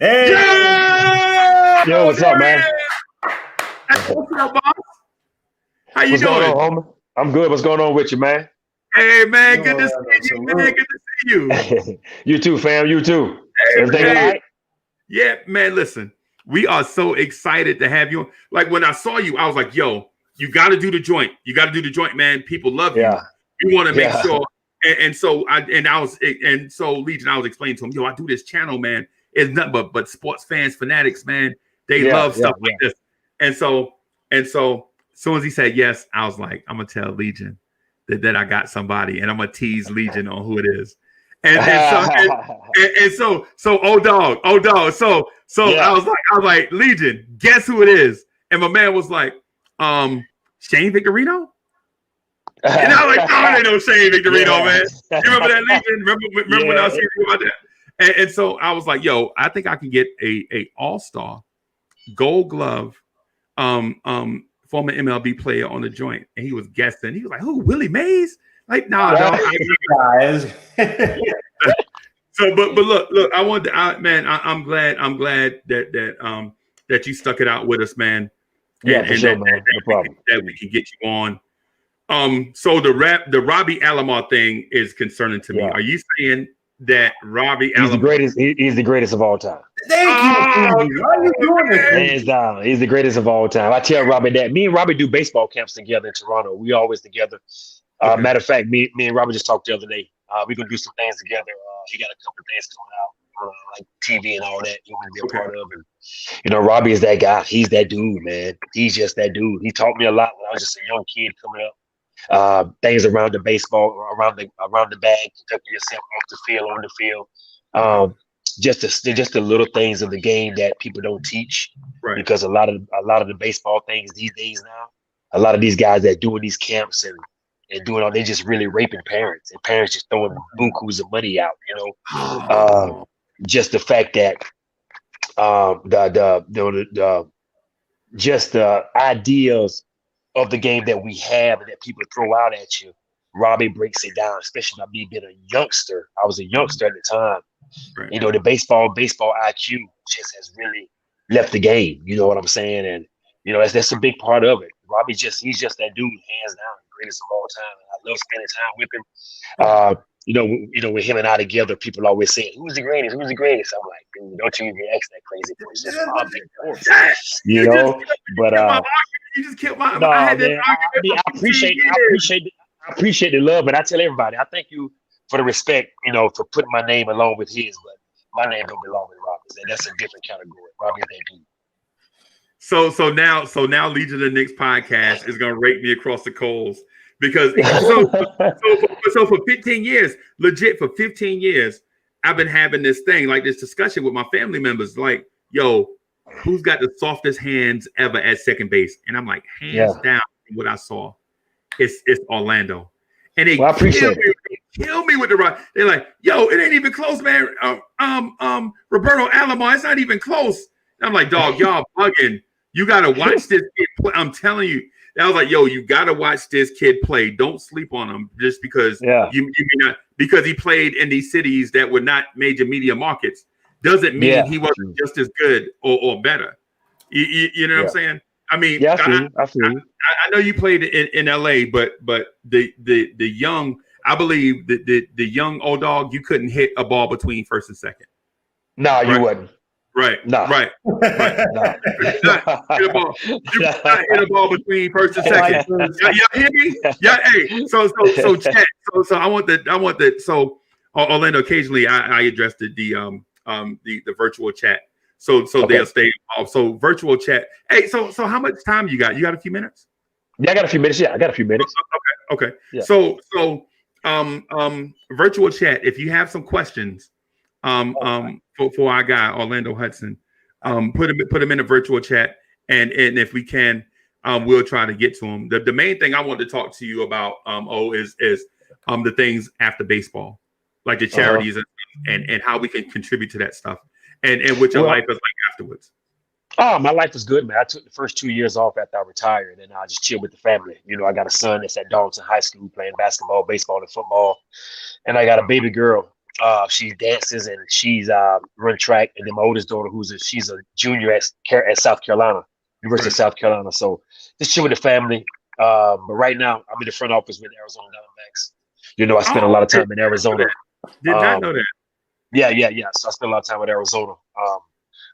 Speaker 6: Hey.
Speaker 1: Yeah!
Speaker 7: Yo, what's up, man?
Speaker 1: What's up, boss? How you
Speaker 7: What's
Speaker 1: doing?
Speaker 7: going on, homie? I'm good. What's going on with you, man?
Speaker 1: Hey, man, good to see you, man. Good to see you.
Speaker 7: You too, fam. You too.
Speaker 1: Hey,
Speaker 7: Everything all right?
Speaker 1: Yeah, man, listen. We are so excited to have you. Like when I saw you, I was like, yo, you got to do the joint. You got to do the joint, man. People love you. You want to make sure. And so Legion, I was explaining to him, yo, I do this channel, man. It's nothing but sports fans, fanatics, man. They love stuff like this. And so as soon as he said yes, I was like, I'm gonna tell Legion that I got somebody, and I'm gonna tease Legion on who it is. So oh dog. So I was like, Legion, guess who it is? And my man was like, Shane Victorino. And I was like, no, ain't no Shane Victorino, man. You remember that, Legion? Remember when I was hearing about that? And so I was like, yo, I think I can get a all-star Gold Glove former MLB player on the joint. And he was guessing. He was like, who, Willie Mays? Like, nah, dog. So but look, I want to I'm glad that you stuck it out with us, man.
Speaker 7: Yeah, for sure, man. No problem.
Speaker 1: That we can get you on. So the Robbie Alomar thing is concerning to me. Are you saying that Robbie Alomar
Speaker 7: he's the greatest of all time?
Speaker 6: Thank you. Why are you doing this?
Speaker 7: Hands down, he's the greatest of all time. I tell Robbie that. Me and Robbie do baseball camps together in Toronto. We always together. Matter of fact, me and Robbie just talked the other day. We're gonna do some things together. He got a couple of things coming out, like TV and all that. You want to be a part of, and Robbie is that guy. He's that dude, man. He's just that dude. He taught me a lot when I was just a young kid coming up. Things around the baseball, around the bag, conducting yourself off the field, on the field. Just the little things of the game that people don't teach, right? Because a lot of the baseball things these days now, a lot of these guys that doing these camps and doing all, they just really raping parents, and parents just throwing bukus of money out. Just the fact that the ideas of the game that we have and that people throw out at you, Robbie breaks it down, especially by me being a youngster. I was a youngster at the time. Right. The baseball IQ just has really left the game. You know what I'm saying? And that's a big part of it. Robbie he's just that dude, hands down, the greatest of all time. And I love spending time with him. With him and I together, people always say, "Who's the greatest? Who's the greatest?" I'm like, dude, don't you even ask that crazy question. But
Speaker 1: you just killed my.
Speaker 7: No, I appreciate the love, and I tell everybody, I thank you for the respect, for putting my name along with his, but my name don't belong with Robbie's. That's a different category. Robbie, thank you.
Speaker 1: So now Legion of the Knicks podcast is gonna rake me across the coals because so for 15 years, legit for 15 years, I've been having this thing, like this discussion with my family members, like, yo, who's got the softest hands ever at second base? And I'm like, hands down, what I saw, it's Orlando. And they kill me with the right. They're like, yo, it ain't even close, man. Roberto Alomar, it's not even close. And I'm like, dog, y'all bugging. You gotta watch this kid play. I'm telling you. I was like, yo, you gotta watch this kid play. Don't sleep on him just because you may not, because he played in these cities that were not major media markets. Doesn't mean he wasn't just as good or better. You know what I'm saying? I mean, I know you played in LA, but the young, I believe the young old dog, you couldn't hit a ball between first and second.
Speaker 7: No, you wouldn't.
Speaker 1: Right.
Speaker 7: No.
Speaker 1: Right. No. You not hit a ball between first and second. Y'all hear me? Yeah. Hey. So chat. So I want that. So Orlando, occasionally I address the virtual chat. So they'll stay involved. So virtual chat. Hey, so how much time you got? You got a few minutes?
Speaker 7: Yeah, I got a few minutes. Yeah, I got a few minutes.
Speaker 1: Okay. Yeah. So virtual chat. If you have some questions, for our guy Orlando Hudson, put him in a virtual chat, and if we can, we'll try to get to him. The main thing I want to talk to you about, is the things after baseball, like the charities and how we can contribute to that stuff. And what your life is like afterwards.
Speaker 7: Oh, my life was good, man. I took the first 2 years off after I retired, and I just chilled with the family. I got a son that's at Dalton High School playing basketball, baseball, and football, and I got a baby girl. She dances and she's run track, and then my oldest daughter, she's a junior at South Carolina, University of South Carolina. So just chill with the family. But right now, I'm in the front office with Arizona Diamondbacks. I spent a lot of time in Arizona.
Speaker 1: Did not know that.
Speaker 7: Yeah. So I spent a lot of time with Arizona.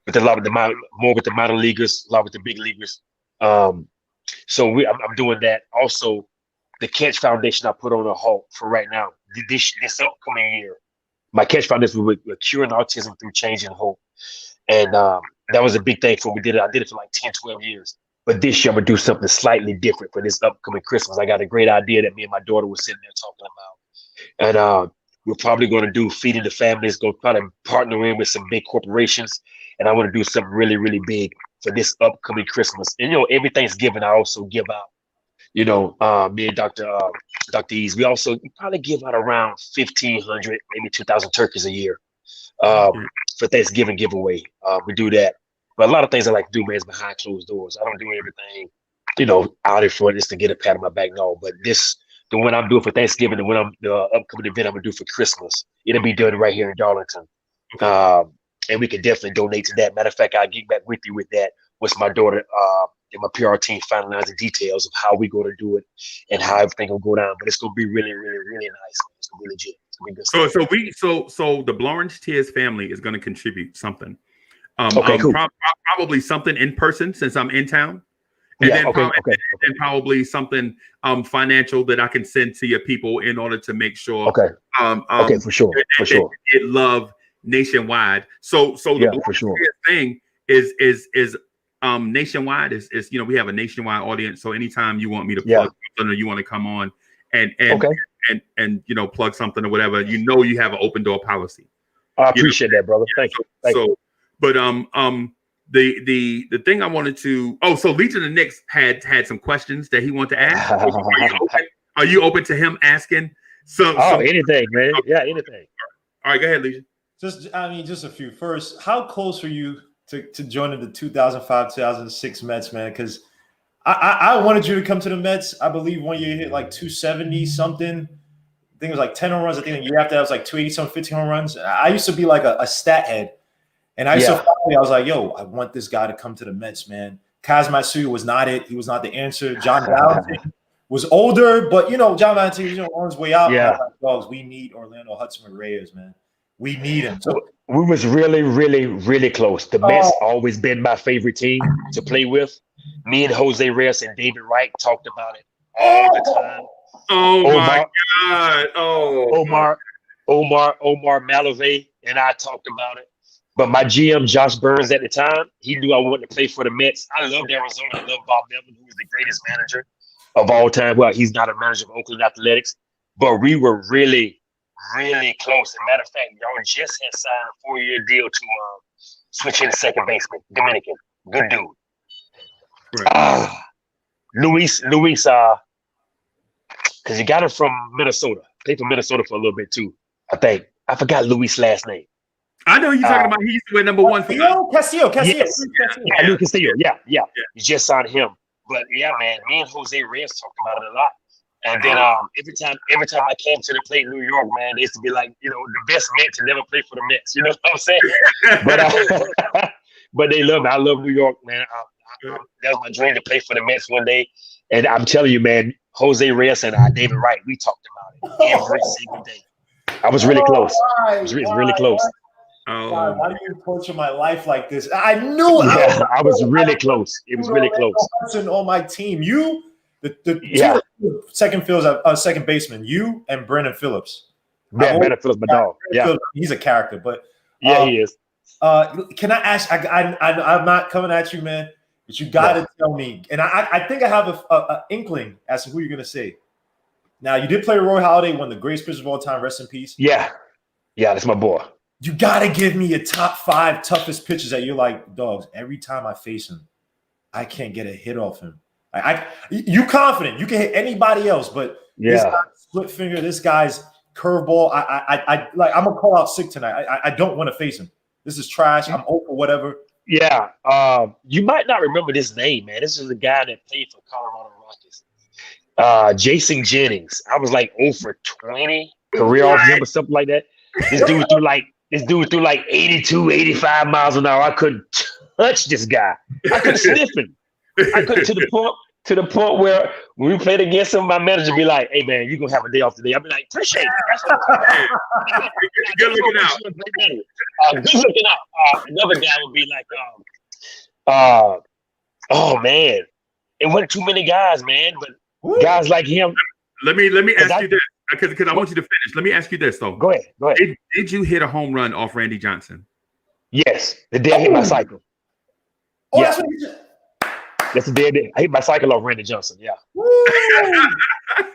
Speaker 7: with a lot with more with the minor leaguers, a lot with the big leaguers. So I'm doing that. Also, the Catch Foundation I put on a halt for right now. This upcoming year, my Catch Foundation with curing autism through changing hope, and that was a big thing for me. I did it for like 10, 12 years. But this year I'm gonna do something slightly different for this upcoming Christmas. I got a great idea that me and my daughter were sitting there talking about, and we're probably going to do feeding the families. Going to try to partner in with some big corporations, and I want to do something really, really big for this upcoming Christmas. And every Thanksgiving I also give out. Me and Dr. Ease, we probably give out around 1,500, maybe 2,000 turkeys a year for Thanksgiving giveaway. We do that. But a lot of things I like to do, man, is behind closed doors. I don't do everything, out in front just to get a pat on my back. No, but the one I'm doing for Thanksgiving, the upcoming event I'm gonna do for Christmas, it'll be done right here in Darlington. And we can definitely donate to that. Matter of fact, I'll get back with you with that once my daughter and my PR team finalize the details of how we going to do it and how everything will go down. But it's gonna be really, really, really nice. It's gonna be legit. It's gonna be good.
Speaker 1: So the Blorence Tears family is going to contribute something.
Speaker 7: Okay, cool.
Speaker 1: Probably something in person since I'm in town, and then probably something financial that I can send to your people in order to make sure.
Speaker 7: Okay, for sure.
Speaker 1: It love nationwide. So the
Speaker 7: for sure
Speaker 1: thing is nationwide is we have a nationwide audience. So anytime you want me to plug something or you want to come on and plug something or whatever, you have an open door policy.
Speaker 7: I appreciate that, brother. Thank you.
Speaker 1: But the thing I wanted to so Legion of the Knicks had some questions that he wanted to ask. Are you open to him asking
Speaker 7: anything, man? Yeah, anything.
Speaker 1: All right, go ahead, Legion.
Speaker 6: Just a few. First, how close were you to joining the 2005-2006 Mets, man? Because I wanted you to come to the Mets. I believe one year you hit like 270 something. I think it was like 10 home runs. I think the year after that was like 280 something, 15 home runs. I used to be like a stat head. And I was like, yo, I want this guy to come to the Mets, man. Kaz Matsuya was not it. He was not the answer. John Valentin was older, but, John Valentin was on his way out.
Speaker 7: Yeah.
Speaker 6: Dogs, we need Orlando Hudson Reyes, man. We need him. So
Speaker 7: we was really, really, really close. The Mets always been my favorite team to play with. Me and Jose Reyes and David Wright talked about it all the time.
Speaker 1: My God.
Speaker 7: Omar Malavey and I talked about it. But my GM, Josh Burns, at the time, he knew I wanted to play for the Mets. I loved Arizona. I love Bob Melvin, who was the greatest manager of all time. Well, he's not a manager of Oakland Athletics, but we were really, really close. As a matter of fact, y'all just had signed a 4-year deal to switch in second baseman, Dominican. Good dude. Right. Luis, because you got him from Minnesota. Played for Minnesota for a little bit, too, I think. I forgot Luis' last name.
Speaker 1: I know you're talking about. He used to wear number 1 for
Speaker 6: Castillo.
Speaker 7: Yes. Luis Castillo. Yeah. You just signed him. But yeah, man, me and Jose Reyes talked about it a lot. And then every time I came to the plate in New York, man, they used to be like, the best Met to never play for the Mets. You know what I'm saying? But they love me. I love New York, man. That was my dream to play for the Mets one day. And I'm telling you, man, Jose Reyes and David Wright, we talked about it every single day. I was really close. I was really close.
Speaker 6: God, why do you torture my life like this? I knew
Speaker 7: I was really close. It was really close.
Speaker 6: Hudson on my team. You, the second baseman, you and Brandon Phillips.
Speaker 7: Yeah, Brandon Phillips, my dog. Yeah,
Speaker 6: he's a character, but
Speaker 7: he is.
Speaker 6: Can I ask? I'm not coming at you, man, but you got to tell me. And I think I have an inkling as to who you're gonna say. Now, you did play Roy Halladay, one of the greatest pitchers of all time. Rest in peace.
Speaker 7: Yeah, that's my boy.
Speaker 6: You got to give me a top 5 toughest pitches that you're like, dogs, every time I face him, I can't get a hit off him. You confident. You can hit anybody else, but this guy's split finger, this guy's curveball, I'm going to call out sick tonight. I don't want to face him. This is trash. I'm open, whatever.
Speaker 7: Yeah. You might not remember this name, man. This is a guy that played for Colorado Rockies. Jason Jennings. I was like 0 for 20 career off him or something like that. This dude threw like 82, 85 miles an hour. I couldn't touch this guy. I couldn't sniff him. I couldn't to the point To the point where when we played against him, my manager be like, "Hey man, you gonna have a day off today." I'll be like, "Appreciate it." That's what
Speaker 1: Good looking out.
Speaker 7: Good looking out. Another guy would be like, oh man, it wasn't too many guys, man, but guys like him.
Speaker 1: Let me ask you this because I want you to finish. Let me ask you this though.
Speaker 7: Go ahead.
Speaker 1: Did you hit a home run off Randy Johnson?
Speaker 7: Yes, the day I hit my cycle.
Speaker 6: Oh,
Speaker 7: Yeah.
Speaker 6: that's what you said.
Speaker 7: That's the day I hit my cycle off Randy Johnson. Yeah.
Speaker 6: Woo!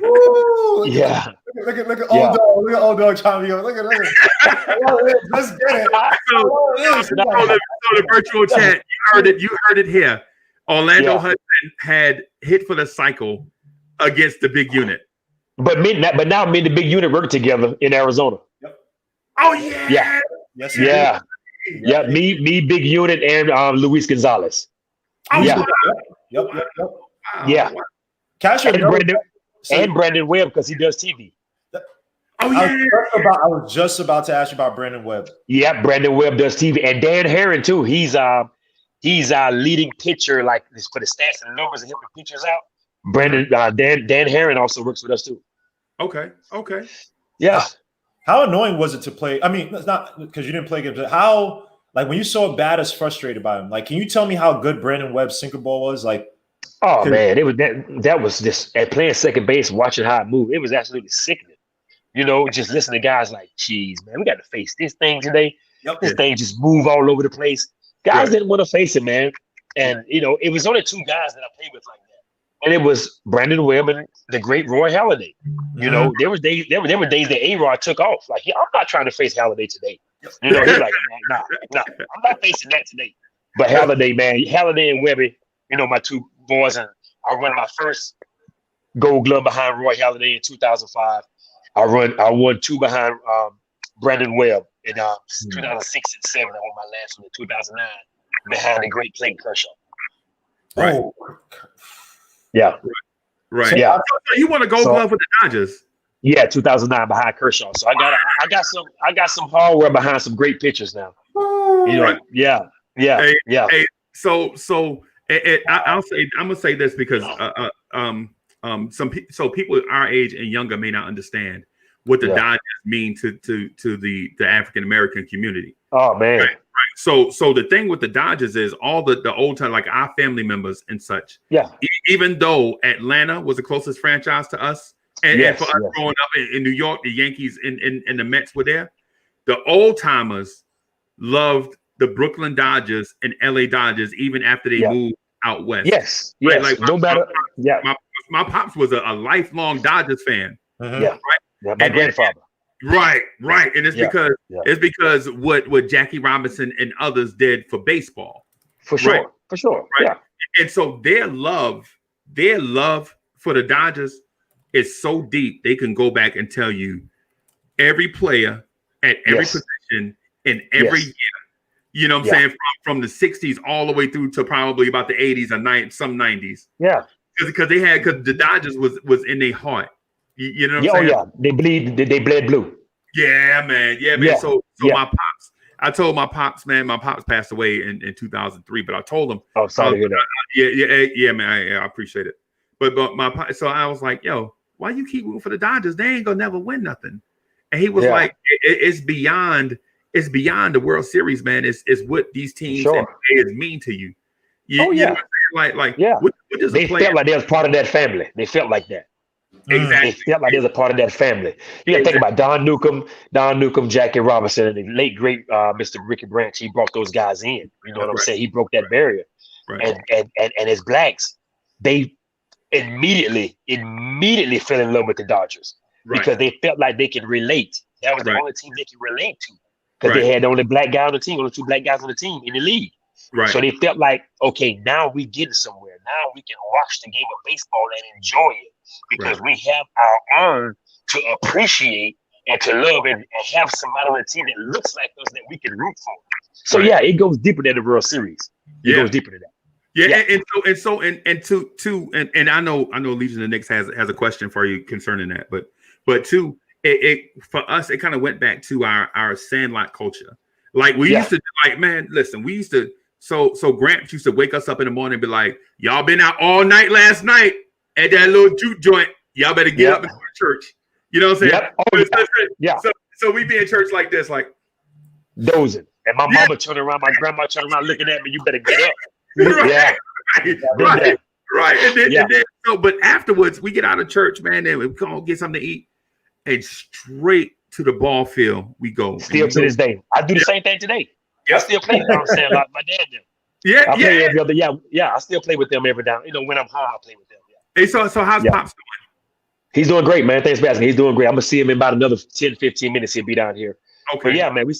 Speaker 6: Woo!
Speaker 7: Yeah.
Speaker 6: Look at old dog. Look at old dog trying to be. Look at. Let's get it.
Speaker 1: So the virtual chat, you heard it here. Orlando Hudson had hit for the cycle against the big unit.
Speaker 7: But now me and the big unit work together in Arizona.
Speaker 6: Yep.
Speaker 1: Oh yeah.
Speaker 7: Yeah.
Speaker 6: Yes.
Speaker 7: Yeah. Yeah. Me, big unit, and Luis Gonzalez.
Speaker 1: Oh,
Speaker 7: yeah.
Speaker 6: Yep.
Speaker 1: Wow.
Speaker 7: Yeah.
Speaker 6: Cash
Speaker 7: and Brandon Webb because he does TV.
Speaker 1: Oh yeah.
Speaker 6: I was just about to ask you about Brandon Webb.
Speaker 7: Yeah, Brandon Webb does TV, and Dan Herron too. He's our leading pitcher, like for the stats and numbers and him the pitchers out. Brandon Dan Herron also works with us too.
Speaker 1: Okay.
Speaker 7: Yeah.
Speaker 6: How annoying was it to play? I mean, it's not because you didn't play games. How, like, when you saw Baddest frustrated by him, like, can you tell me how good Brandon Webb's sinker ball was? Like,
Speaker 7: oh man, it was that was just at playing second base, watching how it moved. It was absolutely sickening. You know, just listening to guys like, "Geez, man, we got to face this thing today.
Speaker 6: Yep.
Speaker 7: This thing just move all over the place." Guys didn't want to face it, man. And you know, it was only two guys that I played with like that, and it was Brandon Webb and the great Roy Halladay. You know, there were days that A-Rod took off. Like, I'm not trying to face Halladay today. You know, he's like, nah, I'm not facing that today. But Halladay and Webby, you know, my two boys, and I won my first Gold Glove behind Roy Halladay in 2005. I won two behind Brandon Webb in 2006 and 7. I won my last one in 2009 behind the great Clayton Kershaw.
Speaker 1: Right.
Speaker 6: Oh.
Speaker 7: Yeah.
Speaker 1: Right.
Speaker 7: So, yeah.
Speaker 1: So you want a Gold Glove with the Dodgers?
Speaker 7: Yeah, 2009 behind Kershaw. So I got some hardware behind some great pitchers now. You know,
Speaker 1: right.
Speaker 7: Yeah.
Speaker 1: Hey, so I'm gonna say this because people our age and younger may not understand what the Dodgers mean to the African American community.
Speaker 7: Oh man.
Speaker 1: Right. So the thing with the Dodgers is all the old time, like our family members and such. Yeah. Even though Atlanta was the closest franchise to us, and for us growing up in New York, the Yankees and the Mets were there. The old timers loved the Brooklyn Dodgers and LA Dodgers even after they moved out west.
Speaker 7: Yes.
Speaker 1: Right? Like
Speaker 7: no matter.
Speaker 1: My pops was a lifelong Dodgers fan.
Speaker 7: Mm-hmm. Yeah. Right. Yeah. My grandfather.
Speaker 1: Right. And it's because what Jackie Robinson and others did for baseball.
Speaker 7: For sure. Right? Yeah.
Speaker 1: And so their love for the Dodgers is so deep, they can go back and tell you every player at every position in every year. You know what I'm saying? From the 60s all the way through to probably about the 80s or some 90s. Yeah. Because the Dodgers was in their heart. You know what I'm saying?
Speaker 7: They bled blue.
Speaker 1: Yeah, man. So my pops, I told my pops, man, my pops passed away in 2003, but I told him.
Speaker 7: Oh, sorry to hear that.
Speaker 1: Yeah, man. I appreciate it. But my pops, so I was like, yo, why you keep rooting for the Dodgers? They ain't gonna never win nothing. And he was like, it's beyond the World Series, man. It's what these teams and players mean to you. You know what I'm saying? What does
Speaker 7: they felt like they was part of that family. They felt like that.
Speaker 1: Exactly.
Speaker 7: They felt like they was a part of that family. You got to think about Don Newcomb, Jackie Robinson, and the late great Mr. Ricky Branch. He brought those guys in. You know what I'm saying? He broke that barrier. Right. And as blacks, they immediately fell in love with the Dodgers because they felt like they could relate. That was the only team they could relate to because they had the only black guy on the team, only two black guys on the team in the league. Right. So they felt like, okay, now we getting somewhere. Now we can watch the game of baseball and enjoy it because we have our own to appreciate and to love and have somebody on the team that looks like us that we can root for. So it goes deeper than the World Series. It goes deeper than that.
Speaker 1: And I know Legion of the Knicks has a question for you concerning that, but too, it for us, it kind of went back to our Sandlot culture. Like we used to, like, man, listen, we used to So Gramps used to wake us up in the morning and be like, y'all been out all night last night at that little juke joint. Y'all better get up and go to church. You know what I'm saying?
Speaker 7: Yep. Oh, yeah.
Speaker 1: So we be in church like this, like
Speaker 7: dozing. And my mama turned around, my grandma turned around looking at me, you better get up.
Speaker 1: Right. And then but afterwards we get out of church, man, and we go get something to eat. And straight to the ball field we go.
Speaker 7: Still to this day. I do the same thing today. I still play. I'm saying like my dad did. I play every other. I still play with them every now. When I'm home, I play with them.
Speaker 1: Hey, so how's Pops doing?
Speaker 7: He's doing great, man. Thanks for asking. He's doing great. I'm gonna see him in about another 10, 15 minutes. He'll be down here.
Speaker 1: Okay.
Speaker 7: But man, we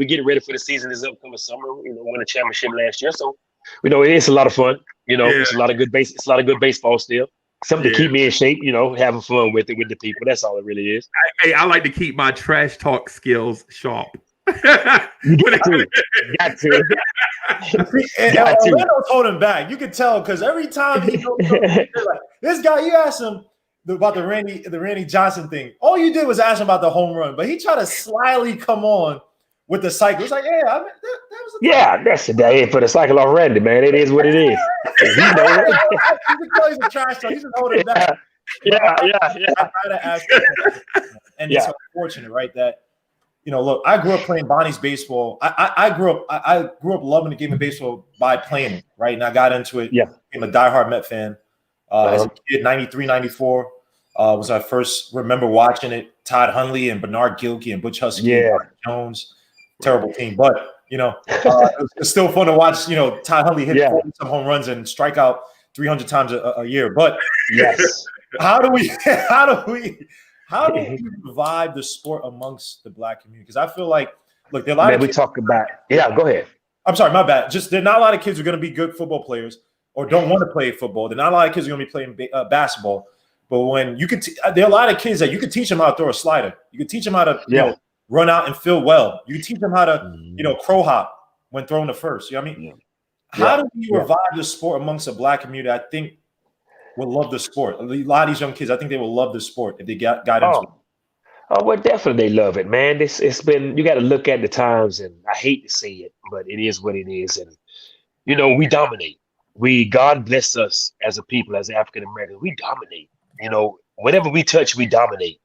Speaker 7: getting ready for the season. This upcoming summer. Won a championship last year, so it's a lot of fun. It's a lot of good base. It's a lot of good baseball still. Something to keep me in shape. Having fun with the people. That's all it really is.
Speaker 1: I like to keep my trash talk skills sharp.
Speaker 7: You got to.
Speaker 6: Orlando's holding back. You can tell because every time he goes, like, this guy, you asked him about the Randy Johnson thing. All you did was ask him about the home run, but he tried to slyly come on with the cycle. It's like, that was
Speaker 7: that's the day for the cycle on Randy, man. It is what it is.
Speaker 6: He's a trash talk. He's just holding back.
Speaker 7: Yeah.
Speaker 6: I try to ask him. And it's unfortunate, right? That look, I grew up playing Bonnie's baseball. I grew up loving the game of baseball by playing it, right? And I got into it. Yeah. I'm a diehard Met fan. As a kid, 93, 94 was I first remember watching it. Todd Hundley and Bernard Gilkey and Butch Husky, Mark Jones, terrible team. But, it's still fun to watch, Todd Hundley hit 40 some home runs and strike out 300 times a year. But
Speaker 7: yes,
Speaker 6: how do we revive the sport amongst the Black community? Because I feel like, look, there are a lot of kids.
Speaker 7: We talk about. Yeah, go ahead.
Speaker 6: I'm sorry, my bad. Just there are not a lot of kids who are going to be good football players or don't want to play football. There are not a lot of kids who are going to be playing basketball. But when you could, there are a lot of kids that you could teach them how to throw a slider. You could teach them how to run out and field well. You can teach them how to crow hop when throwing the first. You know what I mean? How do we revive the sport amongst the Black community? I think will love the sport. A lot of these young kids, I think they will love the sport if they got into it.
Speaker 7: Oh, well, definitely they love it, man. It's been, you got to look at the times, and I hate to say it, but it is what it is. And, we dominate. God bless us as a people, as African Americans. We dominate. Whatever we touch, we dominate.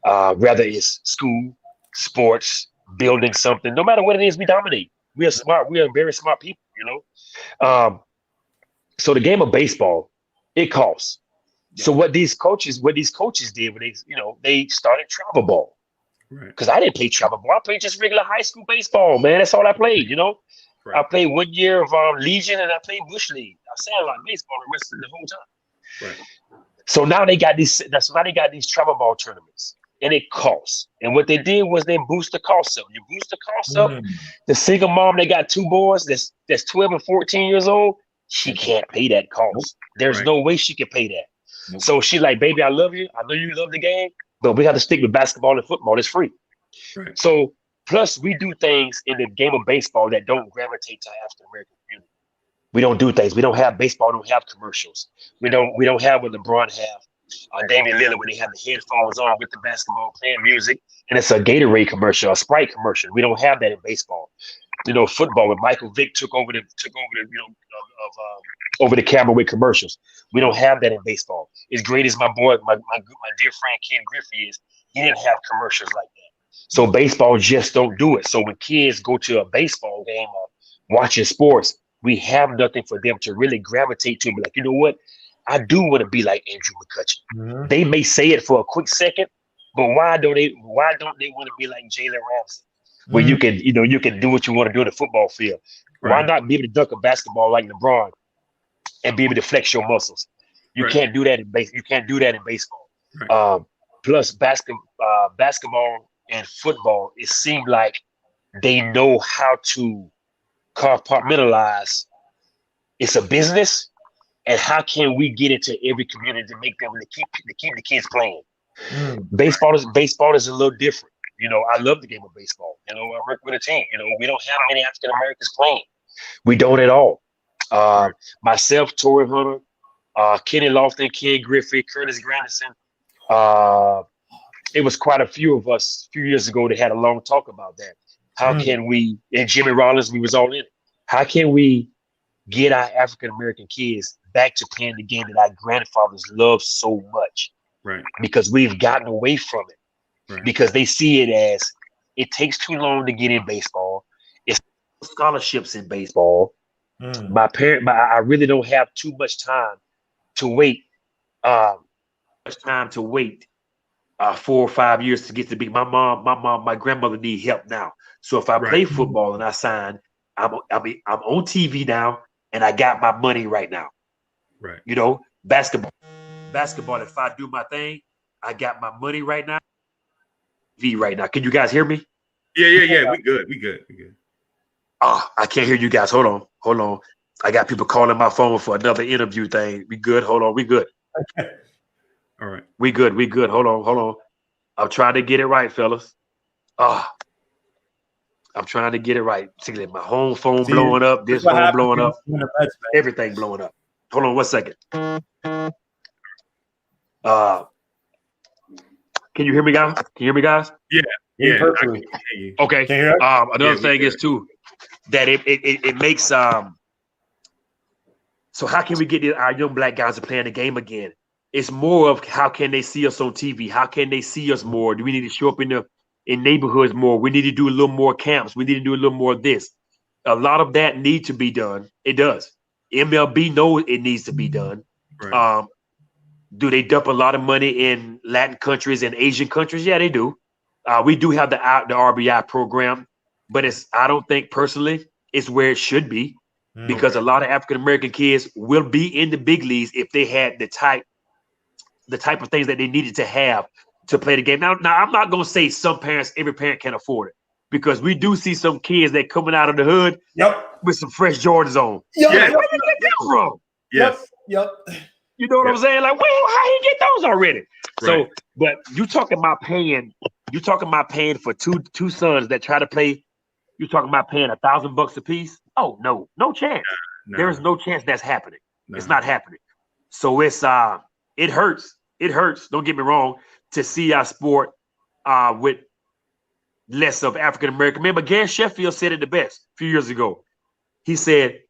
Speaker 7: Whether it's school, sports, building something, no matter what it is, we dominate. We are smart. We are very smart people, So the game of baseball, it costs. So what these coaches did when they started travel ball. Right. Because I didn't play travel ball. I played just regular high school baseball, man. That's all I played, Right. I played 1 year of Legion and I played Bush League. I sat like baseball the rest of the whole time. Right. So now they got these travel ball tournaments. And it costs. And what they did was they boost the cost up. You boost the cost up. The single mom, they got 2 boys that's 12 and 14 years old. She can't pay that cost. There's no way she can pay that. So she like, baby, I love you. I know you love the game, but we have to stick with basketball and football. It's free. Right. So plus we do things in the game of baseball that don't gravitate to African American community. We don't do things. We don't have baseball. Don't have commercials. We don't have what LeBron have. Damian Lillard when they have the headphones on with the basketball playing music, and it's a Gatorade commercial, a Sprite commercial. We don't have that in baseball. Football when Michael Vick took over the over the camera with commercials. We don't have that in baseball. As great as my dear friend Ken Griffey is, he didn't have commercials like that. So baseball just don't do it. So when kids go to a baseball game or watching sports, we have nothing for them to really gravitate to. Be like, you know what? I do want to be like Andrew McCutcheon. Mm-hmm. They may say it for a quick second, but why don't they want to be like Jalen Ramsey? Where you can do what you want to do in the football field. Right. Why not be able to dunk a basketball like LeBron and be able to flex your muscles? You can't do that in You can't do that in baseball. Right. Plus basketball and football, it seemed like they know how to compartmentalize. It's a business, and how can we get into every community to make them to keep the kids playing? Baseball is a little different. I love the game of baseball. I work with a team. We don't have many African Americans playing. We don't at all. Myself, Torrey Hunter, Kenny Lofton, Ken Griffey, Curtis Grandison. It was quite a few of us a few years ago that had a long talk about that. How can we, and Jimmy Rollins, we was all in it. How can we get our African American kids back to playing the game that our grandfathers loved so much?
Speaker 1: Right.
Speaker 7: Because we've gotten away from it.
Speaker 1: Right.
Speaker 7: Because they see it as it takes too long to get in baseball. It's scholarships in baseball. I really don't have too much time to wait. 4 or 5 years to get to be my grandmother need help now. So if I play football and I sign, I'm on TV now and I got my money right now.
Speaker 1: Right.
Speaker 7: You know, basketball. If I do my thing, I got my money right now. Right now. Can you guys hear me?
Speaker 1: Yeah. We good.
Speaker 7: Oh, I can't hear you guys. Hold on. I got people calling my phone for another interview thing. We good. Hold on. We good.
Speaker 1: Okay. All right.
Speaker 7: We good. Hold on. I'm trying to get it right, fellas. I'm trying to get it right. See, my home phone blowing up. This phone blowing up. Everything blowing up. Hold on 1 second. Can you hear me, guys?
Speaker 1: Yeah.
Speaker 6: Perfectly.
Speaker 7: Okay. Another thing is too that it makes So how can we get our young black guys to play in the game again? It's more of how can they see us on TV? How can they see us more? Do we need to show up in neighborhoods more? We need to do a little more camps. We need to do a little more of this. A lot of that needs to be done. It does. MLB knows it needs to be done.
Speaker 1: Right.
Speaker 7: Do they dump a lot of money in Latin countries and Asian countries? Yeah, they do. We do have the RBI program, but I don't think personally it's where it should be because a lot of African American kids will be in the big leagues if they had the type of things that they needed to have to play the game. Now I'm not going to say every parent can afford it because we do see some kids that coming out of the hood with some fresh Jordans on.
Speaker 1: Yes.
Speaker 7: Where did they get that from?
Speaker 1: Yes.
Speaker 6: Yep.
Speaker 7: You know what I'm saying? Like, well, how he get those already?
Speaker 1: Right.
Speaker 7: So, but you talking about paying for two sons that try to play. You talking about paying $1,000 a piece? Oh no chance.
Speaker 1: No.
Speaker 7: There is no chance that's happening.
Speaker 1: No.
Speaker 7: It's not happening. So it hurts. It hurts. Don't get me wrong to see our sport with less of African American. Remember, Gary Sheffield said it the best a few years ago. He said,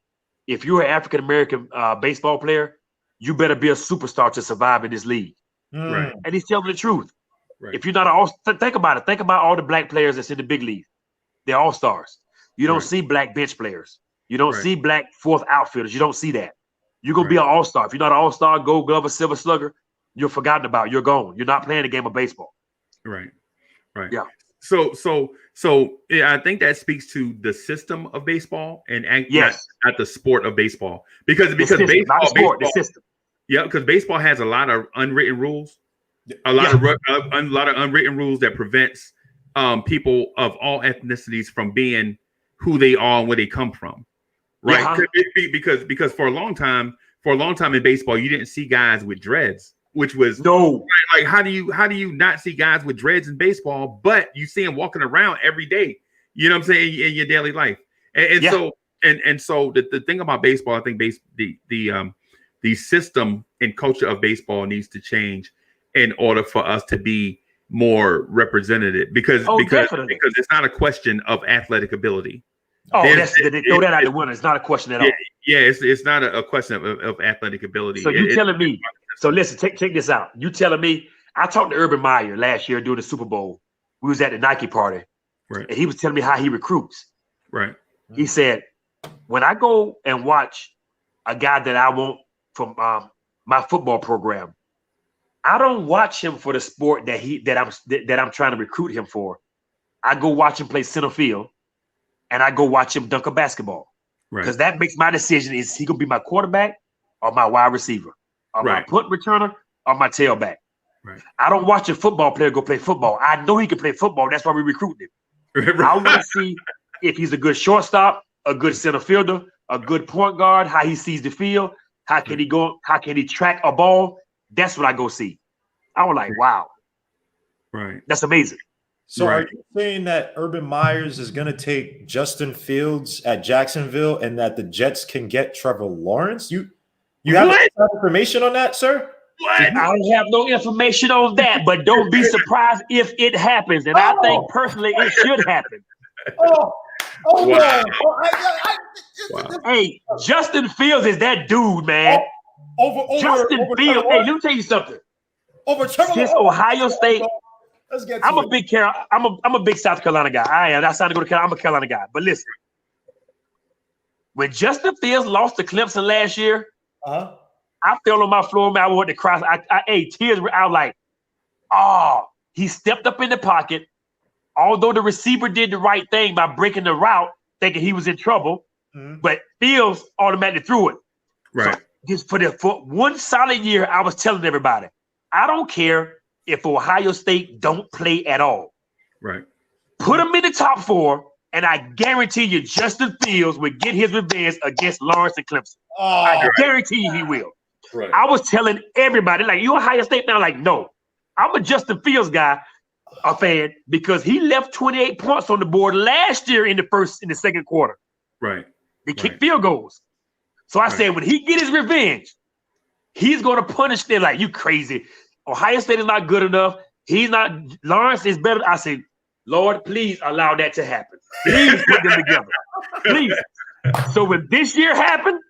Speaker 7: "If you're an African American baseball player, you better be a superstar to survive in this league."
Speaker 1: Right.
Speaker 7: And he's telling the truth.
Speaker 1: Right.
Speaker 7: If you're not think about it. Think about all the black players that's in the big league. They're all stars. You don't see black bench players. You don't see black fourth outfielders. You don't see that. You're going to be an all-star. If you're not an all-star, gold glover, silver slugger, you're forgotten about. You're gone. You're not playing a game of baseball.
Speaker 1: Right.
Speaker 7: Yeah.
Speaker 1: So yeah, I think that speaks to the system of baseball and not the sport of baseball because
Speaker 7: system,
Speaker 1: baseball,
Speaker 7: not the sport, the system.
Speaker 1: Yeah, because baseball has a lot of unwritten rules, a lot of unwritten rules that prevents people of all ethnicities from being who they are and where they come from, right? Because for a long time in baseball, you didn't see guys with dreads, which was like how do you not see guys with dreads in baseball, but you see them walking around every day, you know what I'm saying, in your daily life, so the thing about baseball, I think the system and culture of baseball needs to change in order for us to be more representative because it's not a question of athletic ability.
Speaker 7: Throw that out the window. It's not a question at all.
Speaker 1: Yeah, it's not a question of athletic ability.
Speaker 7: So you telling me? So listen, check this out. You telling me? I talked to Urban Meyer last year during the Super Bowl. We was at the Nike party,
Speaker 1: right?
Speaker 7: And he was telling me how he recruits.
Speaker 1: Right.
Speaker 7: He said, when I go and watch a guy that I want from my football program, I don't watch him for the sport that I'm trying to recruit him for. I go watch him play center field, and I go watch him dunk a basketball.
Speaker 1: Right.
Speaker 7: Because that makes my decision: is he gonna be my quarterback or my wide receiver, or my punt returner or my tailback?
Speaker 1: Right.
Speaker 7: I don't watch a football player go play football. I know he can play football. That's why we recruit him. I want to see if he's a good shortstop, a good center fielder, a good point guard, how he sees the field, how can he go, how can he track a ball? That's what I go see. I was like, wow.
Speaker 1: Right.
Speaker 7: That's amazing.
Speaker 6: So are you saying that Urban Myers is going to take Justin Fields at Jacksonville and that the Jets can get Trevor Lawrence? You have information on that, sir?
Speaker 7: What? I don't have no information on that, but don't be surprised if it happens. And I think personally it should happen.
Speaker 6: Oh,
Speaker 1: Wow.
Speaker 6: no.
Speaker 7: Hey, Justin Fields is that dude, man. Justin Fields. Hey, let me tell you something. Since Ohio State,
Speaker 6: let's get to
Speaker 7: I'm a big South Carolina guy. I am. That's how to go to Carolina. I'm a Carolina guy. But listen, when Justin Fields lost to Clemson last year, I fell on my floor, man. I wanted to cry. Tears were out like, he stepped up in the pocket. Although the receiver did the right thing by breaking the route, thinking he was in trouble, but Fields automatically threw it.
Speaker 1: Right.
Speaker 7: So just for one solid year, I was telling everybody, I don't care if Ohio State don't play at all.
Speaker 1: Right.
Speaker 7: Put them in the top 4, and I guarantee you Justin Fields will get his revenge against Lawrence and Clemson. I guarantee you he will.
Speaker 1: Right.
Speaker 7: I was telling everybody, like, you Ohio State now? Like, no. I'm a Justin Fields guy, a fan, because he left 28 points on the board last year in the second quarter.
Speaker 1: Right.
Speaker 7: They kicked field goals. So I said, when he get his revenge, he's going to punish them. Like, you crazy. Ohio State is not good enough. He's not. Lawrence is better. I said, Lord, please allow that to happen. Please put them together. Please. So when this year happened,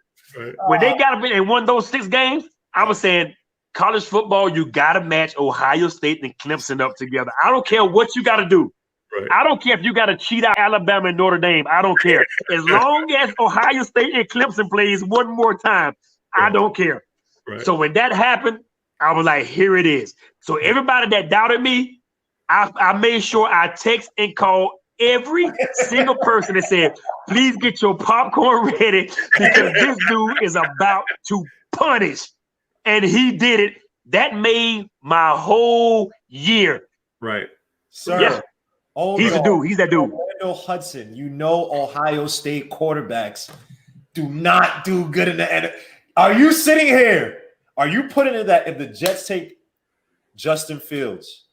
Speaker 7: when they got up and won those 6 games, I was saying, college football, you got to match Ohio State and Clemson up together. I don't care what you got to do.
Speaker 1: Right.
Speaker 7: I don't care if you got to cheat out Alabama and Notre Dame. I don't care. As long as Ohio State and Clemson plays one more time, I don't care.
Speaker 1: Right.
Speaker 7: So when that happened, I was like, here it is. So everybody that doubted me, I made sure I text and call every single person that said, please get your popcorn ready because this dude is about to punish. And he did it. That made my whole year.
Speaker 1: Right.
Speaker 6: Sir.
Speaker 7: Yeah. He's a dude. He's that dude.
Speaker 6: Orlando Hudson, you know Ohio State quarterbacks do not do good in the NFL. Are you sitting here? Are you putting in that if the Jets take Justin Fields?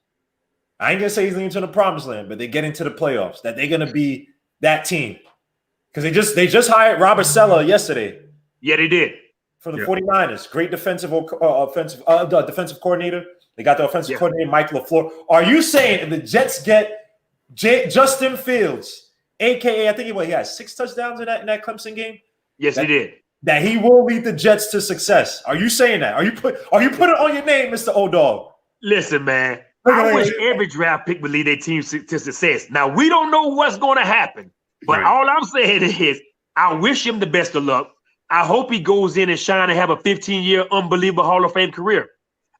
Speaker 6: I ain't gonna say he's leading to the promised land, but they get into the playoffs, that they're gonna be that team. Because they just hired Robert Saleh yesterday.
Speaker 7: Yeah, they did.
Speaker 6: For the 49ers. Great defensive coordinator. They got the offensive coordinator, Mike LaFleur. Are you saying if the Jets get Justin Fields, a.k.a. I think he had 6 touchdowns in that Clemson game?
Speaker 7: Yes, he did.
Speaker 6: That he will lead the Jets to success. Are you saying that? Are you putting it on your name, Mr. O-Dog?
Speaker 7: Listen, man. I wish every draft pick would lead their team to success. Now, we don't know what's going to happen, but all I'm saying is I wish him the best of luck. I hope he goes in and shine and have a 15-year unbelievable Hall of Fame career.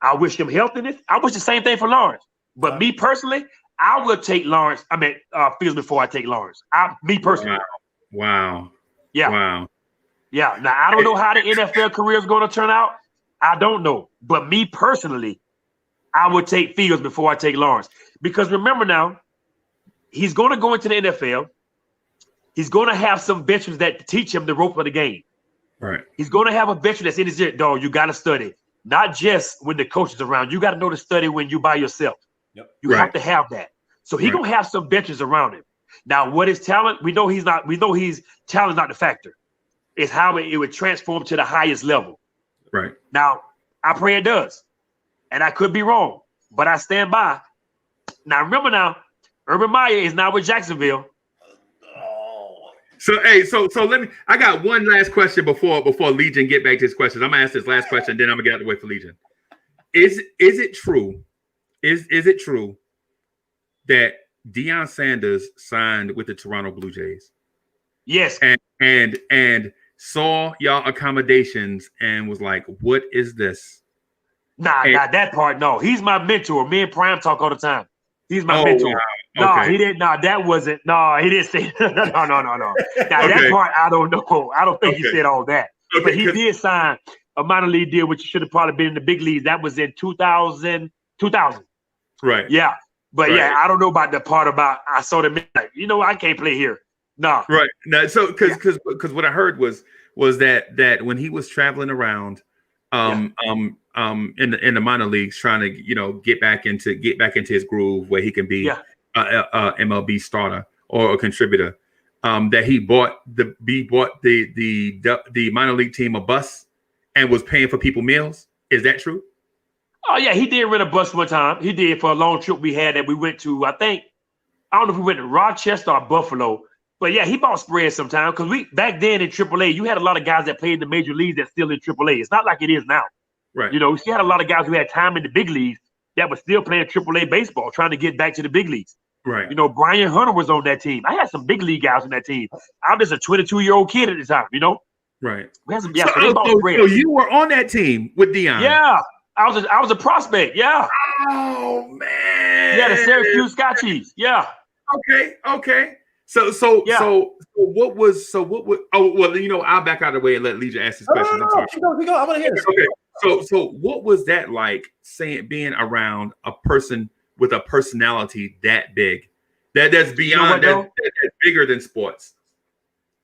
Speaker 7: I wish him healthiness. I wish the same thing for Lawrence. But me personally, I will take Fields before I take Lawrence. Me personally.
Speaker 1: Wow.
Speaker 7: Yeah.
Speaker 1: Wow.
Speaker 7: Yeah. Now, I don't know how the NFL career is going to turn out. I don't know. But me personally, I would take Fields before I take Lawrence. Because remember now, he's going to go into the NFL. He's going to have some veterans that teach him the rope of the game.
Speaker 1: Right. He's
Speaker 7: going to have a veteran that's in his ear. Dog, you got to study. Not just when the coach is around. You got to know to study when you by yourself.
Speaker 6: Yep.
Speaker 7: You have to have that. So he's going to have some veterans around him. Now, what is talent? We know talent is not the factor. It's how it would transform to the highest level.
Speaker 1: Right.
Speaker 7: Now, I pray it does. And I could be wrong, but I stand by. Now, remember Urban Meyer is now with Jacksonville.
Speaker 1: So let me. I got one last question before Legion get back to his questions. I'm gonna ask this last question, then I'm gonna get out of the way for Legion. Is it true? Is it true that Deion Sanders signed with the Toronto Blue Jays?
Speaker 7: Yes.
Speaker 1: And saw y'all accommodations and was like, "What is this?"
Speaker 7: Not that part. No, he's my mentor. Me and Prime talk all the time. He's my mentor. Wow. No, he didn't. No, that wasn't. No, he didn't say. No. Now that part, I don't know. I don't think he said all that. But he did sign a minor league deal, which should have probably been in the big leagues. That was in 2000.
Speaker 1: Right.
Speaker 7: Yeah. But I don't know about the part about I saw them like, I can't play here. No. Right.
Speaker 1: No. So because what I heard was that when he was traveling around, in the minor leagues, trying to get back into his groove where he can be a MLB starter or a contributor, that he bought the minor league team a bus and was paying for people meals. Is that true?
Speaker 7: Oh yeah, he did rent a bus one time. He did for a long trip we had that we went to. I don't know if we went to Rochester or Buffalo, But yeah, he bought spreads sometimes because we back then in AAA, you had a lot of guys that played in the major leagues that's still in AAA. It's not like it is now.
Speaker 1: Right.
Speaker 7: You know, you had a lot of guys who had time in the big leagues that were still playing AAA baseball, trying to get back to the big leagues.
Speaker 1: Right.
Speaker 7: You know, Brian Hunter was on that team. I had some big league guys on that team. I was just a 22-year-old kid at the time, you know?
Speaker 1: Right.
Speaker 7: We had some, yeah, so they bought spreads.
Speaker 1: So you were on that team with Deion.
Speaker 7: Yeah. I was a prospect, yeah.
Speaker 1: Oh man.
Speaker 7: Yeah, the Syracuse Scotch Cheese. Yeah.
Speaker 1: Okay. So what would oh well, you know, I'll back out of the way and let Leisure ask this question.
Speaker 6: No, we go. I want to hear this.
Speaker 1: Okay. So what was that like being around a person with a personality that big? That's beyond that's bigger than sports.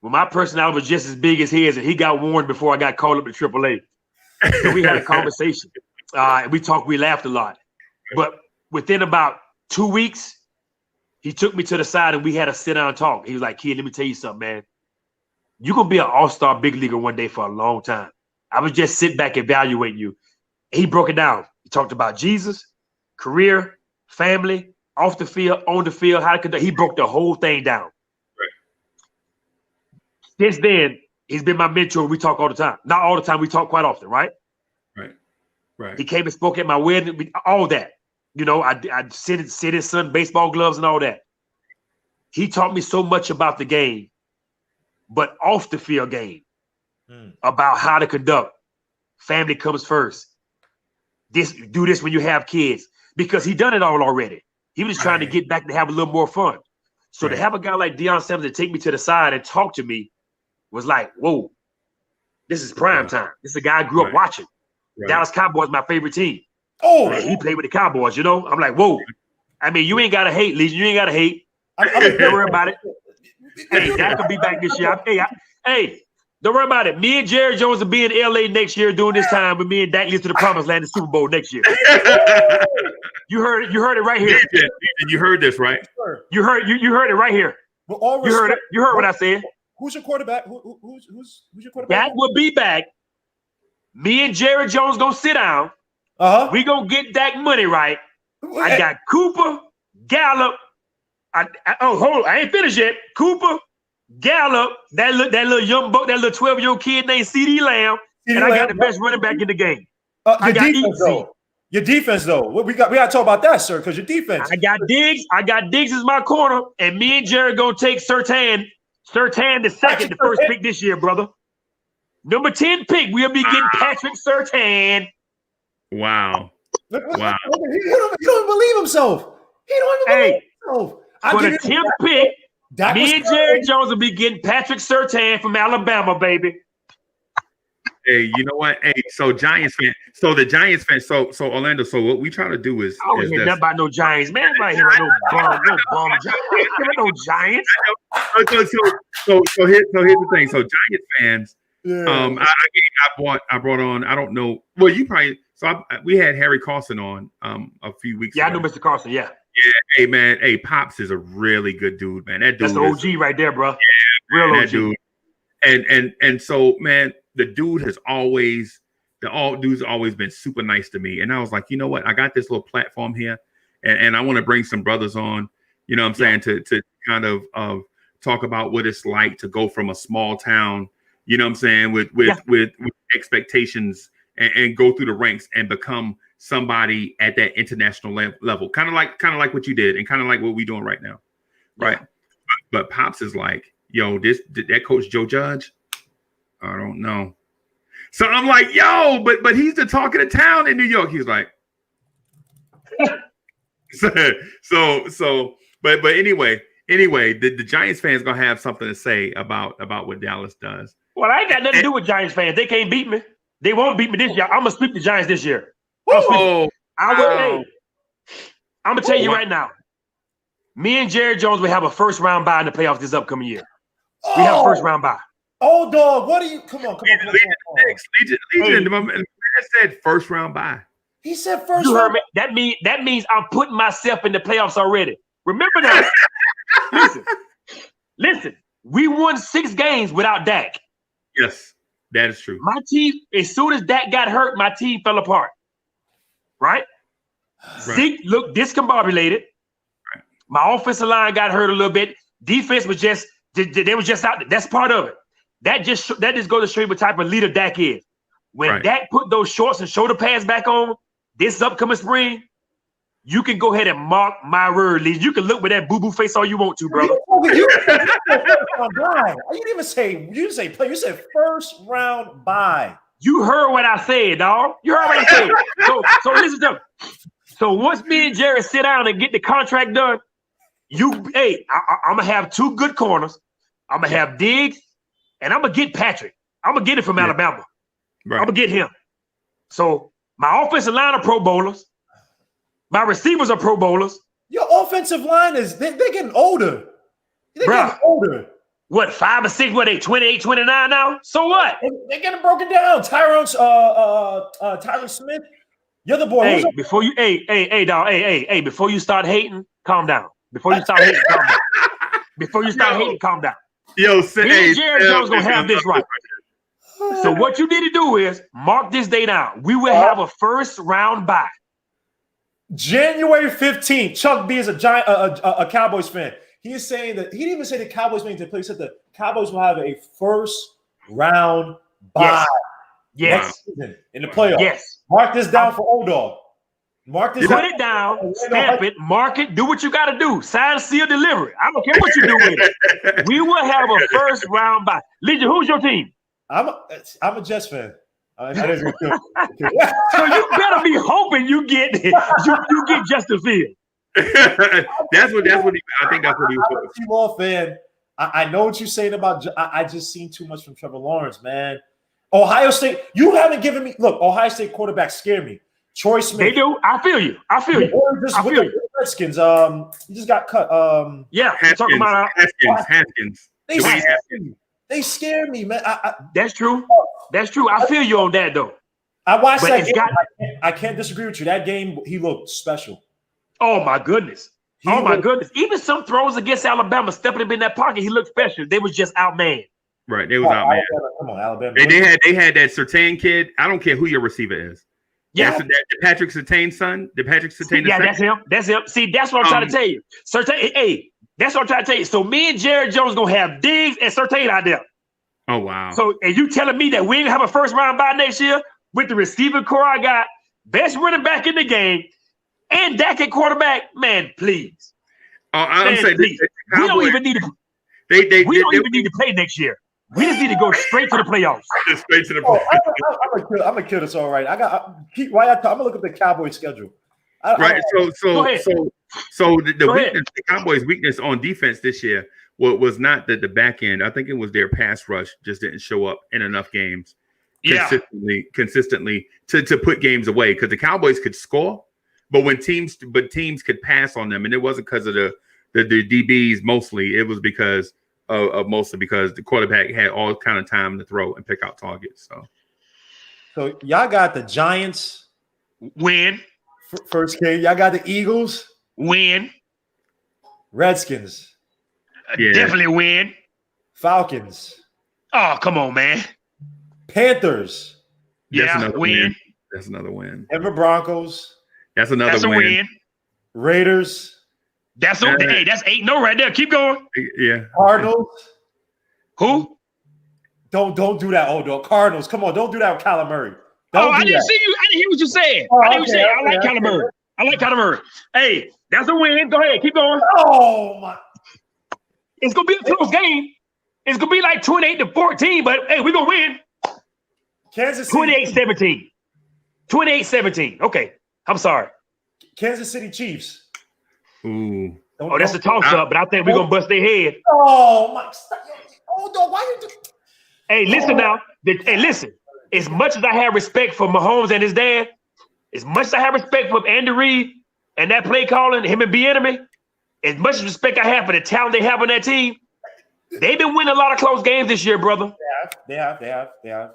Speaker 7: Well, my personality was just as big as his, and he got warned before I got called up to AAA. So we had a conversation. We talked, we laughed a lot. But within about 2 weeks, he took me to the side and we had a sit down talk. He was like, "Kid, let me tell you something, man. You're going to be an all-star big leaguer one day for a long time. I was just sit back evaluating you." He broke it down. He talked about Jesus, career, family, off the field, on the field, how to conduct. He broke the whole thing down.
Speaker 1: Right.
Speaker 7: Since then, he's been my mentor. We talk all the time. Not all the time. We talk quite often, right?
Speaker 1: Right.
Speaker 7: He came and spoke at my wedding, all that. You know, I sit his son baseball gloves and all that. He taught me so much about the game, but off the field game, about how to conduct. Family comes first. Do this when you have kids, because he done it all already. He was trying to get back to have a little more fun. So to have a guy like Deion Sanders to take me to the side and talk to me was like, whoa, this is prime time. This is a guy I grew up watching. Dallas Cowboys, my favorite team. Oh, man, he played with the Cowboys, you know? I'm like, whoa. I mean, you ain't got to hate, Legion. You ain't got to hate. Don't worry about it. Hey, Dak will be back this year. Hey, don't worry about it. Me and Jerry Jones will be in LA next year doing this time, but me and Dak lead to the promised land, the Super Bowl next year. You heard it right here.
Speaker 1: You heard this, right?
Speaker 7: You heard it right here. You heard it. You heard what I said.
Speaker 6: Who's your quarterback? Who's your quarterback?
Speaker 7: Dak will be back. Me and Jerry Jones gonna sit down. We gonna get Dak money right. I got Cooper, Gallup. Hold on, I ain't finished yet. Cooper, Gallup, that little young buck, that little 12-year-old kid named CD Lamb, and I got the best running back in the game. I got
Speaker 6: your defense, though. We got to talk about that, sir, because your defense.
Speaker 7: I got Diggs as my corner, and me and Jerry gonna take Surtain the second, the first pick this year, brother. Number 10 pick, we'll be getting Patrick Surtain.
Speaker 1: Wow.
Speaker 6: He don't believe himself. He don't even believe himself.
Speaker 7: For the 10th pick, me and Jerry Jones will be getting Patrick Surtain from Alabama, baby.
Speaker 1: Hey, you know what? Hey, so Giants fan. So the Giants fan. So Orlando. So what we try to do is.
Speaker 7: I don't hear nothing about no Giants, man. I'm not hearing no bum Giants.
Speaker 1: So here's the thing. So Giants fans. Yeah. I brought on. I don't know. Well, you probably. We had Harry Carson on a few weeks ago.
Speaker 7: I know Mr. Carson. Yeah.
Speaker 1: Yeah. Hey man. Hey, Pops is a really good dude, man. That dude.
Speaker 7: That's the OG right there, bro.
Speaker 1: Yeah,
Speaker 7: real
Speaker 1: man,
Speaker 7: OG.
Speaker 1: That dude. And so man, the dude's always been super nice to me. And I was like, you know what? I got this little platform here, and I want to bring some brothers on. You know what I'm saying, to kind of talk about what it's like to go from a small town. You know what I'm saying? With expectations and go through the ranks and become somebody at that international level. Kind of like what you did and kind of like what we're doing right now. Right. Yeah. But Pops is like, yo, that coach Joe Judge, I don't know. So I'm like, yo, but he's the talk of the town in New York. He's like, but anyway, the Giants fans gonna have something to say about what Dallas does.
Speaker 7: Well, I ain't got nothing to do with Giants fans. They can't beat me. They won't beat me this year. I'm gonna sweep the Giants this year. I'm gonna tell you right now. Me and Jerry Jones will have a first round bye in the playoffs this upcoming year. We have a first round bye.
Speaker 6: Oh, dog, what are you? Come on.
Speaker 1: Legion. My man said first round bye.
Speaker 6: He said first
Speaker 7: you
Speaker 6: round.
Speaker 7: Heard me? That means I'm putting myself in the playoffs already. Remember that. Listen. We won 6 games without Dak.
Speaker 1: Yes, that is true.
Speaker 7: My team, as soon as Dak got hurt, my team fell apart. Right? Zeke looked discombobulated. Right. My offensive line got hurt a little bit. Defense was just They was just out there. That's part of it. That just goes to show you what type of leader Dak is. When Dak put those shorts and shoulder pads back on this upcoming spring, you can go ahead and mark my word, Lee. You can look with that boo-boo face all you want to, brother.
Speaker 6: You didn't even say play. You said first round bye.
Speaker 7: You heard what I said, dog. You heard what I said. So listen to me. So once me and Jerry sit down and get the contract done, I'm gonna have two good corners. I'm gonna have Diggs, and I'm gonna get Patrick. I'm gonna get it from Alabama.
Speaker 1: Right.
Speaker 7: I'm gonna get him. So my offensive line are Pro Bowlers. My receivers are Pro Bowlers.
Speaker 6: Your offensive line they're getting older. They're getting older.
Speaker 7: What, 5 or 6? What, they 28, 29 now? So what?
Speaker 6: They're getting broken down. Tyron Smith. You're the boy.
Speaker 7: Hey, before you, dog. Hey, before you start hating, calm down. Before you start hating, calm down. Before you start hating, calm down.
Speaker 1: Yo,
Speaker 7: Jared Jones gonna have this right. So what you need to do is mark this day down. We will have a first round bye.
Speaker 6: January 15th. Chuck B is a Cowboys fan. He is saying that he didn't even say the Cowboys made to play. He said the Cowboys will have a first round bye next season in the playoffs.
Speaker 7: Yes.
Speaker 6: Mark this down for old dog. Mark this.
Speaker 7: Put it down, stamp it, mark it, do what you got to do. Sign, seal, deliver it. I don't care what you do with it. We will have a first round bye. Legion, who's your team?
Speaker 6: I'm a Jets fan.
Speaker 7: So you better be hoping you get Justin Fields.
Speaker 1: that's what I think that's what he was.
Speaker 6: I'm a T-Ball fan. I know what you're saying about. I just seen too much from Trevor Lawrence, man. Ohio State, you haven't given me. Look, Ohio State quarterbacks scare me. Troy Smith.
Speaker 7: They do. I feel you.
Speaker 6: The Redskins. He just got cut.
Speaker 7: Yeah,
Speaker 1: Haskins,
Speaker 7: about
Speaker 1: Haskins.
Speaker 6: They scare me, man.
Speaker 7: That's true. That's true. I feel you on that though.
Speaker 6: I watched that game. I can't disagree with you. That game, he looked special.
Speaker 7: Oh my goodness. Goodness. Even some throws against Alabama, stepping up in that pocket, he looked special. They was just outmanned.
Speaker 1: Right. They was outmanned.
Speaker 6: Come on, Alabama.
Speaker 1: They had that Surtain kid. I don't care who your receiver is.
Speaker 7: Yeah.
Speaker 1: That's the Patrick Surtain son. The Patrick Surtain.
Speaker 7: Yeah, that's him. That's him. See, that's what I'm trying to tell you. Surtain, hey, that's what I'm trying to tell you. So me and Jared Jones gonna have Diggs and Surtain out there.
Speaker 1: Oh wow.
Speaker 7: So and you telling me that we ain't gonna have a first round bye next year with the receiver core I got, best running back in the game, and Dak at quarterback? Man, please.
Speaker 1: I'm saying
Speaker 7: we don't even need to. We don't even need to play next year. We just need to go straight to the playoffs.
Speaker 1: Straight to the playoffs.
Speaker 6: I'm gonna kill this all right. I'm gonna look at the Cowboys schedule.
Speaker 1: Right. So the weakness, the Cowboys' weakness on defense this year was not the back end. I think it was their pass rush just didn't show up in enough games consistently to put games away, because the Cowboys could score, but teams could pass on them, and it wasn't because of the DBs mostly. It was because mostly because the quarterback had all kind of time to throw and pick out targets.
Speaker 6: So y'all got the Giants
Speaker 7: win
Speaker 6: first game. Y'all got the Eagles
Speaker 7: win.
Speaker 6: Redskins
Speaker 7: definitely win.
Speaker 6: Falcons.
Speaker 7: Oh, come on, man.
Speaker 6: Panthers.
Speaker 7: Win.
Speaker 1: That's another win.
Speaker 6: Denver Broncos.
Speaker 1: That's another
Speaker 7: win.
Speaker 6: Raiders.
Speaker 7: That's 8-0 right there. Keep going.
Speaker 1: Yeah.
Speaker 6: Cardinals.
Speaker 7: Who?
Speaker 6: Don't do that, old dog. Cardinals. Come on, don't do that with Kyler Murray.
Speaker 7: I didn't see you. I didn't hear what you said. I like Kyler Murray. I like Kyler Murray. Hey, that's a win. Go ahead. Keep going.
Speaker 6: Oh my.
Speaker 7: It's gonna be a close game. It's gonna be like 28-14, but hey, we're gonna win.
Speaker 6: Kansas City.
Speaker 7: 28-17. 28-17. Okay. I'm sorry.
Speaker 6: Kansas City Chiefs.
Speaker 1: Ooh.
Speaker 7: That's a toss-up, but I think we're gonna bust their head.
Speaker 6: Oh my. Hold on. Why you do?
Speaker 7: Hey, listen now. Hey, listen. As much as I have respect for Mahomes and his dad, as much as I have respect for Andy Reid and that play calling, him and Bieniemy, as much respect I have for the talent they have on that team, they've been winning a lot of close games this year, brother.
Speaker 6: They have.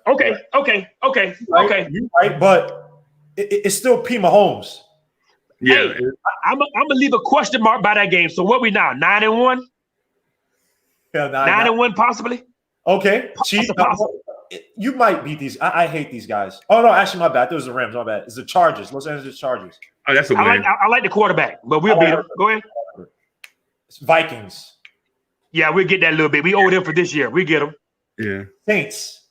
Speaker 7: Okay.
Speaker 6: Right, you're right, but it's still P. Mahomes.
Speaker 1: Yeah.
Speaker 7: Hey, I'm gonna leave a question mark by that game. So what we now? 9-1?
Speaker 6: Yeah,
Speaker 7: 9-1 possibly?
Speaker 6: Okay. Chiefs. You might beat these. I hate these guys. Oh no, actually, my bad. There was the Rams. My bad. It's the Chargers. Los Angeles Chargers.
Speaker 1: Oh, that's a win.
Speaker 7: I like the quarterback, but we'll beat them. Go ahead.
Speaker 6: It's Vikings.
Speaker 8: Yeah, we'll get that a little bit. We owe them for this year. We get them.
Speaker 1: Yeah.
Speaker 6: Saints.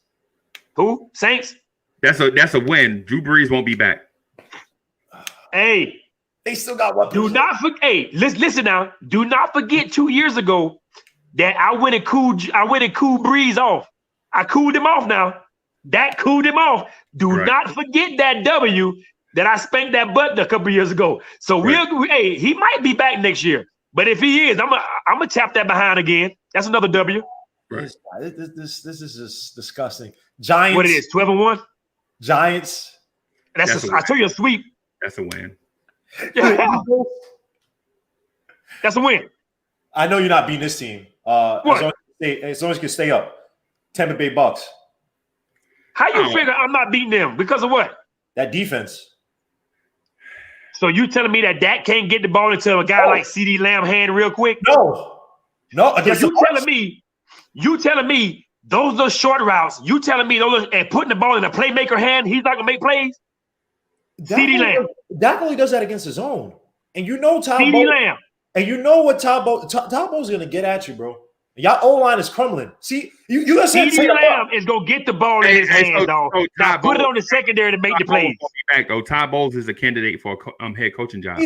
Speaker 8: Who? Saints?
Speaker 1: That's a win. Drew Brees won't be back.
Speaker 8: Hey.
Speaker 6: They still got weapons.
Speaker 8: Do not forget. Hey, listen now. Do not forget 2 years ago that I went and cooled Breeze off. I cooled him off now. That cooled him off. Do not forget that W that I spanked that button a couple years ago. So hey, he might be back next year. But if he is, I'm gonna tap that behind again. That's another W.
Speaker 6: Right. This is just disgusting. Giants.
Speaker 8: What it is? 12-1.
Speaker 6: Giants.
Speaker 8: I tell you a sweep.
Speaker 1: That's a win.
Speaker 8: That's a win.
Speaker 6: I know you're not beating this team. As long as you can stay up. Tampa Bay Bucks.
Speaker 8: How you figure I'm not beating them? Because of what?
Speaker 6: That defense.
Speaker 8: So you telling me that Dak can't get the ball into a guy like CeeDee Lamb hand real quick?
Speaker 6: No. So
Speaker 8: you telling me those are short routes. You telling me those and putting the ball in a playmaker hand, he's not gonna make plays? CeeDee Lamb.
Speaker 6: Dak only does that against his own. And you know
Speaker 8: CeeDee Lamb.
Speaker 6: And you know what Tom Bow's gonna get at you, bro. Y'all O-line is crumbling. See, you gonna say
Speaker 8: CeeDee Lamb is gonna get the ball in his hands, dog. Now put it on the secondary to make the plays.
Speaker 1: Back though, Todd Bowles is a candidate for a head coaching job.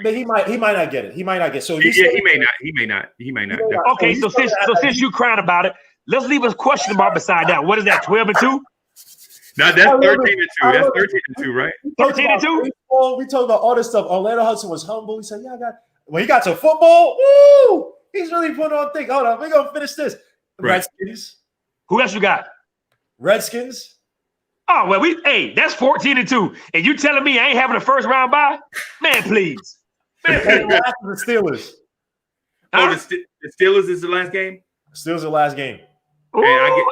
Speaker 6: But he might not get it. He might not get it. So
Speaker 1: he may not.
Speaker 8: Okay, so since you crying about it, let's leave a question mark beside that. What is that? 12-2?
Speaker 1: No, that's 13-2. That's 13-2, right?
Speaker 8: 13-2.
Speaker 6: We talked about all this stuff. Orlando Hudson was humble. He said, "Yeah, I got." When he got to football, woo! He's really putting on thick. Hold on, we're gonna finish this.
Speaker 1: Right.
Speaker 6: Redskins.
Speaker 8: Who else you got?
Speaker 6: Redskins.
Speaker 8: Oh well, that's 14-2, and you telling me I ain't having a first round bye? Man, please. Man, please.
Speaker 6: The Steelers.
Speaker 1: Oh, the Steelers is the last game.
Speaker 6: Steelers the last game.
Speaker 8: Ooh,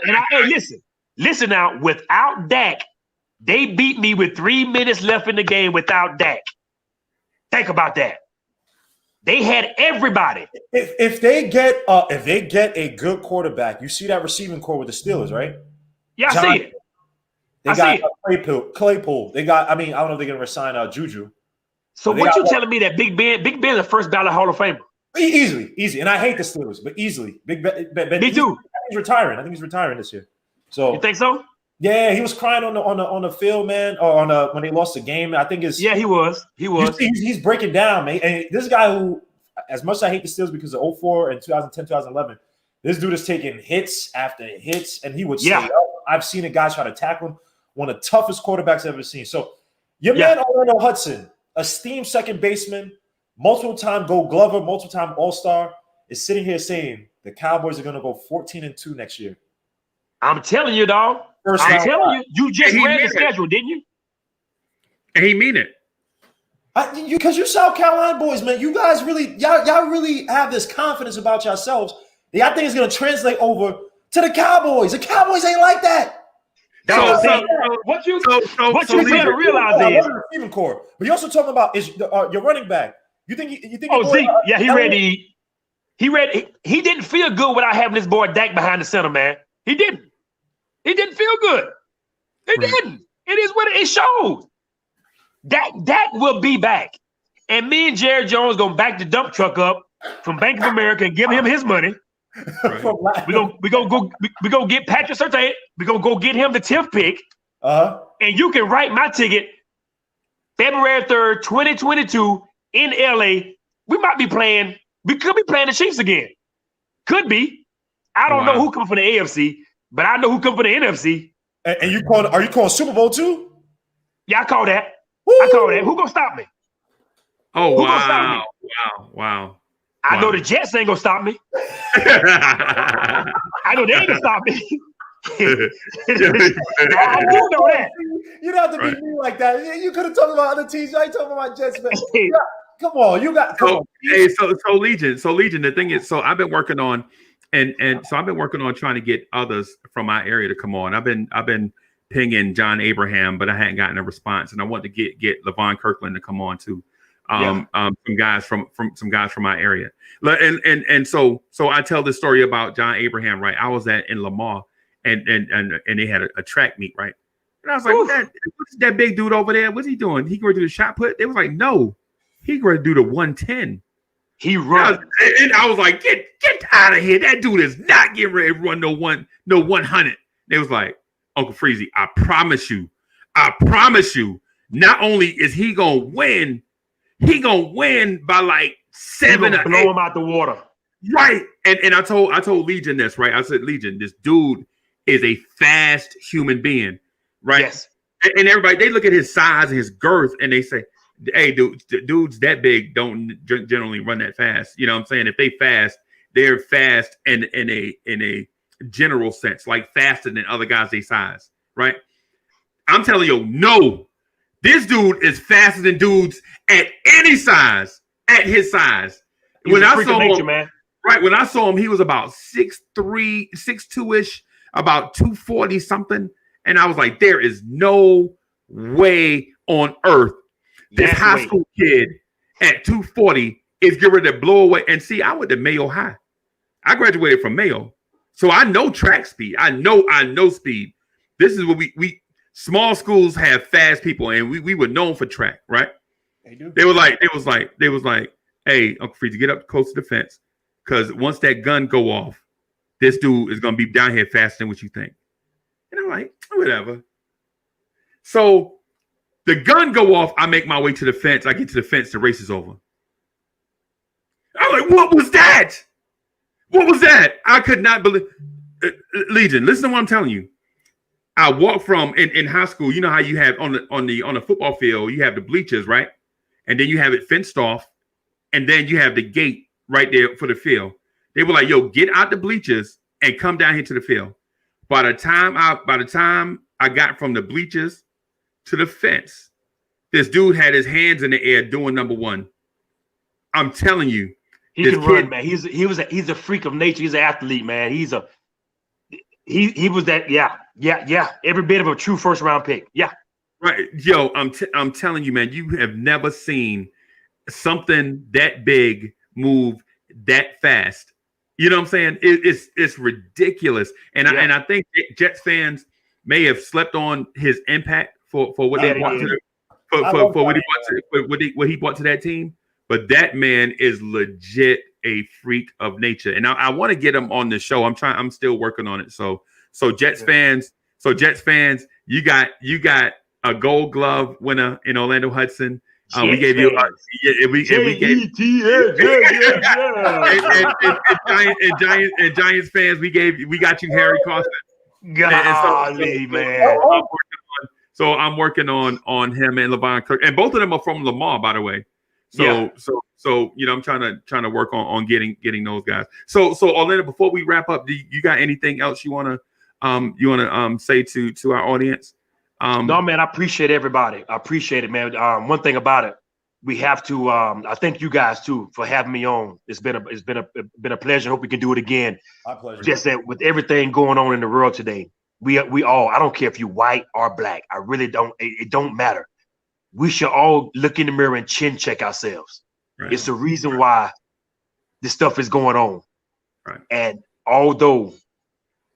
Speaker 8: listen now. Without Dak, they beat me with 3 minutes left in the game. Without Dak, think about that. They had everybody.
Speaker 6: If they get a good quarterback, you see that receiving core with the Steelers, right?
Speaker 8: Yeah, I see it.
Speaker 6: They got Claypool. They got. I don't know if they're gonna resign Juju.
Speaker 8: So what you telling me that Big Ben is the first ballot Hall of Famer?
Speaker 6: Easy. And I hate the Steelers, but easily. Big Ben.
Speaker 8: Me too.
Speaker 6: He's retiring. I think he's retiring this year. So
Speaker 8: you think so?
Speaker 6: Yeah, he was crying on the field, man, or when they lost the game. I think
Speaker 8: he was.
Speaker 6: He's breaking down, man. And this guy who, as much as I hate the Steelers because of 2004 and 2010, 2011, this dude is taking hits after hits, and he would stay up. I've seen a guy try to tackle him. One of the toughest quarterbacks I've ever seen. So your man Orlando Hudson, esteemed second baseman, multiple-time Gold Glover, multiple-time All-Star, is sitting here saying the Cowboys are going to go 14-2 next year.
Speaker 8: I'm telling you, dog. I'm telling you, you just read the schedule, didn't you?
Speaker 1: And he mean it.
Speaker 6: Because you South Carolina boys, man, you guys really, y'all really have this confidence about yourselves. Y'all think it's going to translate over to the Cowboys. The Cowboys ain't like that.
Speaker 8: What you fail to realize is
Speaker 6: receiving core, but you also talking about is your running back. You think?
Speaker 8: Oh, Zeke, he ready. He didn't feel good without having this boy Dak behind the center, man. He didn't. He didn't feel good. He didn't. It is what it shows. Dak will be back, and me and Jerry Jones gonna back the dump truck up from Bank of America and give him his money. We gonna get Patrick Surtain. We gonna go get him the 10th pick. And you can write my ticket February 3rd, 2022 in LA. We might be playing. We could be playing the Chiefs again. Could be. I don't know who come from the AFC, but I know who come from the NFC.
Speaker 6: And are you calling Super Bowl too?
Speaker 8: Yeah, I call that. I call that. Who gonna stop me?
Speaker 1: Oh,
Speaker 8: who gonna stop me?
Speaker 1: Wow.
Speaker 8: I know the Jets ain't gonna stop me. I know they ain't gonna stop me. I do know that.
Speaker 6: You don't have to be me like that. You could have talked about other teams. I ain't talking about Jets, man. Come on, you got.
Speaker 1: So Legion. The thing is, so I've been working on, trying to get others from my area to come on. I've been pinging John Abraham, but I hadn't gotten a response, and I want to get Levon Kirkland to come on too. Some guys from my area, and so I tell this story about John Abraham, right? I was in Lamar, and they had a track meet, right? And I was like, what's that big dude over there? What's he doing? He going to do the shot put? They was like, no, he going to do the 110.
Speaker 8: He runs.
Speaker 1: And I was like, get out of here. That dude is not getting ready to run no 100. They was like, Uncle Freezie, I promise you, not only is he gonna win by like 7 or 8.
Speaker 8: Blow him out the water.
Speaker 1: Right. And I told Legion this, right? I said, Legion, this dude is a fast human being, right?
Speaker 8: Yes.
Speaker 1: And everybody, they look at his size and his girth and they say, hey, dudes that big don't generally run that fast. You know what I'm saying? If they fast, they're fast in a general sense, like faster than other guys they size, right? I'm telling you, no, this dude is faster than dudes at any size, at his size.
Speaker 8: When I saw him, man.
Speaker 1: Right, when I saw him, he was about 6'3", 6'2"-ish, about 240 something. And I was like, there is no way on earth this high school kid at 240 is getting ready to blow away. And see, I went to Mayo High. I graduated from Mayo. So I know track speed. I know speed. This is what we small schools have fast people, and we were known for track, right? They was like, hey, Uncle Freezie, get up close to the fence. Because once that gun go off, this dude is going to be down here faster than what you think. And I'm like, whatever. So the gun go off. I make my way to the fence. I get to the fence. The race is over. I'm like, what was that? What was that? I could not believe. Legion, listen to what I'm telling you. I walked from in high school. You know how you have on the football field, you have the bleachers, right? And then you have it fenced off, and then you have the gate right there for the field. They were like, yo, get out the bleachers and come down here to the field. By the time I got from the bleachers to the fence, this dude had his hands in the air doing number one. I'm telling you.
Speaker 8: He can run, man. He's a freak of nature. He's an athlete, man. He was that, yeah. Every bit of a true first round pick. Yeah.
Speaker 1: Right. Yo, I'm telling you, man, you have never seen something that big move that fast. You know what I'm saying? It's ridiculous. And I think Jets fans may have slept on his impact for what they brought to what he brought to that team. But that man is legit a freak of nature. And I want to get him on the show. I'm still working on it. So Jets fans, you got a Gold Glove winner in Orlando Hudson. We gave you Giants fans, we got you Harry Carson.
Speaker 8: Golly, man.
Speaker 1: So I'm working on him and LeVon Kirk, and both of them are from Lamar, by the way. So you know, I'm trying to work on getting those guys. So Orlando, before we wrap up, do you got anything else you wanna say to our audience?
Speaker 8: No, man, I appreciate everybody. I appreciate it, man. One thing about it, we have to. I thank you guys too for having me on. It's been a pleasure. Hope we can do it again.
Speaker 6: My pleasure.
Speaker 8: Just that with everything going on in the world today, we all. I don't care if you're white or black. I really don't. It don't matter. We should all look in the mirror and chin check ourselves. Right. It's the reason why this stuff is going on.
Speaker 1: Right.
Speaker 8: And although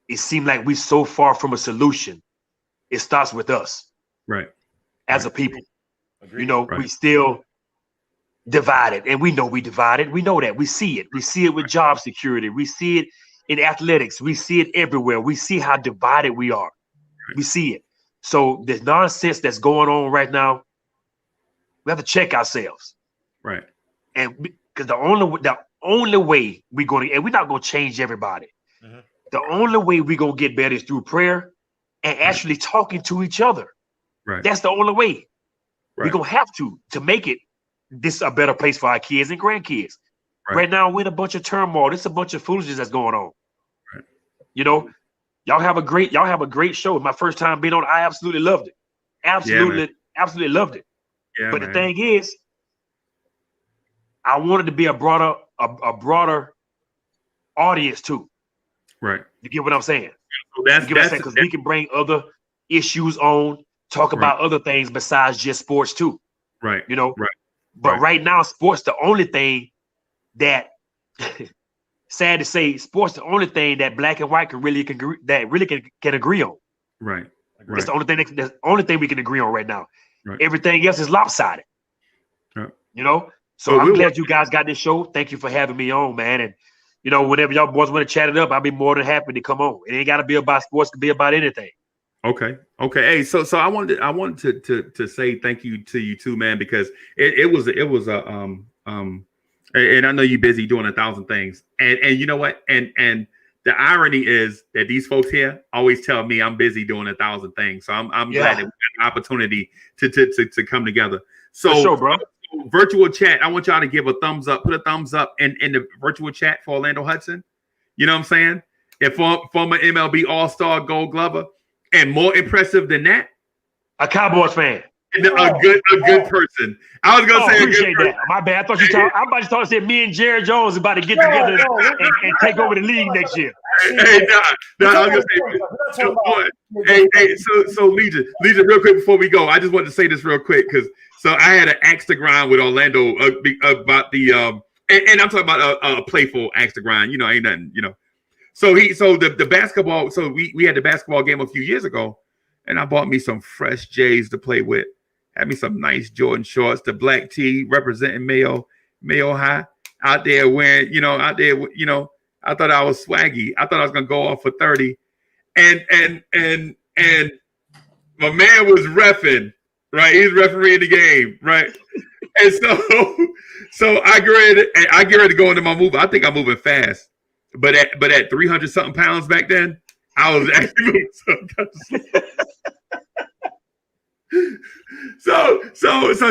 Speaker 8: it seems like we're so far from a solution, it starts with us.
Speaker 1: Right.
Speaker 8: As a people.
Speaker 6: Agreed.
Speaker 8: You know, we still divided. And we know we divided. We know that. We see it. We see it with job security. We see it in athletics. We see it everywhere. We see how divided we are. We see it. So the nonsense that's going on right now, we have to check ourselves.
Speaker 1: Right.
Speaker 8: And because the only way we're going to, and we're not going to change everybody. Mm-hmm. The only way we're going to get better is through prayer and actually talking to each other.
Speaker 1: Right.
Speaker 8: That's the only way.
Speaker 1: Right.
Speaker 8: We're going to have to make it this a better place for our kids and grandkids. Right now, we're in a bunch of turmoil. There's a bunch of foolishness that's going on.
Speaker 1: Right.
Speaker 8: You know, y'all have a great show. My first time being on, I absolutely loved it. Absolutely loved it.
Speaker 1: Yeah,
Speaker 8: but the thing is, I wanted to be a broader audience too.
Speaker 1: Right.
Speaker 8: You get what I'm saying?
Speaker 1: So that's
Speaker 8: because we can bring other issues on, talk about other things besides just sports too.
Speaker 1: Right.
Speaker 8: You know.
Speaker 1: Right.
Speaker 8: But right now, sports the only thing that sad to say, sports the only thing that black and white can agree on.
Speaker 1: Right.
Speaker 8: That's the only thing. That's the only thing we can agree on right now.
Speaker 1: Right.
Speaker 8: Everything else is lopsided.
Speaker 1: Right.
Speaker 8: You know. So I'm glad you guys got this show. Thank you for having me on, man. And whenever y'all boys want to chat it up, I'll be more than happy to come on. It ain't got to be about sports; it can be about anything.
Speaker 1: Okay. Hey, so I wanted to say thank you to you too, man, because it was and I know you're busy doing 1,000 things, and you know what, and the irony is that these folks here always tell me I'm busy doing 1,000 things, so I'm glad that we got an opportunity to come together. So,
Speaker 8: for sure, bro.
Speaker 1: Virtual chat, I want y'all to give a thumbs up, put a thumbs up in the virtual chat for Orlando Hudson. You know what I'm saying? And former MLB All-Star Gold Glover, and more impressive than that,
Speaker 8: a Cowboys fan.
Speaker 1: A good person. I was gonna say
Speaker 8: appreciate that. My bad. I thought you talking. I'm about to say me and Jerry Jones about to get together and take over the league next year.
Speaker 1: Hey, nah, I was gonna say, so Legion, real quick before we go, I just wanted to say this real quick because I had an axe to grind with Orlando about the and I'm talking about a playful axe to grind. Ain't nothing. So the basketball. So we had the basketball game a few years ago, and I bought me some fresh J's to play with. Had me some nice Jordan shorts, the black tee representing Mayo High out there wearing, I thought I was swaggy. I thought I was gonna go off for 30. And my man was reffing, right? He's refereeing the game, right? And so I get ready to go into my move. I think I'm moving fast. But at 300 something pounds back then, I was actually moving something. So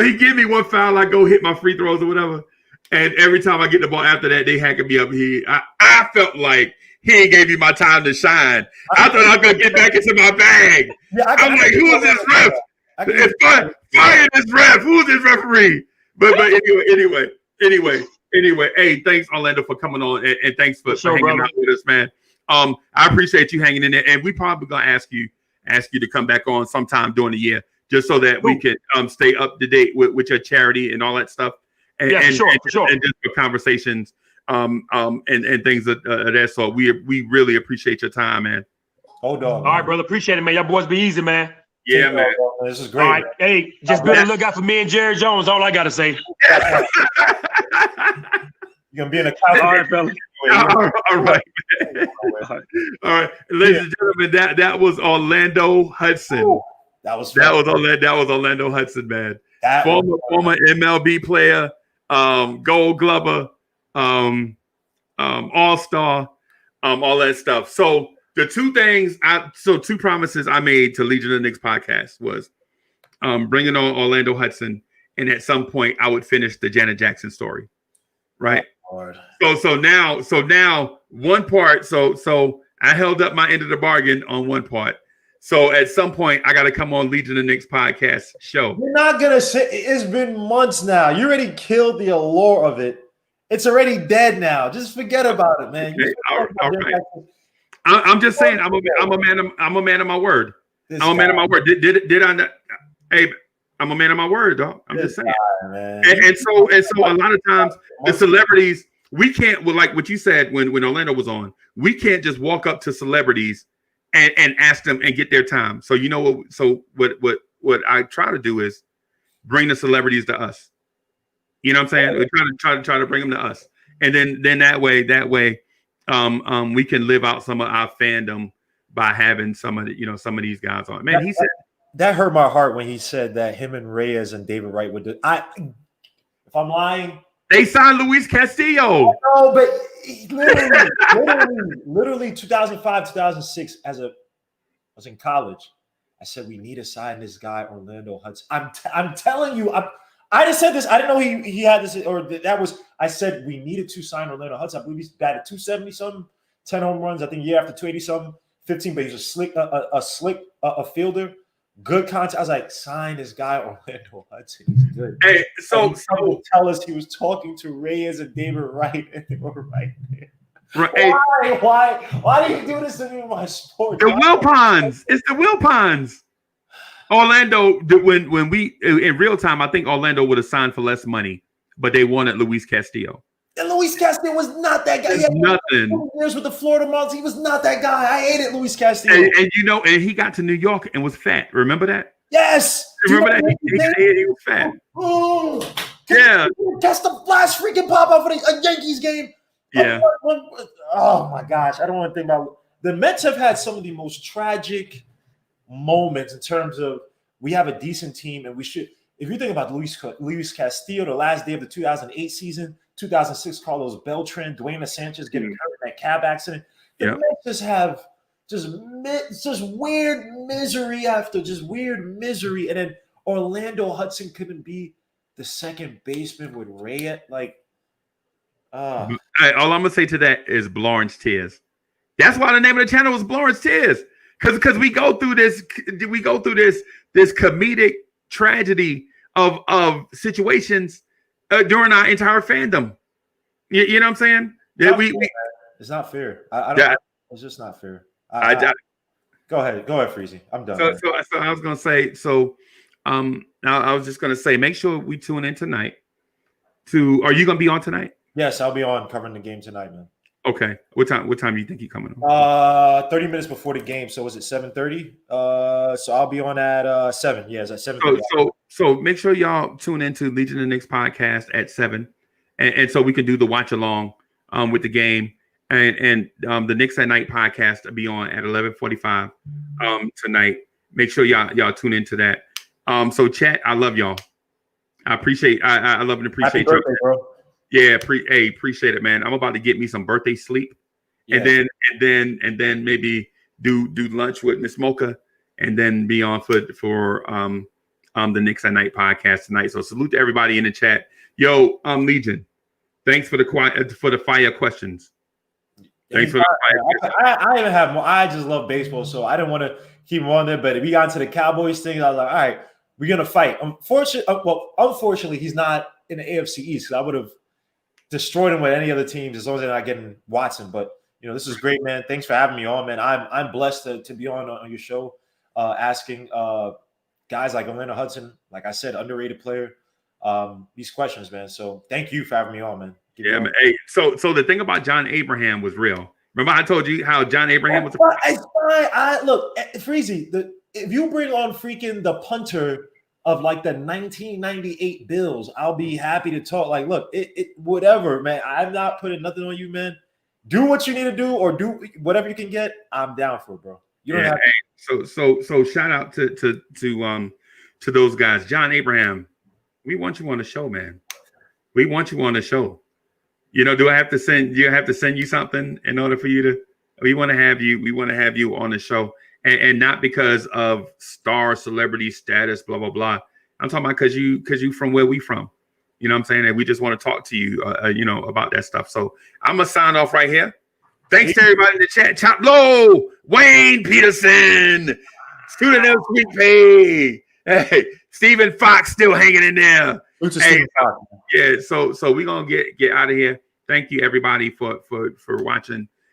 Speaker 1: he give me one foul, I go hit my free throws or whatever, and every time I get the ball after that, they hacking me up. I felt like he ain't gave me my time to shine. I thought I was gonna get back into my bag. I'm like, who is this ref? Fire this ref. Who's this referee? But anyway. Hey, thanks Orlando for coming on, and thanks for hanging out with us, man. I appreciate you hanging in there, and we probably gonna ask you to come back on sometime during the year, just so that we can stay up to date with your charity and all that stuff. And,
Speaker 8: for sure.
Speaker 1: And just for conversations and things of that sort. We really appreciate your time, man.
Speaker 6: Hold on.
Speaker 8: All right, brother. Appreciate it, man. Y'all boys be easy, man.
Speaker 1: Yeah, man.
Speaker 6: This is great.
Speaker 8: All right. Hey, just be on the lookout for me and Jerry Jones. All I got to say.
Speaker 6: You're going to be in a couch.
Speaker 8: All right, fella.
Speaker 1: All right. All right. Ladies and gentlemen, that was Orlando Hudson. Ooh, that was Orlando Hudson, man. Former MLB player, Gold Glover, All-Star, all that stuff. So the two promises I made to Legion of the Knicks podcast was bringing on Orlando Hudson, and at some point I would finish the Janet Jackson story, right?
Speaker 6: Lord.
Speaker 1: So now one part. So I held up my end of the bargain on one part. So at some point I got to come on Legion of the Knicks podcast show.
Speaker 6: You're not gonna say it's been months now. You already killed the allure of it. It's already dead now. Just forget about it, man.
Speaker 1: Okay, all right. I'm just saying. I'm a man of my word. I'm a man of my word. Did I not? Hey, I'm a man of my word, dog. I'm just saying.
Speaker 6: Man.
Speaker 1: And so a lot of times the celebrities, we can't. Well, like what you said when Orlando was on, we can't just walk up to celebrities and ask them and get their time. So you know what? So what I try to do is bring the celebrities to us. You know what I'm saying? We're try to bring them to us, and then that way we can live out some of our fandom by having some of these guys on. Man, he said
Speaker 6: that hurt my heart when he said that him and Reyes and David Wright would do. If I'm lying,
Speaker 1: they signed Luis Castillo.
Speaker 6: No, but literally 2005, 2006, I was in college. I said we need to sign this guy Orlando Hudson. I'm telling you, I just said this. I didn't know he had this, or that was. I said we needed to sign Orlando Hudson. I believe he's batted 270 something, 10 home runs. I think year after 280 something, 15. But he's a slick fielder, good contact. I was like, sign this guy Orlando Hudson. He's good.
Speaker 1: Hey, so
Speaker 6: tell us he was talking to Reyes and David Wright, and they were right there.
Speaker 1: Right.
Speaker 6: Why do you do this to me in my sport?
Speaker 1: The Wilpons. It's the Wilpons. Orlando, when we in real time, I think Orlando would have signed for less money, but they wanted Luis Castillo.
Speaker 6: And Luis Castillo was not that guy. He had
Speaker 1: nothing.
Speaker 6: Years with the Florida Marlins, he was not that guy. I hated Luis Castillo.
Speaker 1: And he got to New York and was fat. Remember that?
Speaker 6: Yes.
Speaker 1: Remember that? He was fat.
Speaker 6: Oh,
Speaker 1: Yeah.
Speaker 6: That's the last freaking pop up for a Yankees game.
Speaker 1: Yeah.
Speaker 6: Oh my gosh, I don't want to think about. The Mets have had some of the most tragic moments in terms of we have a decent team and we should. If you think about Luis Castillo, the last day of the 2008 season, 2006 Carlos Beltran, Dwayne Sanchez getting hurt in that cab accident. The Mets just have just weird misery after just weird misery, and then Orlando Hudson couldn't be the second baseman with Ray. Like,
Speaker 1: all I'm gonna say to that is Blorence Tears. That's why the name of the channel was Blorence Tears, because we go through this comedic tragedy of situations during our entire fandom. You know what I'm saying?
Speaker 6: It's not fair. It's just not fair. Go ahead, Freezie. I'm done.
Speaker 1: So I was gonna say. I was just gonna say, make sure we tune in tonight. Are you gonna be on tonight?
Speaker 6: Yes, I'll be on covering the game tonight, man.
Speaker 1: Okay. What time do you think you're coming on?
Speaker 6: 30 minutes before the game. So was it 7:30? So I'll be on at 7. Yeah, it's at 7:30.
Speaker 1: So make sure y'all tune into Legion of the Knicks podcast at 7, and so we can do the watch along with the game, and the Knicks at Night podcast will be on at 11:45 tonight. Make sure y'all tune into that. So chat, I love y'all. I love and appreciate you. Bro. Yeah, appreciate it, man. I'm about to get me some birthday sleep, and then maybe do lunch with Miss Mocha, and then be on foot for the Knicks at Night podcast tonight. So salute to everybody in the chat. Yo, Legion, thanks for the fire questions. Thanks for the fire.
Speaker 6: I even have more. I just love baseball, so I didn't want to keep him on there. But if we got into the Cowboys thing, I was like, all right, we're gonna fight. Unfortunately, he's not in the AFC East. I would have destroyed him with any other teams as long as they're not getting Watson. But this is great, man. Thanks for having me on, man. I'm blessed to be on your show, asking guys like Orlando Hudson, like I said, underrated player, these questions, man. So thank you for having me on, man.
Speaker 1: Man. Hey, so the thing about John Abraham was real. Remember I told you how John Abraham was.
Speaker 6: It's fine. Look, Freezie, if you bring on freaking the punter of like the 1998 Bills, I'll be happy to talk. Like, look, whatever, man. I'm not putting nothing on you, man. Do what you need to do, or do whatever you can get. I'm down for it, bro. You don't have to.
Speaker 1: So shout out to those guys. John Abraham, we want you on the show, man. We want you on the show. Do I have to send you something in order for you to? We want to have you on the show, and not because of star celebrity status, blah blah blah. I'm talking about because you from where we from. You know what I'm saying? And we just want to talk to you, about that stuff. So I'm gonna sign off right here. Thanks to everybody in the chat. Chop low, Wayne Peterson, student of Sweet Pay. Hey, Stephen Fox still hanging in there. Hey, yeah, so we're gonna get out of here. Thank you everybody for watching